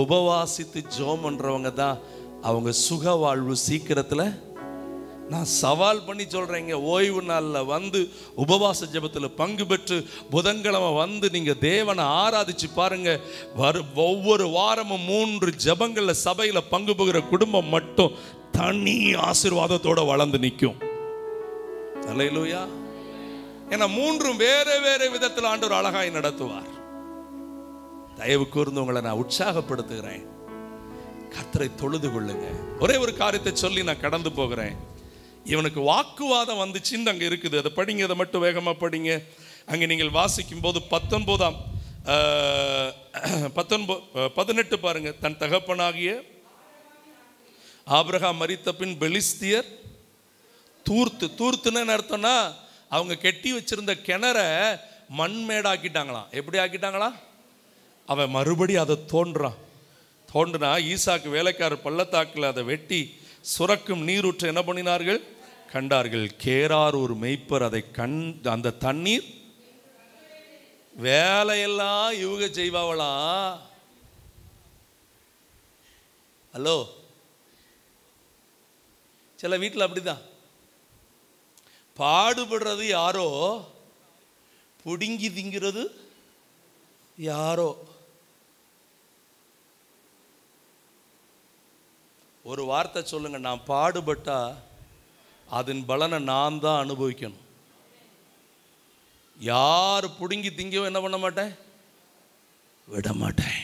உபவாசித்து ஜெபம் பண்றவங்க தான் அவங்க சுக வாழ்வு சீக்கிரத்துல. நான் சவால் பண்ணி சொல்றேங்க, ஓய்வு நாளில் வந்து உபவாச ஜெபத்தில் பங்கு பெற்று புதன்கிழமை வந்து நீங்க தேவனை ஆராதிச்சு பாருங்க. ஒவ்வொரு வாரமும் 3 ஜெபங்களில் சபையில் பங்கு பெறுகிற குடும்பம் மட்டும் தனி ஆசீர்வாதத்தோட வளர்ந்து நிற்கும். அல்லேலூயா. ஏன்னா 3ம் வேற வேற விதத்தில் ஆண்டவர் அழகாய் நடத்துவார். தயவு கூர்ந்து உங்களை நான் உற்சாகப்படுத்துகிறேன், கர்த்தரை தொழுது கொள்ளுங்க. ஒரே ஒரு காரியத்தை சொல்லி நான் கடந்து போகிறேன். இவனுக்கு வாக்குவாதம் வந்துச்சுன்னு அங்கே இருக்குது, அதை படிங்க, அதை மட்டும் வேகமாக படிங்க. அங்கே நீங்கள் வாசிக்கும் போது 18 பாருங்க. தன் தகப்பனாகிய ஆபிரகாம் மரித்த பின் பெலிஸ்தியர் தூர்த்துன்னு அர்த்தம்னா அவங்க கெட்டி வச்சிருந்த கிணற மண்மேடாக்கிட்டாங்களாம். எப்படி ஆக்கிட்டாங்களாம்? அவன் மறுபடியும் அதை தோன்றுனா ஈசாக்கு வேலைக்காரர் பள்ளத்தாக்கில் அதை வெட்டி சுரக்கும் நீரூற்று என்ன பண்ணினார்கள்? கண்டார்கள். கேரார் ஒரு மெய்ப்பர் அதை அந்த தண்ணீர் வேலையெல்லாம் இவங்க செய்வாவலாம். ஹலோ, சில வீட்டில் அப்படிதான். பாடுபடுறது யாரோ, புடுங்கி திங்கிறது யாரோ. ஒரு வார்த்தை சொல்லுங்க, நான் பாடுபட்டா அதன் பலனை நான் தான் அனுபவிக்கணும். யார் புடுங்கி திங்கவும் என்ன பண்ண மாட்டேன், விட மாட்டேன்.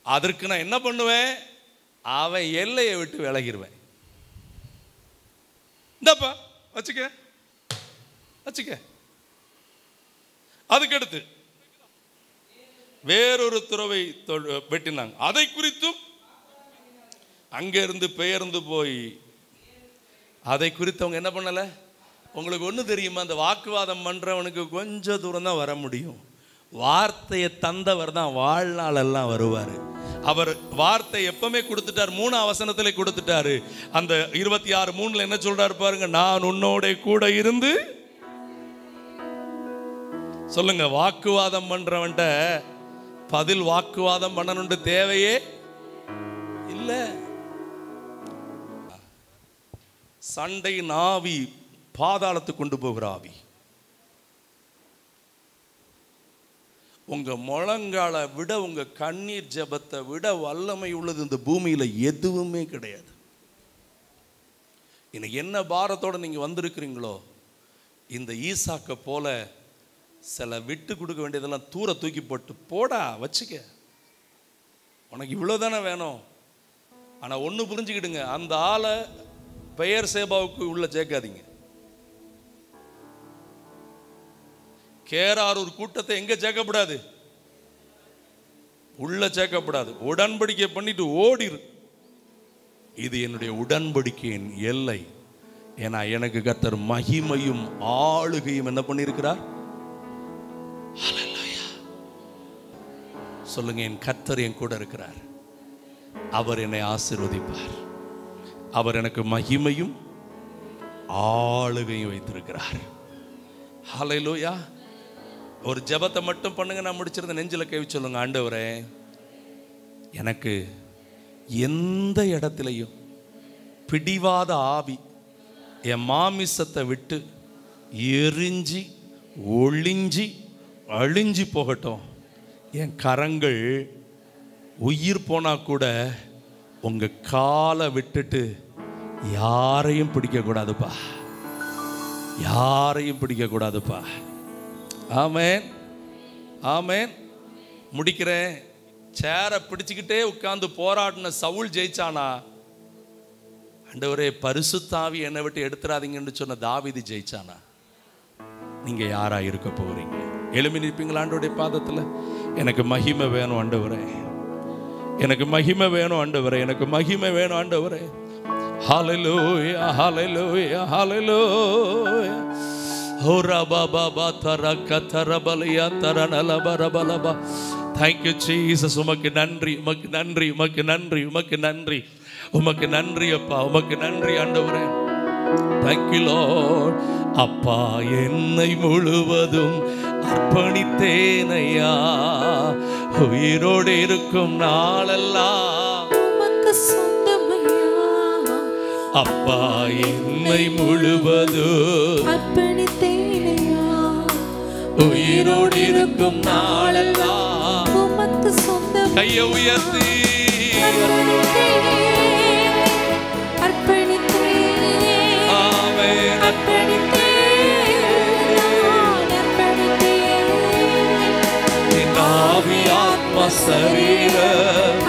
அதற்கு நான் என்ன பண்ணுவேன்? அவன் எல்லையை விட்டு விலகிடுவேன். இந்தப்பா வச்சுக்க. அதுக்கடுத்து வேறொரு துறவை வெட்டினாங்க. அதை குறித்தும் அங்கிருந்து பெயர்ந்து போய் அதை குறித்து அவங்க என்ன பண்ணல? உங்களுக்கு ஒன்று தெரியுமா? அந்த வாக்குவாதம் பண்றவனுக்கு கொஞ்சம் தூரம் தான் வர முடியும். வார்த்தையை தந்தவர் தான் வாழ்நாளெல்லாம் வருவார். அவர் வார்த்தை எப்பவுமே கொடுத்துட்டார். 3ஆம் வசனத்தில் கொடுத்துட்டாரு. அந்த 26:3 என்ன சொல்றாரு பாருங்க, நான் உன்னோட கூட இருந்து. சொல்லுங்க, வாக்குவாதம் பண்றவன்ட்ட பதில் வாக்குவாதம் பண்ணணும்னு தேவையே இல்லை. சண்டை நாவி பாதாளத்துக்கு கொண்டு போகிற ஆவி. உங்க முழங்கால விட, உங்க கண்ணீர் ஜெபத்தை விட வல்லமை உள்ளது இந்த பூமியில எதுவுமே கிடையாது. இன்னைக்கு என்ன பாரத்தோட நீங்க வந்திருக்கிறீங்களோ, இந்த ஈசாக்க போல சில விட்டு கொடுக்க வேண்டியதெல்லாம் தூர தூக்கி போட்டு போடா வச்சுக்க. உனக்கு இவ்வளவுதானே வேணும். ஆனா ஒண்ணு புரிஞ்சுக்கிடுங்க, அந்த ஆளை பெயர் சேபாவுக்கு உள்ள சேர்க்காதீங்க. கேராரூர் கூட்டத்தை எங்க சேர்க்கப்படாது, உள்ள சேர்க்கப்படாது. உடன்படிக்கை பண்ணிட்டு ஓடிரு. இது என்னுடைய உடன்படிக்கையின் எல்லை. ஏன்னா எனக்கு கர்த்தர் மகிமையும் ஆளுகையும் என்ன பண்ணியிருக்கிறார். சொல்லுங்க, என் கர்த்தர் என் கூட இருக்கிறார். அவர் என்னை ஆசீர்வதிப்பார். அவர் எனக்கு மகிமையும் ஆளுகையும் வைத்திருக்கிறார். ஹல்லேலூயா. ஒரு ஜெபத்தை மட்டும் பண்ணுங்க. நான் முடிச்சிருந்த நெஞ்சில கை சொல்லுங்க, ஆண்டவரே, எனக்கு எந்த இடத்துலையும் பிடிவாத ஆவி என் மாமிசத்தை விட்டு எரிஞ்சி ஒளிஞ்சி அழிஞ்சி போகட்டும். என் கரங்கள் உயிர் போனா கூட உங்க காலை விட்டுட்டு யாரையும் பிடிக்கக்கூடாதுப்பா, யாரையும் பிடிக்கக்கூடாதுப்பா. ஆமென், ஆமென். முடிக்கிறேன். சேரை பிடிச்சுக்கிட்டே உட்கார்ந்து போராடின சவுல் ஜெயிச்சானா? ஆண்டவரே, பரிசுத்தாவி என்னை விட்டு எடுத்துறாதீங்கன்னு சொன்ன தாவீது ஜெயிச்சானா? நீங்க யாரா இருக்க போறீங்க? எழும்பி நிற்பீங்களா ஆண்டவருடைய பாதத்துல? எனக்கு மகிமை வேணும் ஆண்டவரே, எனக்கு மகிமை வேணும் ஆண்டவரே, எனக்கு மகிமை வேணும் ஆண்டவரே. ஹல்லேலூயா, ஹல்லேலூயா, ஹல்லேலூயா. ஹோரா பாபா பா தரக தரபலியா தரனல பரபலபா. Thank you Jesus. உமக்கு நன்றி, உமக்கு நன்றி, உமக்கு நன்றி, உமக்கு நன்றி, உமக்கு நன்றி அப்பா, உமக்கு நன்றி ஆண்டவரே. Thank you Lord. அப்பா, என்னை முழுவதும் அர்ப்பணித்தேனையா, உயிரோடு இருக்கும் நாளெல்லாம் உமக்கு சொந்தமையா. அப்பா, என்னை முழுவதும் அர்ப்பணித்தேனையா, உயிரோடு இருக்கும் நாளெல்லாம் உமக்கு சொந்தம். கையை உயர்த்தி அர்ப்பணித்தேன், ஆமென். என் ஆவி ஆத்மா சரீரம்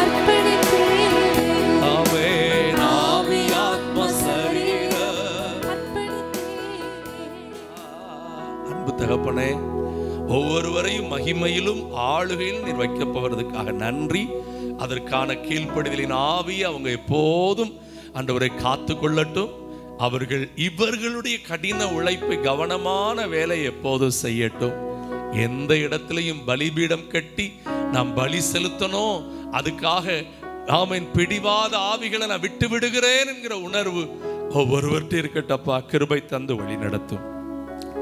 ஆமென், ஆவி ஆத்மா சரீரம். அன்பு தகப்பனே, ஒவ்வொருவரையும் மகிமையிலும் ஆளுகையில் நீர் வைக்கப் போகிறதுக்காக நன்றி. அதற்கான கீழ்ப்படிதலின் ஆவி அவங்க எப்போதும் ஆண்டவரை காத்து கொள்ளட்டும். அவர்கள் இவர்களுடைய கடின உழைப்பை, கவனமான வேலை எப்போதும் செய்யட்டும். எந்த இடத்திலையும் பலிபீடம் கட்டி நாம் பலி செலுத்தணும், அதுக்காக ஆமென் பிடிவாத ஆவிகளை நான் விட்டு விடுகிறேன் என்கிற உணர்வு ஒவ்வொருவர்கிட்ட இருக்கட்டப்பா. கிருபை தந்து வழி நடத்தும்.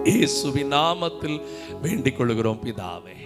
இயேசுவின் நாமத்தில் வேண்டிக் கொள்கிறோம் பிதாவே.